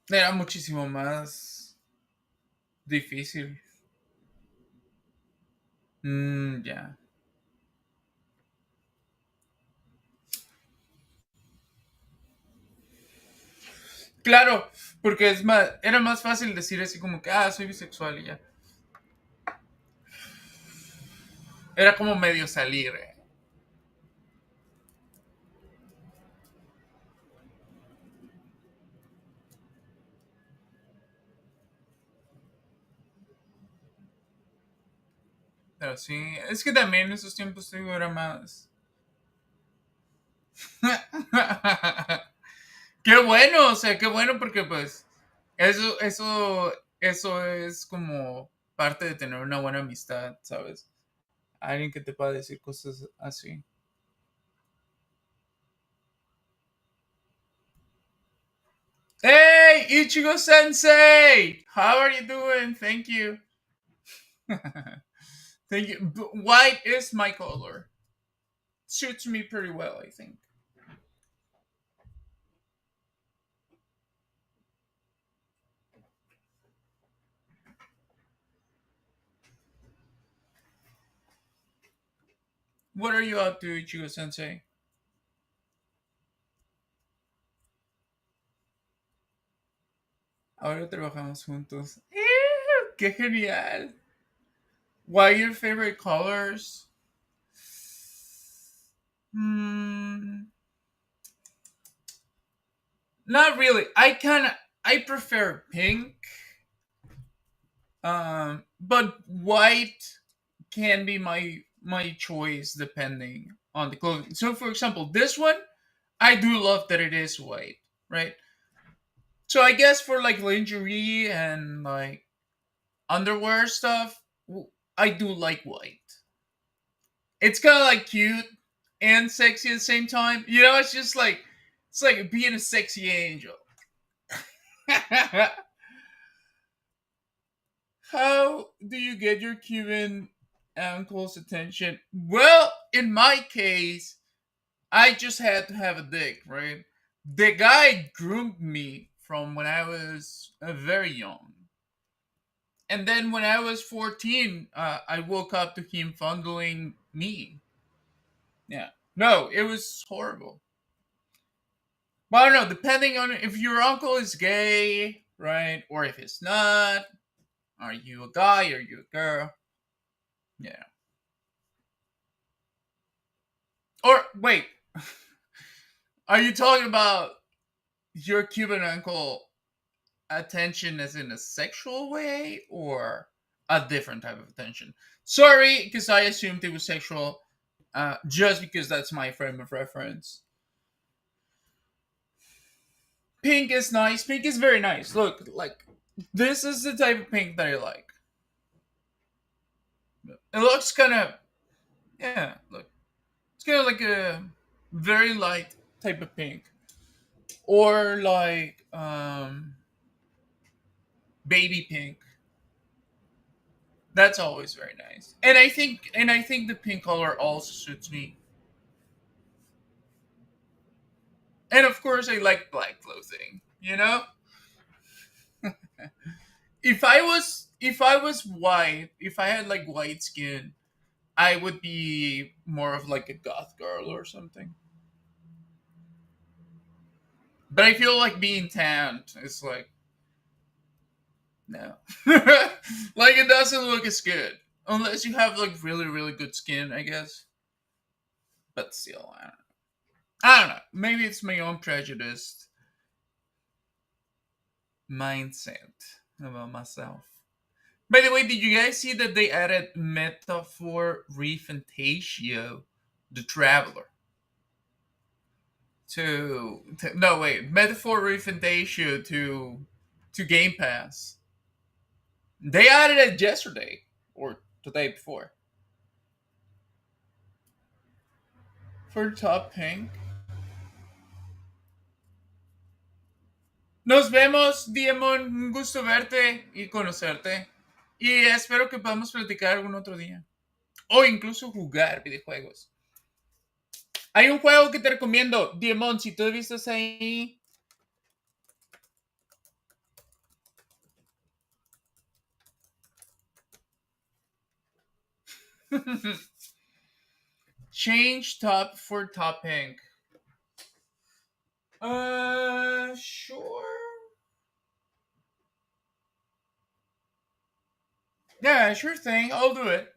Era muchísimo más difícil. Ya. Claro, porque era más fácil decir así como que, soy bisexual y ya. Era como medio salir. Pero sí, es que también en esos tiempos, te digo, era más. Qué bueno, o sea, qué bueno porque pues eso es como parte de tener una buena amistad, ¿sabes? Alguien que te pueda decir cosas así. Hey, Ichigo Sensei! How are you doing? Thank you. Thank you. White is my color. Suits me pretty well, I think. What are you up to, Ichigo Sensei? Ahora trabajamos juntos. ¡Qué genial! Why your favorite colors? Not really. I prefer pink. But white can be my choice depending on the clothing. So for example, this one, I do love that it is white, right? So I guess for like lingerie and like underwear stuff, I do like white. It's kind of like cute and sexy at the same time. You know, it's like being a sexy angel. How do you get your Cuban uncle's attention? Well, in my case, I just had to have a dick, right? The guy groomed me from when I was very young. And then when I was 14, I woke up to him fondling me. Yeah. No, it was horrible. But I don't know, depending on if your uncle is gay, right? Or if he's not. Are you a guy? Are you a girl? Yeah. Or, wait. Are you talking about your Cuban uncle attention as in a sexual way? Or a different type of attention? Sorry, because I assumed it was sexual. Just because that's my frame of reference. Pink is nice. Pink is very nice. Look, like, this is the type of pink that I like. It looks kind of, yeah, look. It's kind of like a very light type of pink. Or like, baby pink. That's always very nice. And I think the pink color also suits me. And of course I like black clothing, you know? If I was white, if I had like white skin, I would be more of like a goth girl or something. But I feel like being tanned is like, no. Like, it doesn't look as good. Unless you have like really, really good skin, I guess. But still, I don't know. Maybe it's my own prejudiced mindset about myself. By the way, did you guys see that they added Metaphor Refantasio, the Traveler? No, wait, Metaphor Refantasio to Game Pass. They added it yesterday or the day before. For Top Pink. Nos vemos, Diemon. Un gusto verte y conocerte. Y espero que podamos platicar algún otro día. O incluso jugar videojuegos. Hay un juego que te recomiendo, Diemon, si tú viste ahí. Change top for Top Pink. Sure. Yeah, sure thing. I'll do it.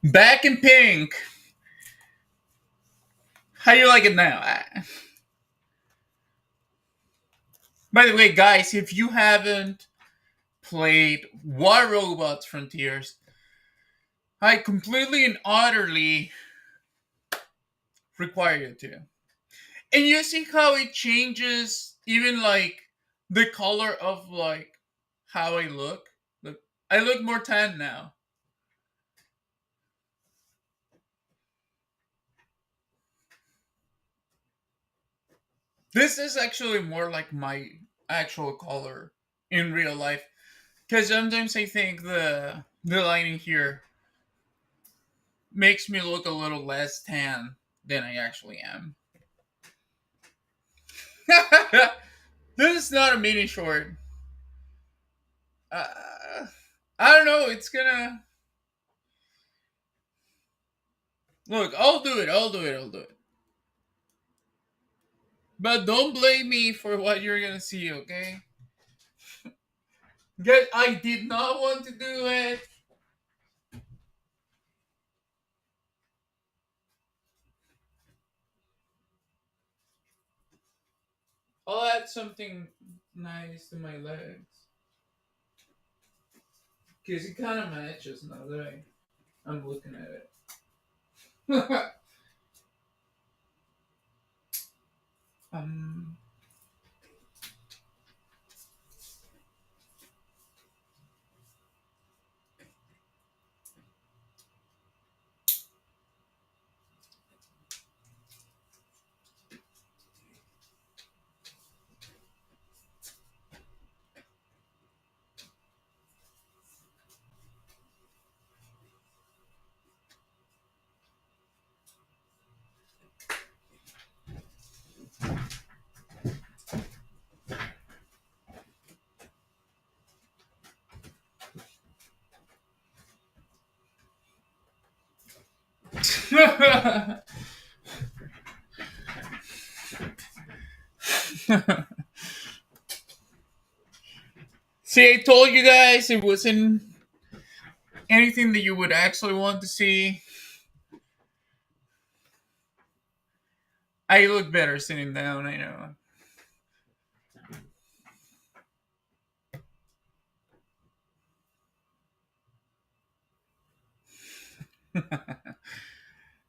Back in Pink. How you like it now? By the way, guys, if you haven't played War Robots Frontiers, I completely and utterly require you to. And you see how it changes even like the color of like how I look? Look, I look more tan now. This is actually more like my actual color in real life. Because sometimes I think the lighting here makes me look a little less tan than I actually am. This is not a mini short. I don't know. It's gonna... Look, I'll do it. But don't blame me for what you're gonna see, okay? I did not want to do it. I'll add something nice to my legs. Because it kind of matches now that I'm looking at it. um... See, I told you guys it wasn't anything that you would actually want to see. I look better sitting down, I know.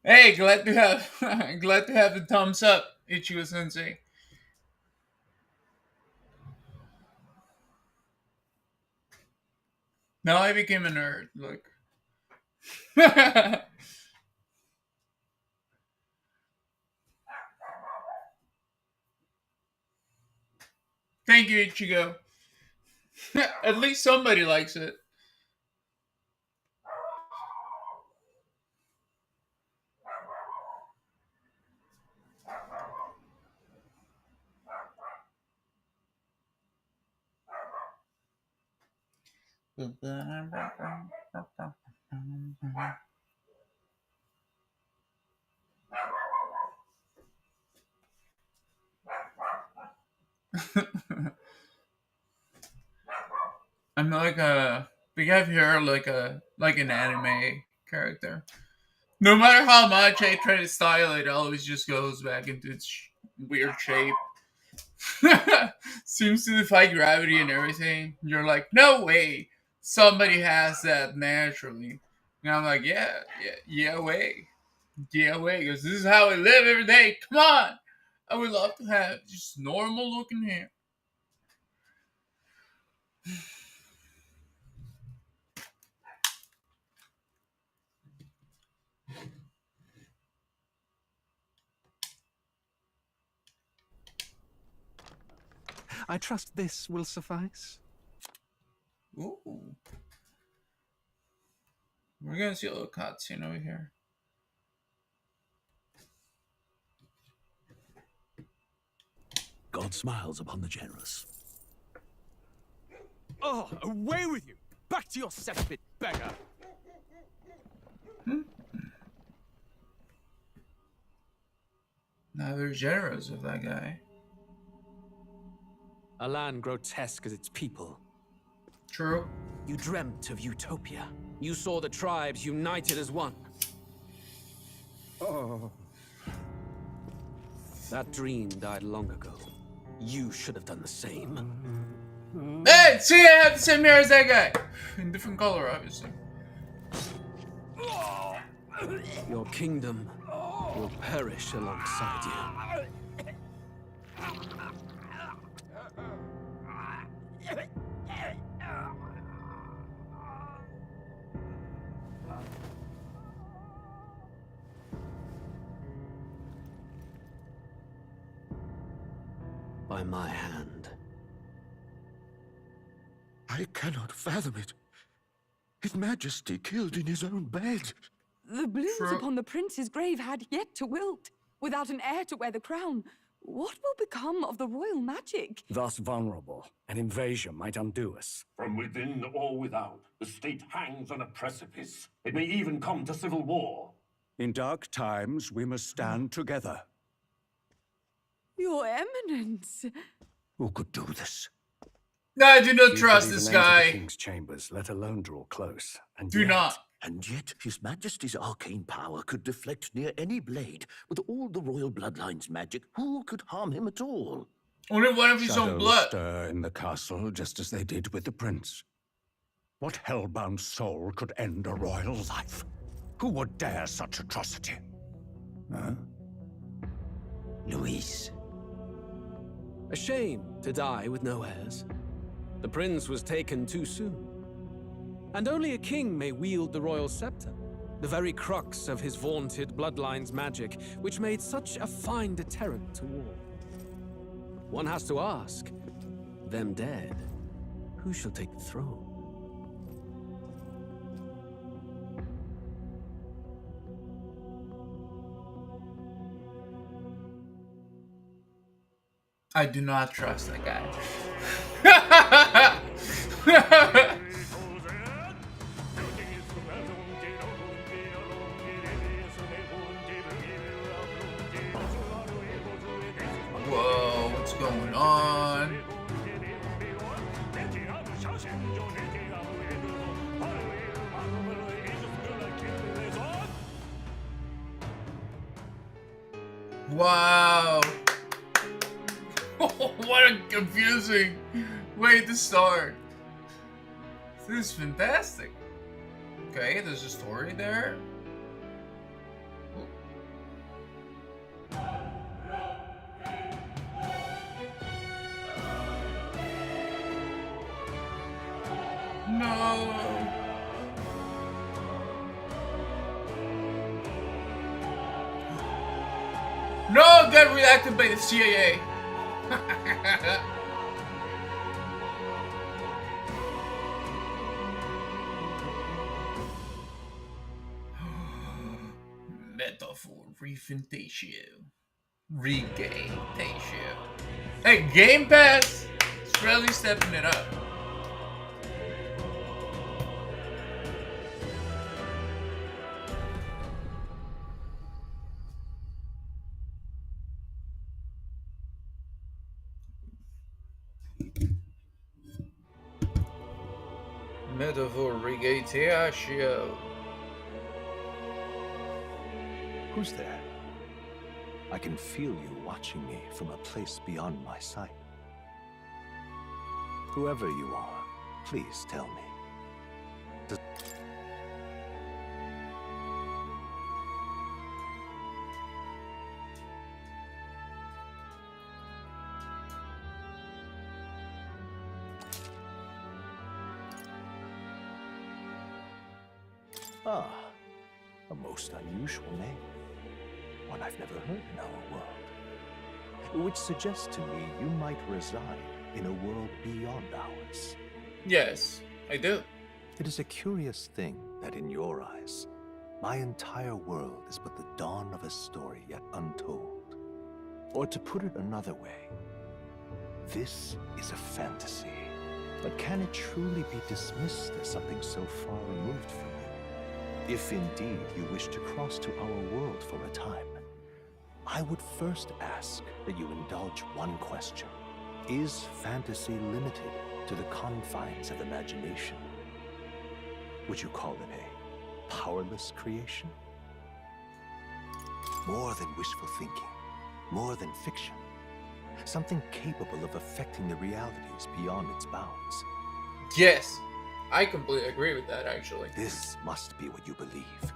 Hey, glad to have the thumbs up, Ichigo Sensei. Now I became a nerd. Look. Thank you, Ichigo. At least somebody likes it. I'm like we have here like an anime character. No matter how much I try to style it, it always just goes back into its weird shape. Seems to defy gravity and everything. You're like, no way, somebody has that naturally. And I'm like, yeah, way, because this is how I live every day. Come on, I would love to have just normal looking hair. I trust this will suffice. Ooh. We're gonna see a little cutscene over here. God smiles upon the generous. Oh, away with you! Back to your cesspit, beggar! Now they're generous of that guy. A land grotesque as its people. True. You dreamt of utopia. You saw the tribes united as one. Oh. That dream died long ago. You should have done the same. Hey, see, I have the same hair as that guy. In different color, obviously. Your kingdom will perish alongside you. By my hand. I cannot fathom it. His Majesty killed in his own bed. The blooms upon the prince's grave had yet to wilt. Without an heir to wear the crown, what will become of the royal magic? Thus vulnerable, an invasion might undo us. From within or without, the state hangs on a precipice. It may even come to civil war. In dark times, we must stand together. Your Eminence. Who could do this? No, I do not He trust could this even enter the guy. king's chambers, let alone draw close. And Do yet, not. And yet, His Majesty's arcane power could deflect near any blade. With all the royal bloodline's magic, who could harm him at all? Only one of his own Shadows blood. stir in the castle just as they did with the prince. What hellbound soul could end a royal life? Who would dare such atrocity? Huh? Luis. A shame to die with no heirs. The prince was taken too soon. And only a king may wield the royal scepter, the very crux of his vaunted bloodline's magic, which made such a fine deterrent to war. One has to ask, them dead, who shall take the throne? I do not trust that guy. Whoa, what's going on? Wow. What a confusing way to start. This is fantastic. Okay, there's a story there. No. No, got reacted by the CIA. Metaphor refintatio. Regaintatio. Hey, Game Pass! It's really stepping it up. Metaphor regaintatio. Who's there? I can feel you watching me from a place beyond my sight. Whoever you are, please tell me. Ah, a most unusual name. One I've never heard in our world. Which suggests to me you might reside in a world beyond ours. Yes, I do. It is a curious thing that in your eyes, my entire world is but the dawn of a story yet untold. Or to put it another way, this is a fantasy. But can it truly be dismissed as something so far removed from you? If indeed you wish to cross to our world for a time, I would first ask that you indulge one question. Is fantasy limited to the confines of imagination? Would you call it a powerless creation? More than wishful thinking, more than fiction. Something capable of affecting the realities beyond its bounds. Yes, I completely agree with that, actually. This must be what you believe.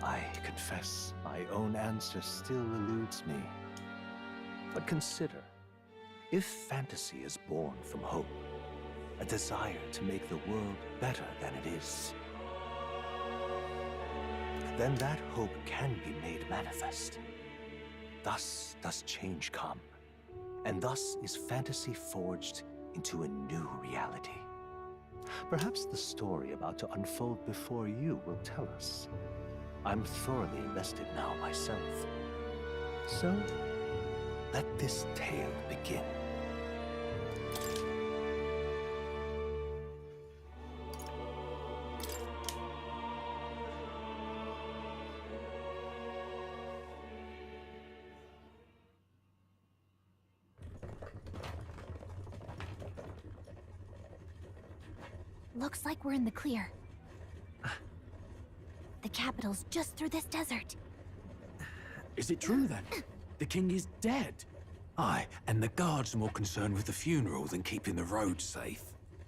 I confess my own answer still eludes me. But consider, if fantasy is born from hope, a desire to make the world better than it is, then that hope can be made manifest. Thus does change come, and thus is fantasy forged into a new reality. Perhaps the story about to unfold before you will tell us. I'm thoroughly invested now myself. So, let this tale begin. Looks like we're in the clear. The capital's just through this desert. Is it true then? The king is dead? Aye, and the guards are more concerned with the funeral than keeping the roads safe.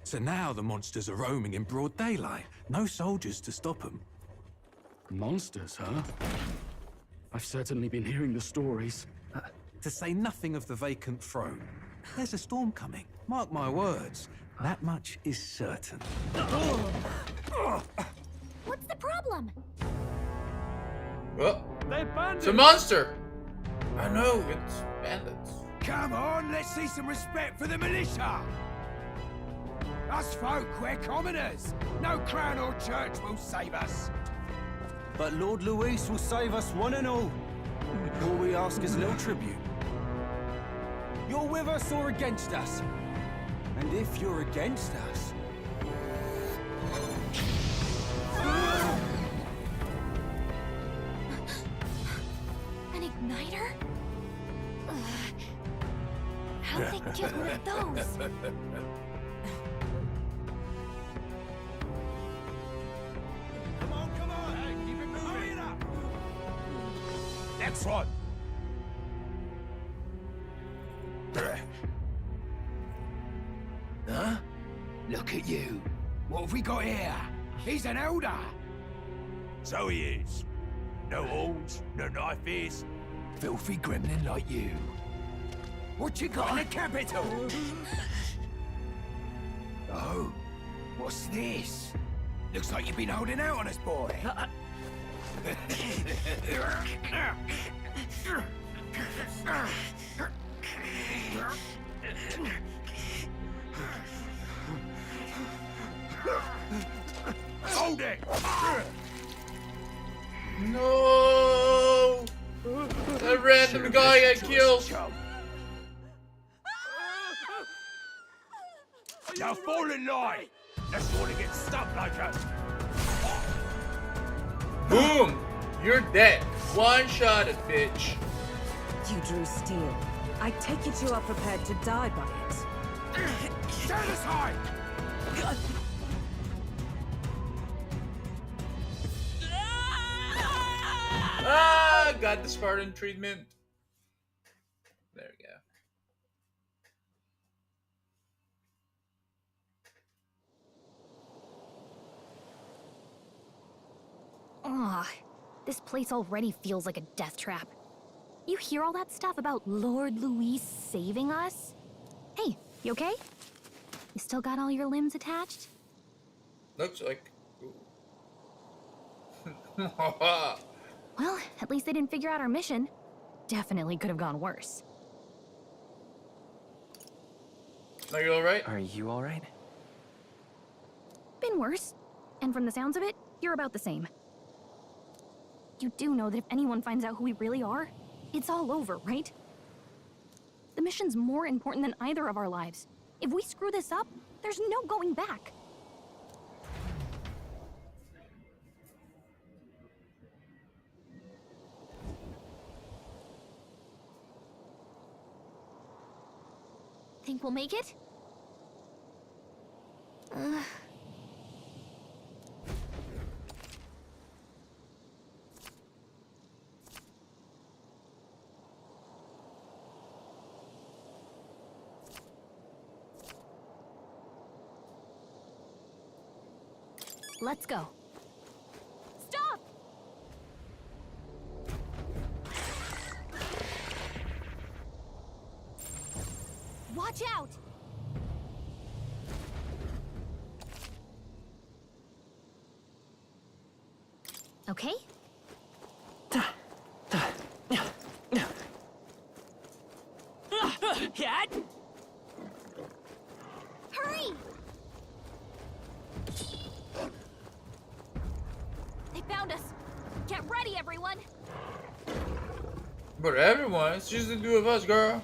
So now the monsters are roaming in broad daylight. No soldiers to stop them. Monsters, huh? I've certainly been hearing the stories. To say nothing of the vacant throne. There's a storm coming. Mark my words. That much is certain. What's the problem? Oh, it's a monster. I know, it's bandits. Come on, let's see some respect for the militia. Us folk, we're commoners. No crown or church will save us. But Lord Luis will save us one and all. All we ask is a little tribute. You're with us or against us? And if you're against us... An igniter? How'd they get one of those? Come on, hey, keep it moving. Hurry it up. Next one. Huh? Look at you. What have we got here? He's an elder. So he is. No horns, no knife is. Filthy gremlin like you. What you got in the capital? Oh, what's this? Looks like you've been holding out on us, boy. Hold it! No! That random guy I killed. Now fall in line. Let's want to get stuck like us. Boom! You're dead. One-shotted, bitch. You drew steel. I take it you are prepared to die by it. Stand aside! Ah, got the Spartan treatment. There we go. Ugh, this place already feels like a death trap. You hear all that stuff about Lord Luis saving us? Hey, you okay? You still got all your limbs attached? Looks like. Well, at least they didn't figure out our mission. Definitely could have gone worse. Are you alright? Are you alright? Been worse. And from the sounds of it, you're about the same. You do know that if anyone finds out who we really are, it's all over, right? The mission's more important than either of our lives. If we screw this up, there's no going back. Think we'll make it? Let's go. Stop! Watch out! Okay? Cat? Hurry! They found us. Get ready, everyone. But everyone, it's just the two of us, girl.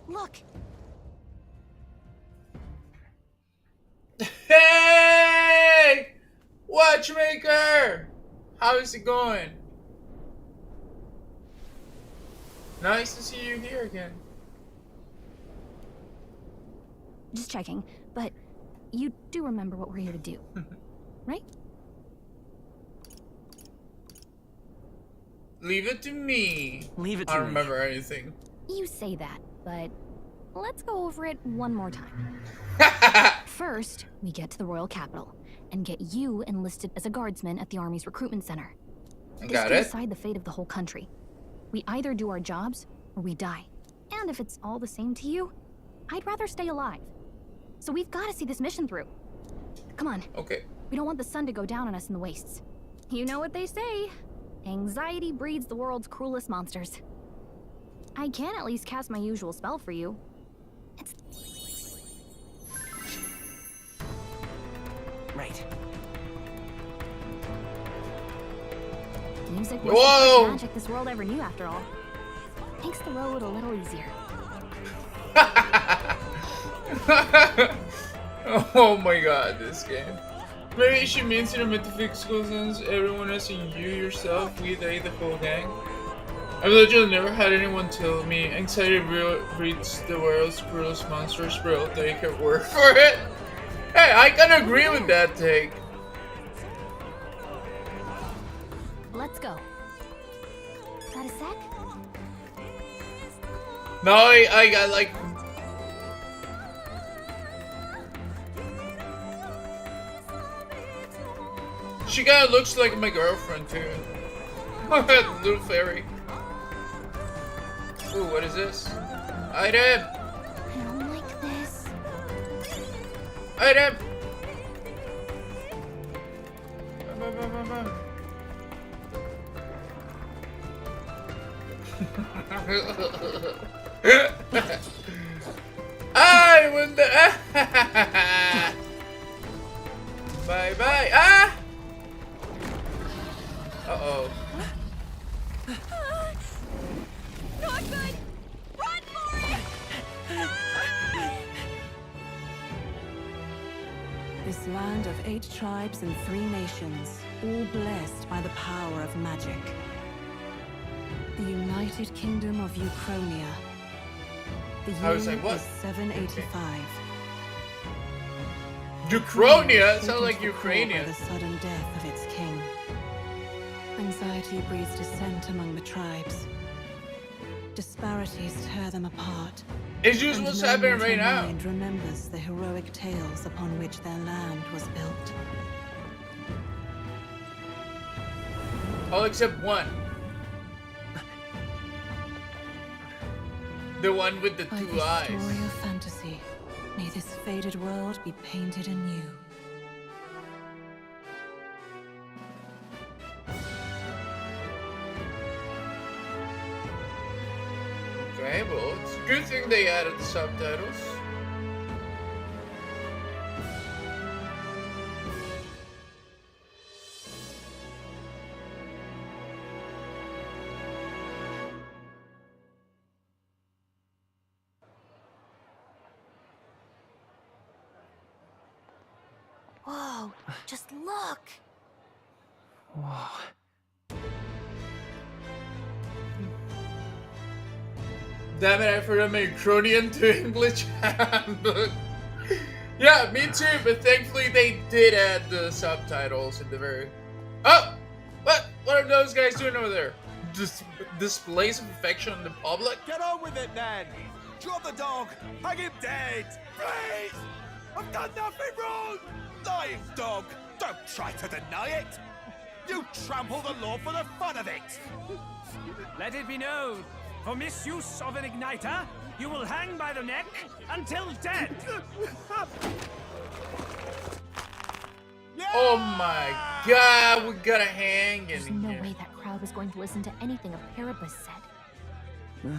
Look. Hey! Watchmaker! How is it going? Nice to see you here again. Just checking, but you do remember what we're here to do, right? Leave it to me. Leave it to I don't me. remember anything. You say that, but let's go over it one more time. First, we get to the royal capital and get you enlisted as a guardsman at the army's recruitment center. This Got could it. decide the fate of the whole country. We either do our jobs or we die. And if it's all the same to you, I'd rather stay alive. So we've got to see this mission through. Come on. Okay. We don't want the sun to go down on us in the wastes. You know what they say. Anxiety breeds the world's cruelest monsters. I can at least cast my usual spell for you. It's... Right. Music was Whoa! the first magic this world ever knew, after all. Makes the road a little easier. Oh my god, this game. Maybe she means in a metaphysical sense, everyone as in you yourself, we, they, the whole gang. I've literally never had anyone tell me anxiety breeds the world's cruelest monsters, but I'll take her word for it. Hey, I can agree with that take. Let's go. Got a sec? No, I got like... She kinda looks like my girlfriend too. Little fairy. Ooh, what is this? Item! I don't like this. Item! I win the... Bye bye. Ah! Uh-oh. Not good! Run for it! This land of 8 tribes and 3 nations, all blessed by the power of magic. The United Kingdom of Ukrainia. The I was year like, what? is 785. Ukrainia? It sounds like Taken to the core by Ukrainian. the sudden death of its king. Anxiety breeds dissent among the tribes. Disparities tear them apart. It's just And what's no happening mortal right now. mind remembers the heroic tales upon which their land was built. All except one. The one with the By 2 the eyes. story of fantasy, may this faded world be painted anew. Okay, well, it's a good thing they added the subtitles. Whoa, just look. Whoa. Damn it, I forgot my Ukrainian to English handbook. Yeah, me too, but thankfully they did add the subtitles in the very... Oh! What are those guys doing over there? Just displays of affection in the public? Get on with it, then! Drop the dog! Hang him dead! Please! I've done nothing wrong! Lying dog! Don't try to deny it! You trample the law for the fun of it! Let it be known, for misuse of an igniter, you will hang by the neck until dead. Oh my god, we gotta hang There's in no here. way that crowd was going to listen to anything a Paribus said.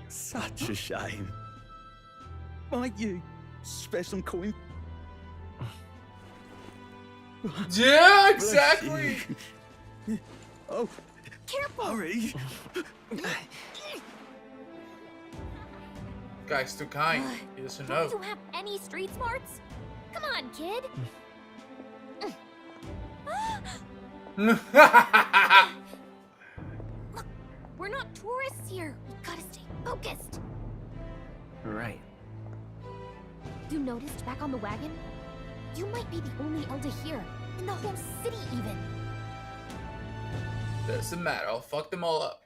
Such a shame. Might you spare some coin? Yeah, Bless exactly. you. Oh, careful! Hurry. Guy's too kind. He doesn't Don't know. you have any street smarts? Come on, kid. Look, we're not tourists here. We Gotta stay focused. Right. You noticed back on the wagon? You might be the only Elder here, in the whole city even. Doesn't matter. I'll fuck them all up.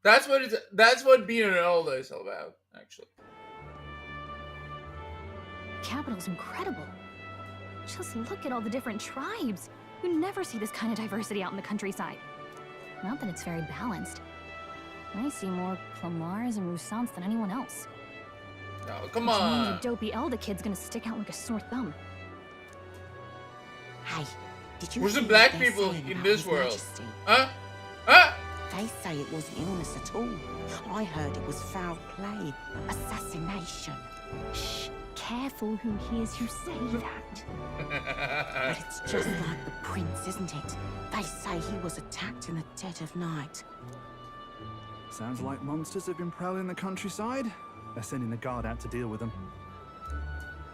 That's what being an Elder is all about, actually. The capital's incredible. Just look at all the different tribes. You never see this kind of diversity out in the countryside. Not that it's very balanced. I see more Clamars and Roussants than anyone else. Oh, come Which means on. a dopey Elder kid's gonna stick out like a sore thumb. Hey, did you Where's the hear black what they're people saying in about this His world? Majesty? Huh? Huh? They say it wasn't illness at all. I heard it was foul play, assassination. Shh, careful who hears you say that. But it's just like the prince, isn't it? They say he was attacked in the dead of night. Sounds like monsters have been prowling the countryside. They're sending the guard out to deal with them.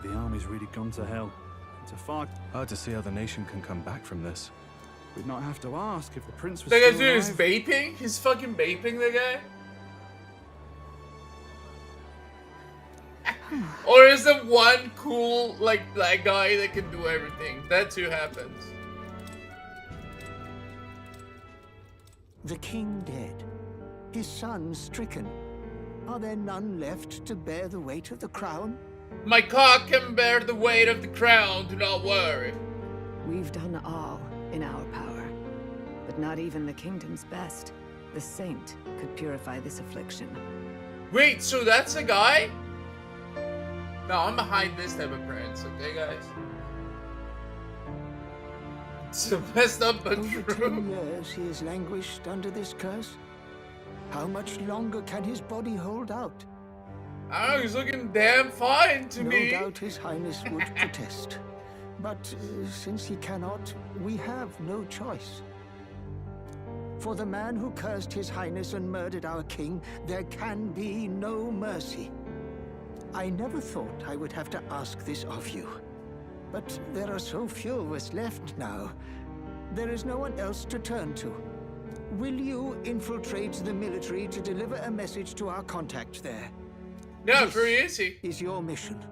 The army's really gone to hell. It's a far... Hard to see how the nation can come back from this. We'd not have to ask if the prince was The guy's still doing his alive. vaping? He's fucking vaping, the guy? Or is there one cool, like, black guy that can do everything? That too happens. The king dead, his son stricken. Are there none left to bear the weight of the crown? My cock can bear the weight of the crown, do not worry. We've done all in our power, but not even the kingdom's best, the saint, could purify this affliction. Wait, so that's a guy? No, I'm behind this type of prince, okay, guys? It's messed up but Over true. 10 years he has languished under this curse. How much longer can his body hold out? I don't know, he's looking damn fine to me. No doubt his highness would protest. But since he cannot, we have no choice. For the man who cursed his highness and murdered our king, there can be no mercy. I never thought I would have to ask this of you. But there are so few of us left now. There is no one else to turn to. Will you infiltrate the military to deliver a message to our contact there? Yeah, This pretty easy. is your mission.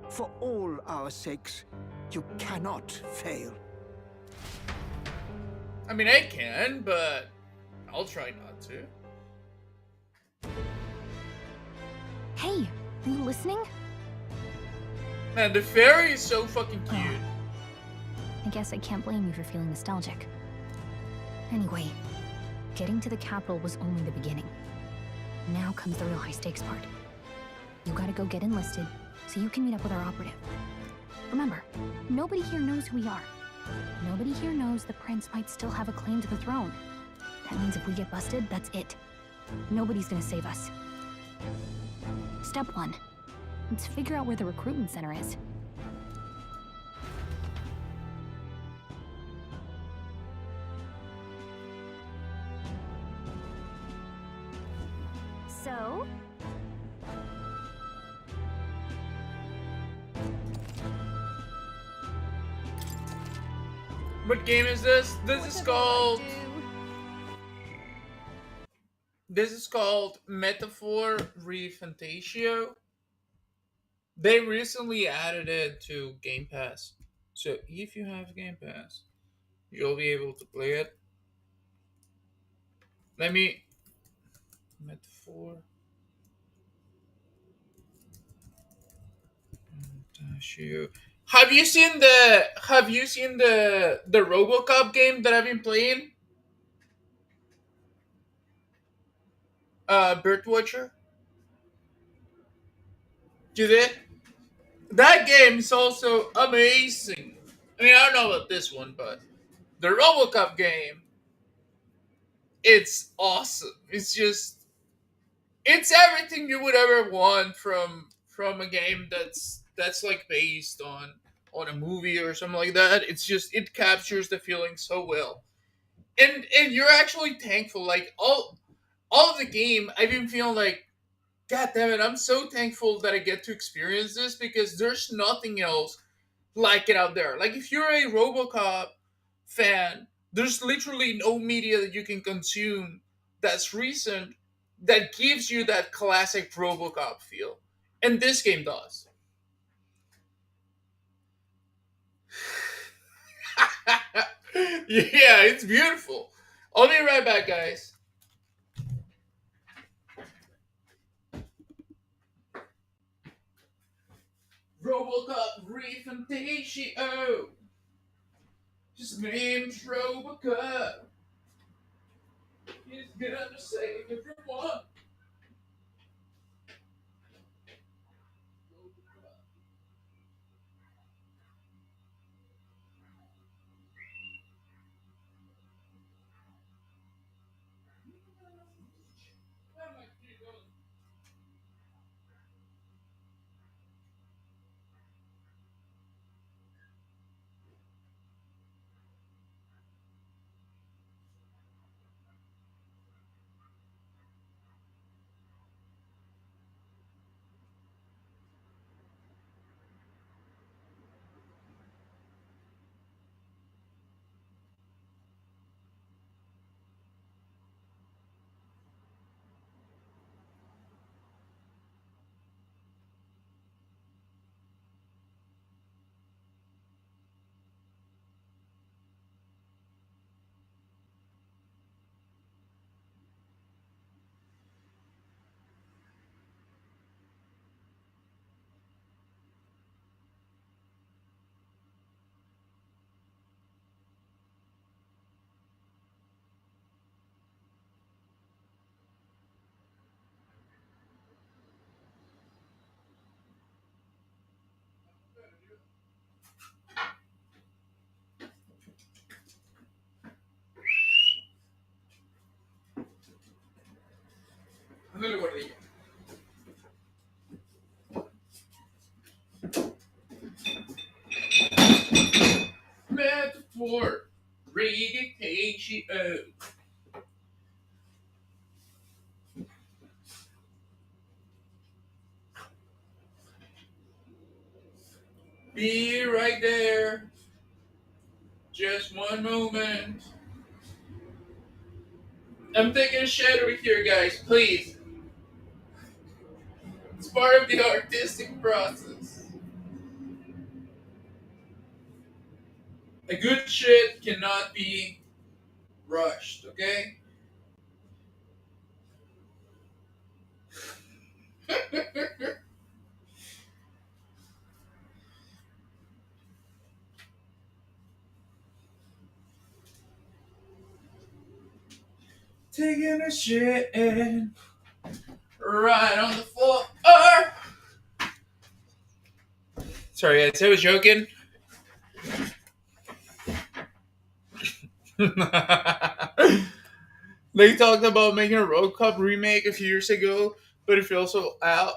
For all our sakes, you cannot fail. I mean, I can, but I'll try not to. Hey, are you listening? Man, the fairy is so fucking cute. I guess I can't blame you for feeling nostalgic. Anyway, getting to the capital was only the beginning. Now comes the real high-stakes part. You gotta go get enlisted, so you can meet up with our operative. Remember, nobody here knows who we are. Nobody here knows the prince might still have a claim to the throne. That means if we get busted, that's it. Nobody's gonna save us. Step 1. Let's figure out where the recruitment center is. So? What game is this? This is called Metaphor ReFantasio. They recently added it to Game Pass. So if you have Game Pass, you'll be able to play it. Let me Metaphor ReFantasio. Have you seen the RoboCop game that I've been playing? Birdwatcher? Did it? That game is also amazing. I mean, I don't know about this one, but the RoboCop game, it's awesome. It's just, it's everything you would ever want from a game that's like based on a movie or something like that. It's just, it captures the feeling so well. And you're actually thankful. Like all of the game, I've been feeling like, God damn it, I'm so thankful that I get to experience this because there's nothing else like it out there. Like if you're a RoboCop fan, there's literally no media that you can consume that's recent, that gives you that classic RoboCop feel. And this game does. Yeah, it's beautiful. I'll be right back, guys. RoboCop Refantatio. His name's RoboCop. He's gonna save everyone. Metaphor Refantatio. Be right there. Just one moment. I'm taking a shit over here, guys. Please. It's part of the artistic process. A good shit cannot be rushed, okay? Taking a shit right on the floor. Sorry, guys, I was joking. They talked about making a RoboCop remake a few years ago, but it feels so out.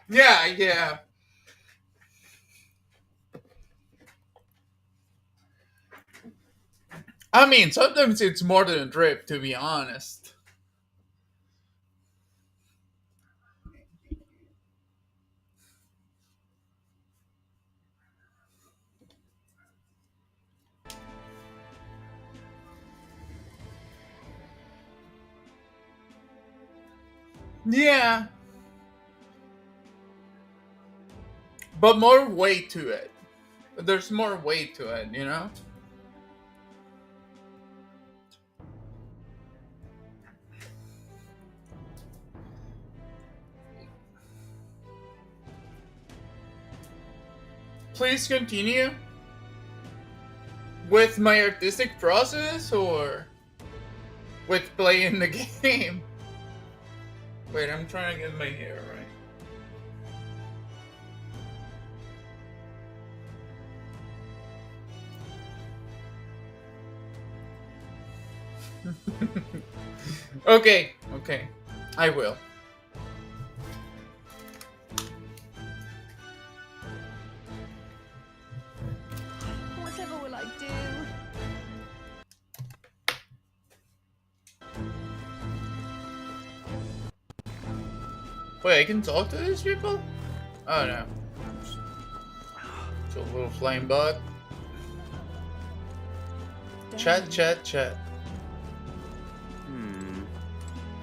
Yeah. I mean, sometimes it's more than a drip, to be honest. Yeah. But more weight to it. There's more weight to it, you know? Please continue with my artistic process or with playing the game. Wait, I'm trying to get my hair right. Okay, I will. Whatever will I do? Wait, I can talk to these people? Oh no. It's a little flame bug. Chat.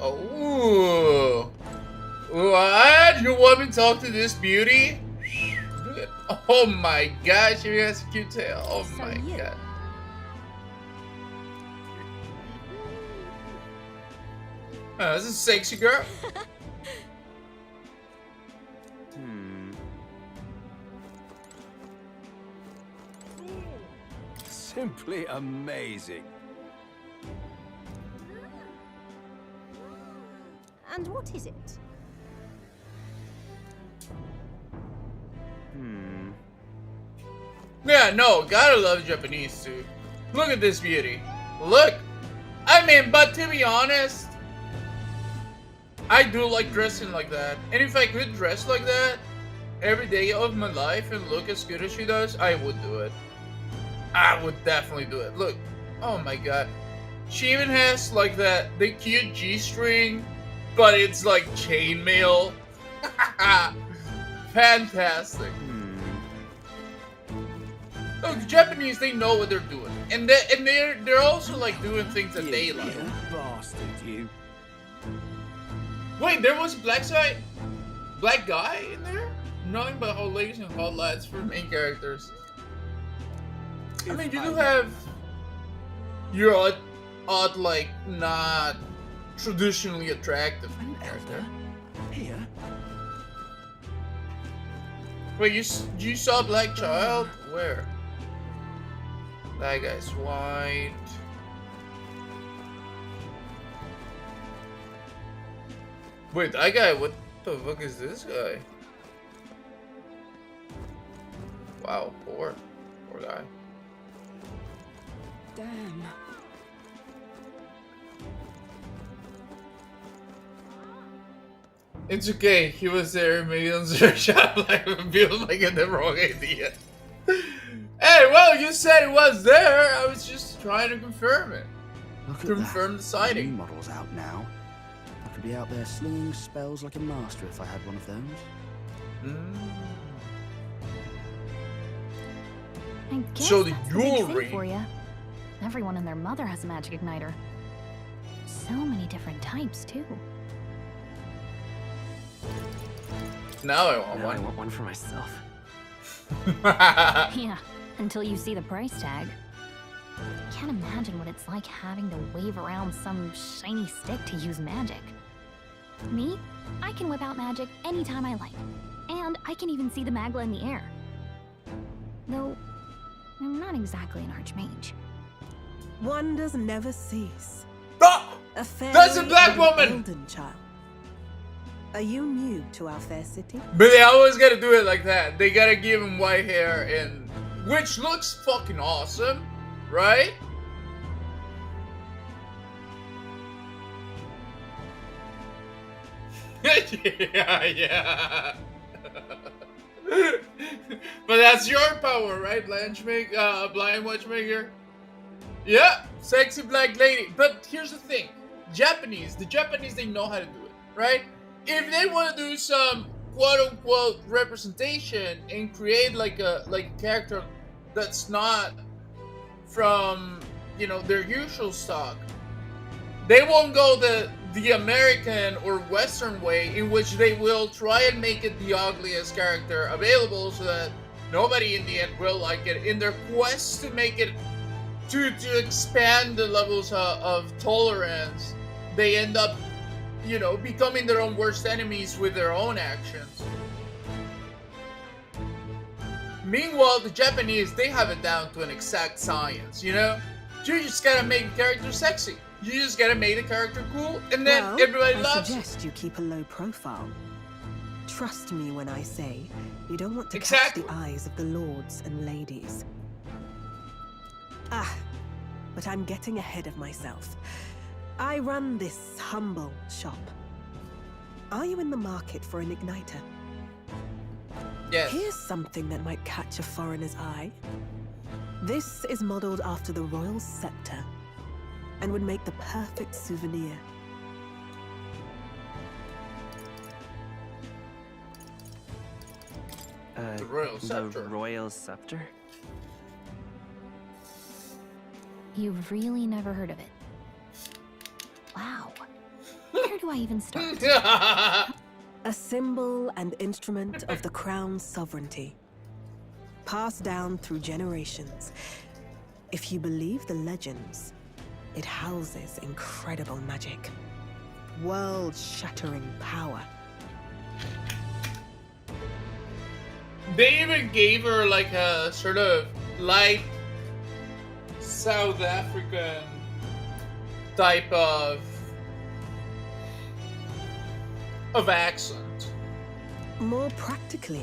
Oh. What? You want me to talk to this beauty? Look at, oh my gosh, she has a cute tail. Oh my god. Oh, this is a sexy girl. Simply amazing. And what is it? Yeah, no, gotta love Japanese too. Look at this beauty. Look. I mean, but to be honest, I do like dressing like that. And if I could dress like that every day of my life and look as good as she does, I would do it. I would definitely do it. Look. Oh my god. She even has like the cute G-string, but it's like chainmail. Fantastic. Look, the Japanese, they know what they're doing, and they're also like doing things that they like. Bastard, you. Wait, there was a black guy in there? Nothing but hot ladies and hot lads for main characters. I mean, you do have your odd, like, not traditionally attractive character. Here. Wait, you saw Black Child? Where? That guy's white. Wait, that guy, what the fuck is this guy? Wow, poor guy. Damn. It's okay, he was there, maybe on the shot, like, feels like I had the wrong idea. Hey, well, you said it was there, I was just trying to confirm it. Look at Confirm that. the sighting. New model's out now. I could be out there slinging spells like a master if I had one of those. I guess So the that's the big thing jewelry. for you. Everyone and their mother has a magic igniter. So many different types, too. Now I want Now one. I want one for myself. Yeah, until you see the price tag. Can't imagine what it's like having to wave around some shiny stick to use magic. Me? I can whip out magic anytime I like. And I can even see the Magla in the air. Though, I'm not exactly an archmage. Wonders never cease. A fairy That's a black and woman! golden child. Are you new to our fair city? But they always gotta do it like that. They gotta give him white hair and... Which looks fucking awesome, right? yeah. But that's your power, right, blind watchmaker? Yeah, sexy black lady. But here's the thing. The Japanese, they know how to do it, right? If they want to do some quote-unquote representation and create like a character that's not from, you know, their usual stock, they won't go the American or Western way, in which they will try and make it the ugliest character available so that nobody in the end will like it. In their quest to make it to expand the levels of tolerance, they end up, you know, becoming their own worst enemies with their own actions. Meanwhile, the Japanese, they have it down to an exact science, you know? You just gotta make the character sexy. You just gotta make the character cool, and then Well, everybody I loves suggest you keep a low profile. Trust me when I say you don't want to Exactly. catch the eyes of the lords and ladies. Ah, but I'm getting ahead of myself. I run this humble shop. Are you in the market for an igniter? Yes. Here's something that might catch a foreigner's eye. This is modeled after the royal scepter and would make the perfect souvenir. The royal scepter. The royal scepter? You've really never heard of it. Wow. Where do I even start? A symbol and instrument of the crown's sovereignty, passed down through generations. If you believe the legends, it houses incredible magic, world-shattering power. They even gave her like a sort of light South African type of accent. More practically,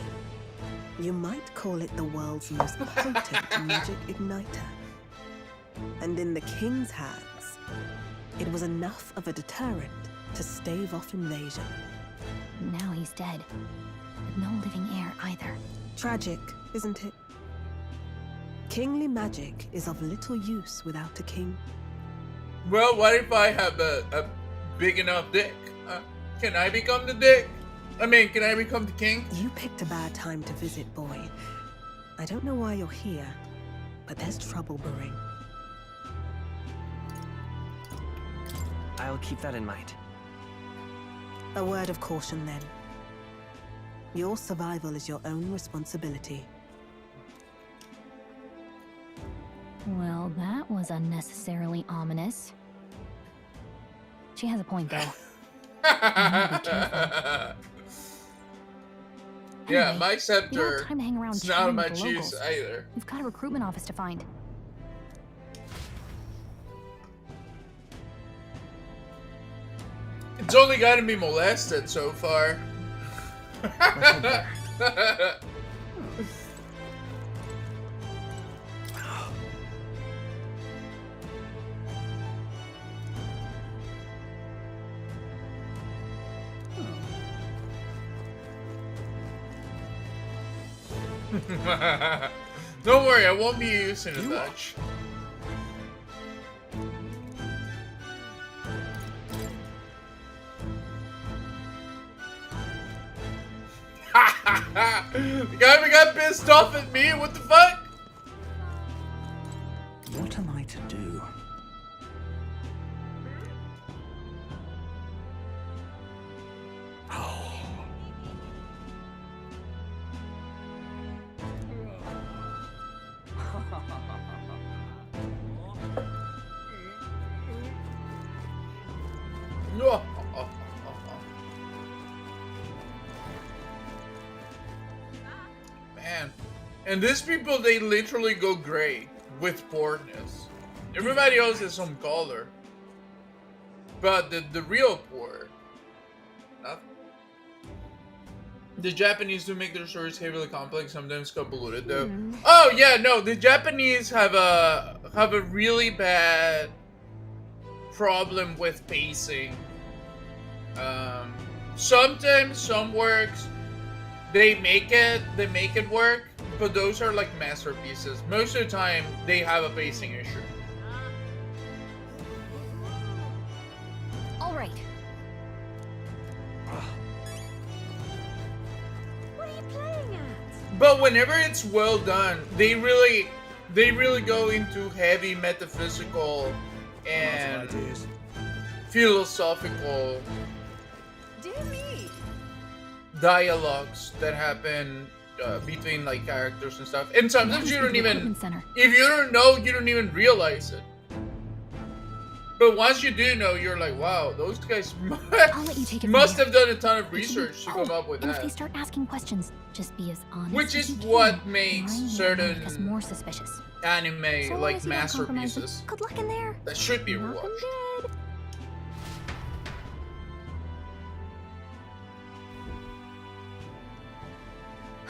you might call it the world's most potent magic igniter. And in the king's hands, it was enough of a deterrent to stave off invasion. Now he's dead. With no living heir either. Tragic, isn't it? Kingly magic is of little use without a king. Well, what if I have a big enough dick? Can I become the dick? I mean, can I become the king? You picked a bad time to visit, boy. I don't know why you're here, but there's trouble brewing. I'll keep that in mind. A word of caution, then. Your survival is your own responsibility. Well, that was unnecessarily ominous. She has a point, though. Yeah, Anyway, my you don't scepter have time to hang around it's not chatting much with the use locals. either. We've got a recruitment office to find. It's only gotten me molested so far. Don't worry, I won't be using the Dutch. The guy got pissed off at me? What the fuck? What am I to do? Man. And these people, they literally go gray with poorness. Everybody else has some color. But the real poor, nothing. The Japanese do make their stories heavily complex, sometimes convoluted though. Oh yeah, no, the Japanese have a really bad problem with pacing. Sometimes some works they make it work, but those are like masterpieces. Most of the time they have a pacing issue. All right. What are you playing at? But whenever it's well done, they really go into heavy metaphysical and philosophical dialogues that happen between like characters and stuff. And sometimes you don't even, if you don't know, you don't even realize it. But once you do know, you're like, wow, those guys must have done a ton of research to come up with And if they that. start asking questions, just be as honest Which as is you what can. makes Lying won't certain make us more suspicious. anime So long like as you don't compromise them. masterpieces Good luck in there. that should be Nothing rewatched. good.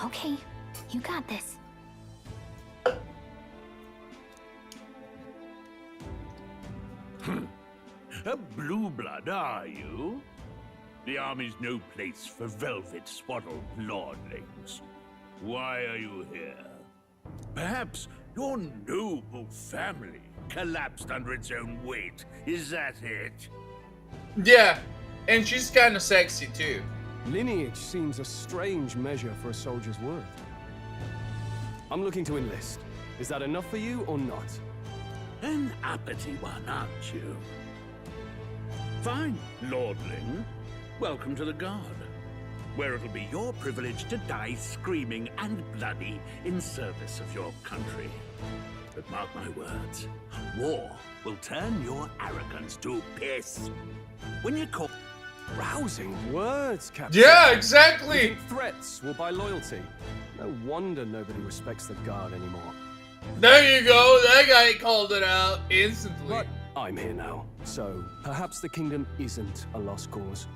Okay, you got this. A blue blood, are you? The army's no place for velvet-swaddled lordlings. Why are you here? Perhaps your noble family collapsed under its own weight. Is that it? Yeah, and she's kind of sexy too. Lineage seems a strange measure for a soldier's worth. I'm looking to enlist. Is that enough for you or not? An uppity one, aren't you? Fine, Lordling. Welcome to the Guard, where it'll be your privilege to die screaming and bloody in service of your country. But mark my words, war will turn your arrogance to piss. When you call... Rousing words, Captain. Yeah, exactly. You think threats will buy loyalty. No wonder nobody respects the Guard anymore. There you go. That guy called it out instantly. But I'm here now, so perhaps the kingdom isn't a lost cause.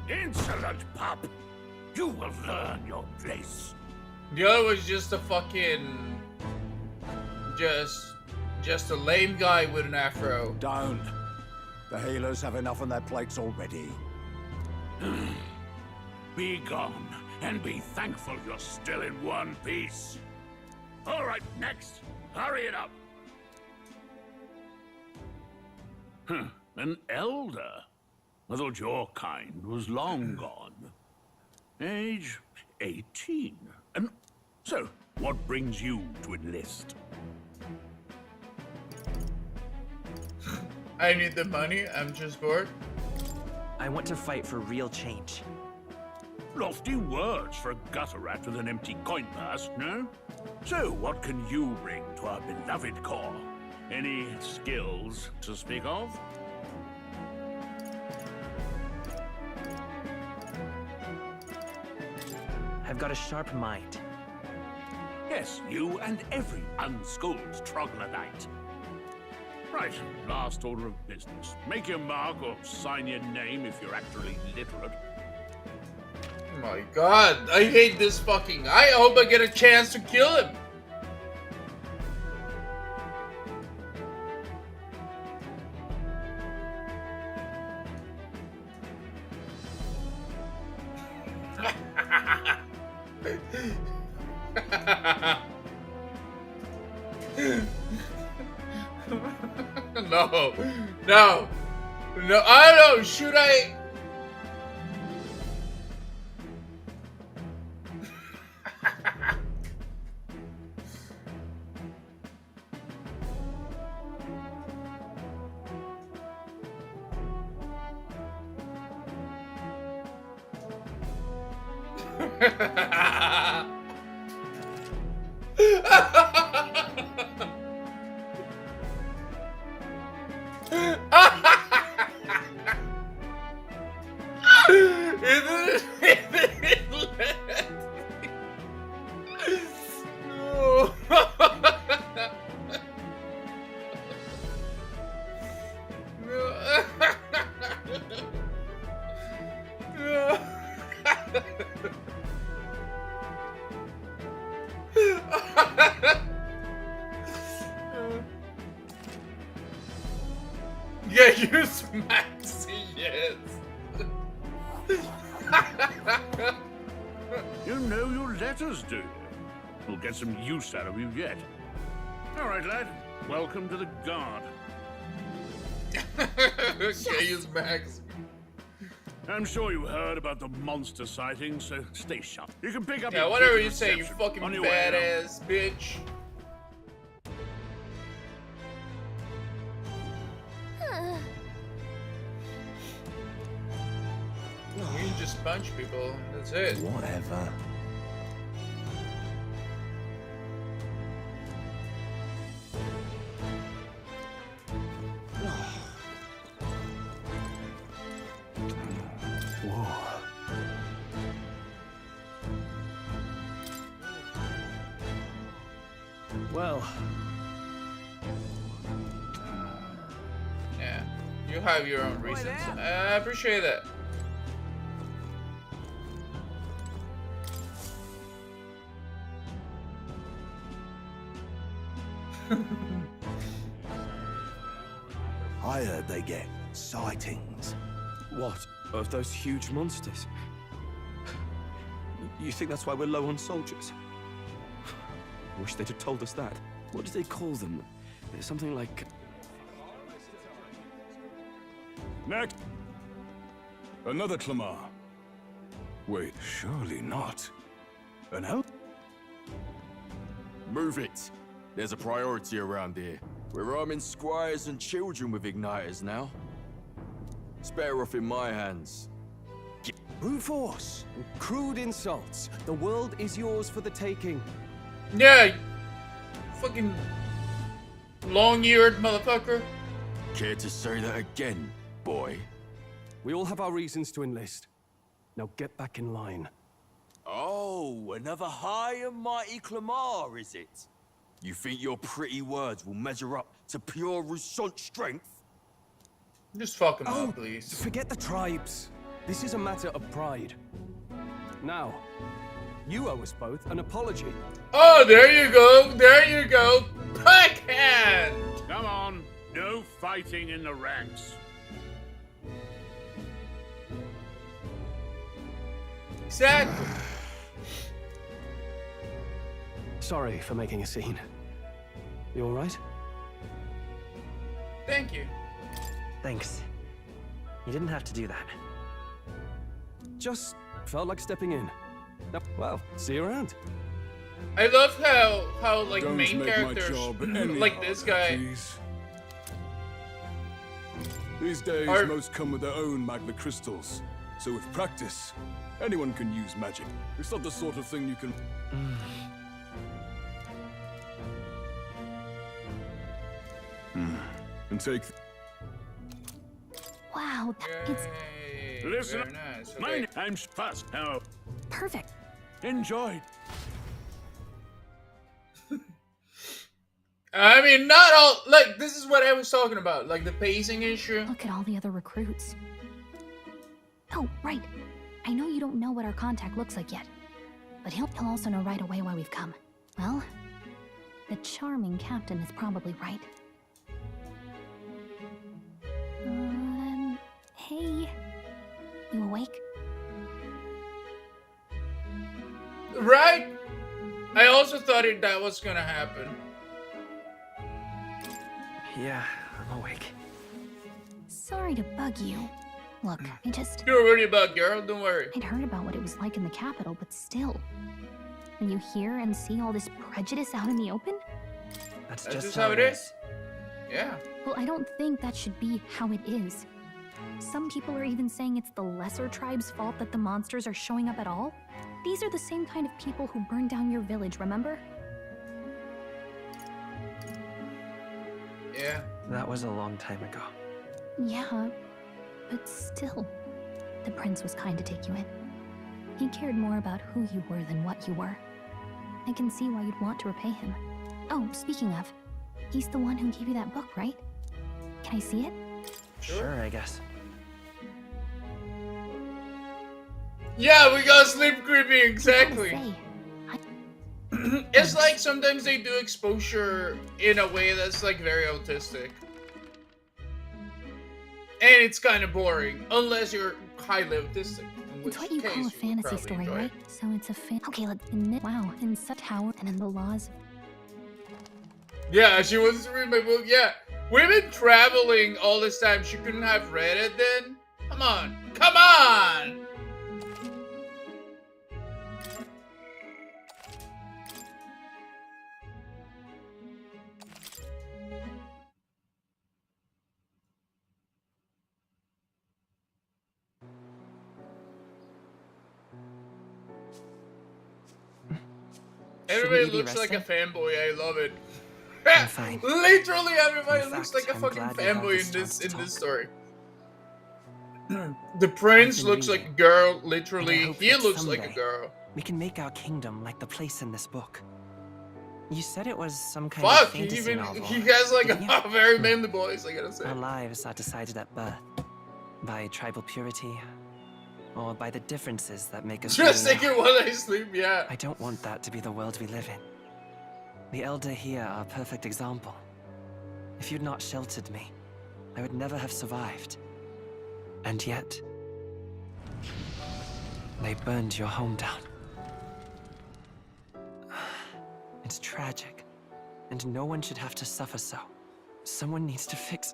Insolent pup! You will learn your place. The other was just a fucking... Just a lame guy with an afro. Don't. The healers have enough on their plates already. Be gone, and be thankful you're still in one piece. All right, next. Hurry it up. An elder? I thought your kind was long gone. Age 18. And so, what brings you to enlist? I need the money. I'm just bored. I want to fight for real change. Lofty words for a gutter rat with an empty coin purse, no? So, what can you bring to our beloved corps? Any skills to speak of? I've got a sharp mind. Yes, you and every unschooled troglodyte. Right, last order of business. Make your mark or sign your name if you're actually literate. Oh my god, I hate this fucking guy. I hope I get a chance to kill him. No. I don't know. Should I? Yeah, use Maxi, yes. You know your letters, do you? We'll get some use out of you yet. All right, lad. Welcome to the Guard. Okay, use Max. I'm sure you heard about the monster sightings, so stay sharp. You can pick up. Yeah, your whatever kit at you say, you reception fucking on your way out. badass bitch. You can just punch people, that's it. Whatever. Well, yeah, you have your own reasons. I appreciate that. I heard they get sightings. what? Of those huge monsters? You think that's why we're low on soldiers? I wish they'd have told us that. What do they call them? Something like... Next! Another Clamar. Wait, surely not. An elf? Move it. There's a priority around here. We're arming squires and children with igniters now. It's better off in my hands. Brute force, crude insults. The world is yours for the taking. Yeah, fucking long-eared motherfucker. Care to say that again, boy? We all have our reasons to enlist. Now get back in line. Oh, another high and mighty Clamar, is it? You think your pretty words will measure up to pure Rousant strength? Just fuck him up, please. Forget the tribes. This is a matter of pride. Now, you owe us both an apology. Oh, there you go. There you go. Backhand. Come on. No fighting in the ranks. Exactly. Sorry for making a scene. You all right? Thank you. Thanks. You didn't have to do that. Just felt like stepping in. Well, see you around. I love how like Don't main make my characters job any like this harder, guy. please. These days, Are- most come with their own magna crystals. So with practice, anyone can use magic. It's not the sort of thing you can... And take... Wow, it's Listen, Very nice. my Okay. name's fast now. perfect. Enjoy. I mean, not all. Like, this is what I was talking about. Like, the pacing issue. Look at all the other recruits. Oh, right. I know you don't know what our contact looks like yet, but he'll also know right away why we've come. Well, the charming captain is probably right. Hey. You awake? Right? I also thought that was gonna happen. Yeah, I'm awake. Sorry to bug you. Look, I just... You're worried about girl, don't worry. I'd heard about what it was like in the capital, but still. When you hear and see all this prejudice out in the open? That's That's just how it is. Yeah. Well, I don't think that should be how it is. Some people are even saying it's the lesser tribe's fault that the monsters are showing up at all. These are the same kind of people who burned down your village, remember? Yeah. That was a long time ago. Yeah, but still. The prince was kind to take you in. He cared more about who you were than what you were. I can see why you'd want to repay him. Oh, speaking of, he's the one who gave you that book, right? Can I see it? Sure, I guess. Yeah, we got sleep creeping, exactly. Say, It's like sometimes they do exposure in a way that's like very autistic. And it's kind of boring, unless you're highly autistic. In which it's what you case call a would fantasy probably story, enjoy right? it. So it's a Okay, let's wow, in such tower and in the laws. Yeah, she wants to read my book. Yeah, we've been traveling all this time. She couldn't have read it then. Come on, come on! Everybody we be looks like a fanboy. I love it. I'm fine. Literally everybody In looks fact, like a I'm fucking glad we have fanboy this in chance to this talk. story. The prince I've been looks like reading, a girl. and I Literally, hope he that looks like a someday girl. We can make our kingdom like the place in this book. You said it was some kind Fuck, of fantasy novel. he has like didn't you? a very manly voice. I gotta say. Our lives are decided at birth by tribal purity, or by the differences that make us. Just who we thinking are. while I sleep. Yeah. I don't want that to be the world we live in. The Elder here are a perfect example. If you'd not sheltered me, I would never have survived. And yet, they burned your home down. It's tragic, and no one should have to suffer so. Someone needs to fix...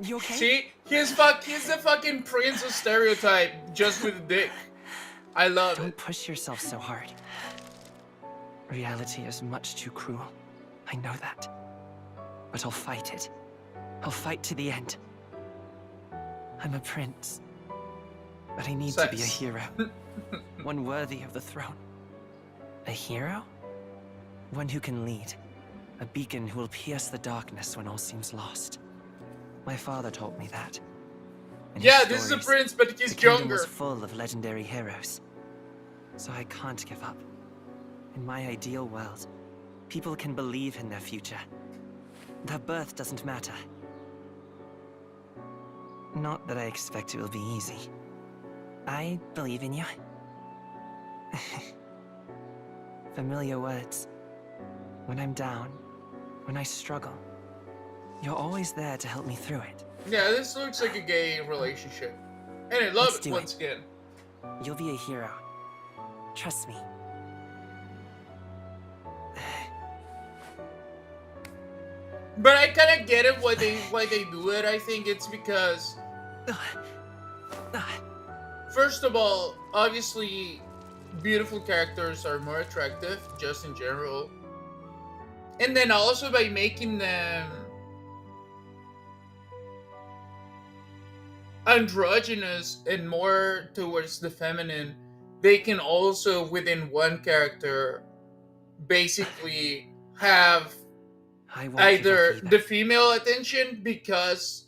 You okay? See, he's the fucking prince of stereotype, just with a dick. I love Don't it. push yourself so hard. Reality is much too cruel. I I know that. But I'll fight it. I'll fight to the end. I'm a prince. But I need to be a hero. One worthy of the throne. A hero? One who can lead. A beacon who will pierce the darkness when all seems lost. My father told me that. In his Yeah, this is a stories, prince, but he's the kingdom younger. was full of legendary heroes. So I can't give up. In my ideal world, people can believe in their future. Their birth doesn't matter. Not that I expect it will be easy. I believe in you. Familiar words. When I'm down, when I struggle, you're always there to help me through it. Yeah, this looks like a gay relationship. And I love Let's it do once again. You'll be a hero. Trust me. But I kind of get it why they do it. I think it's because, first of all, obviously, beautiful characters are more attractive, just in general. And then also by making them androgynous and more towards the feminine, they can also, within one character, basically have either the female attention because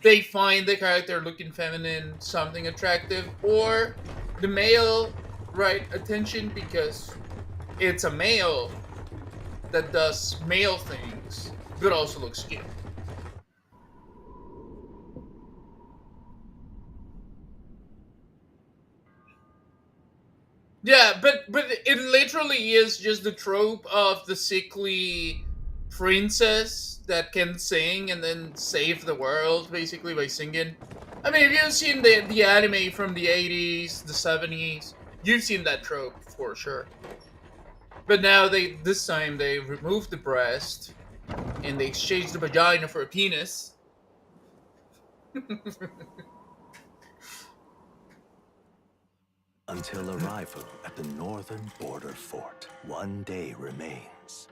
they find the character looking feminine something attractive, or the male attention because it's a male that does male things but also looks cute. Yeah, but it literally is just the trope of the sickly princess that can sing and then save the world basically by singing. I mean, if you've seen the anime from the 80s, the 70s, you've seen that trope for sure. But now this time they removed the breast and they exchanged the vagina for a penis. Until arrival at the northern border fort, one day remains.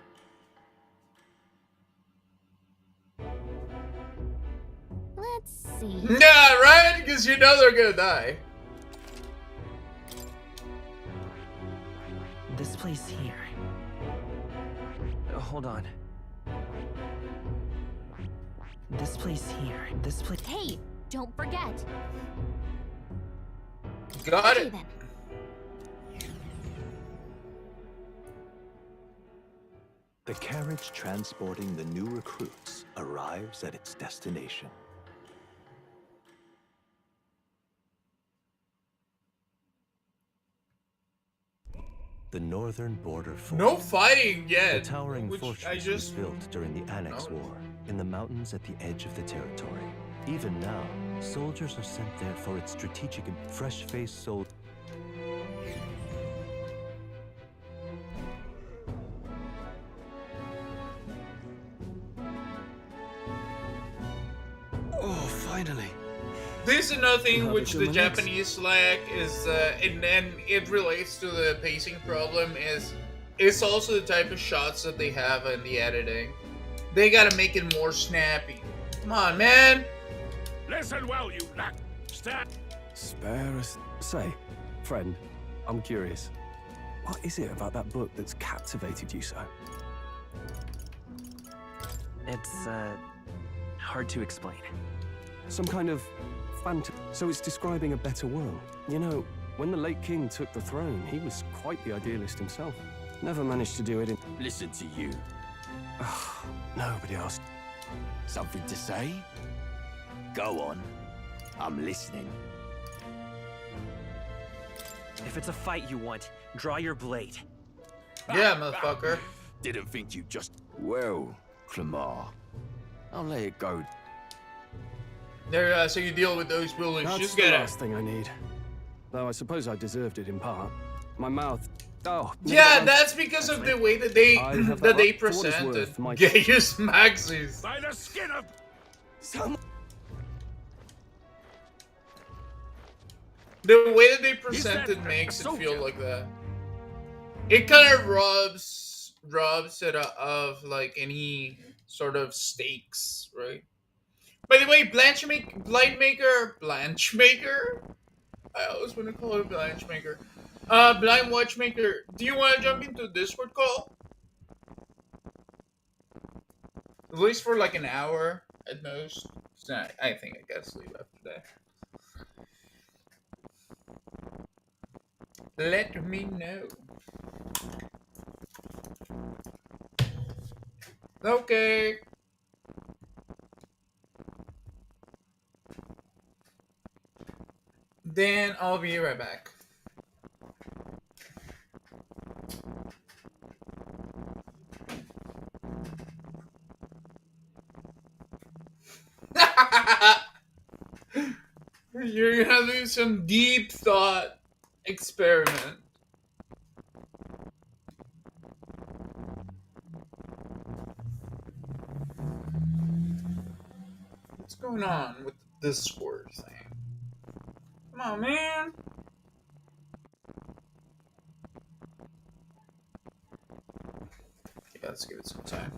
Let's see. Yeah, right? Because you know they're gonna die. This place here. Hold on. This place here. This place. Hey, don't forget. Got it. Okay, then. The carriage transporting the new recruits arrives at its destination. The northern border fort. No fighting yet. The towering which fortress I just was built during the Annex War in the mountains at the edge of the territory. Even now, soldiers are sent there for its strategic and fresh-faced soldiers. Oh, finally. This is another thing Have which it the in my legs. Japanese lack is, and then it relates to the pacing problem, is it's also the type of shots that they have in the editing. They gotta make it more snappy. Come on, man! Listen well, you lack. Stand. Spare us. Say, friend, I'm curious. What is it about that book that's captivated you so? It's, hard to explain. Some kind of so it's describing a better world. You know, when the late king took the throne, he was quite the idealist himself. Never managed to do it in... Listen to you. Nobody asked. Something to say? Go on. I'm listening. If it's a fight you want, draw your blade. Yeah, motherfucker. Didn't think you'd just... Well, Clemar, I'll let it go. There, so you deal with those buildings. That's Just the gotta... last thing I need. Though I suppose I deserved it in part. My mouth... Oh, Yeah, that's because of the way that they I have that that they right. For what it's presented worth, my- Gaius Maxis. By the skin of... The way that they presented makes it feel like that. It kind of rubs drops of like any sort of stakes, right? By the way, Blanchmaker. I always want to call her Blanchmaker. Blind Watchmaker. Do you want to jump into Discord call? At least for like an hour at most. So I think I gotta sleep after that. Let me know. Okay. Then I'll be right back. You're gonna do some deep thought experiment. What's going on with the Discord thing? Come on, man. Yeah, let's give it some time.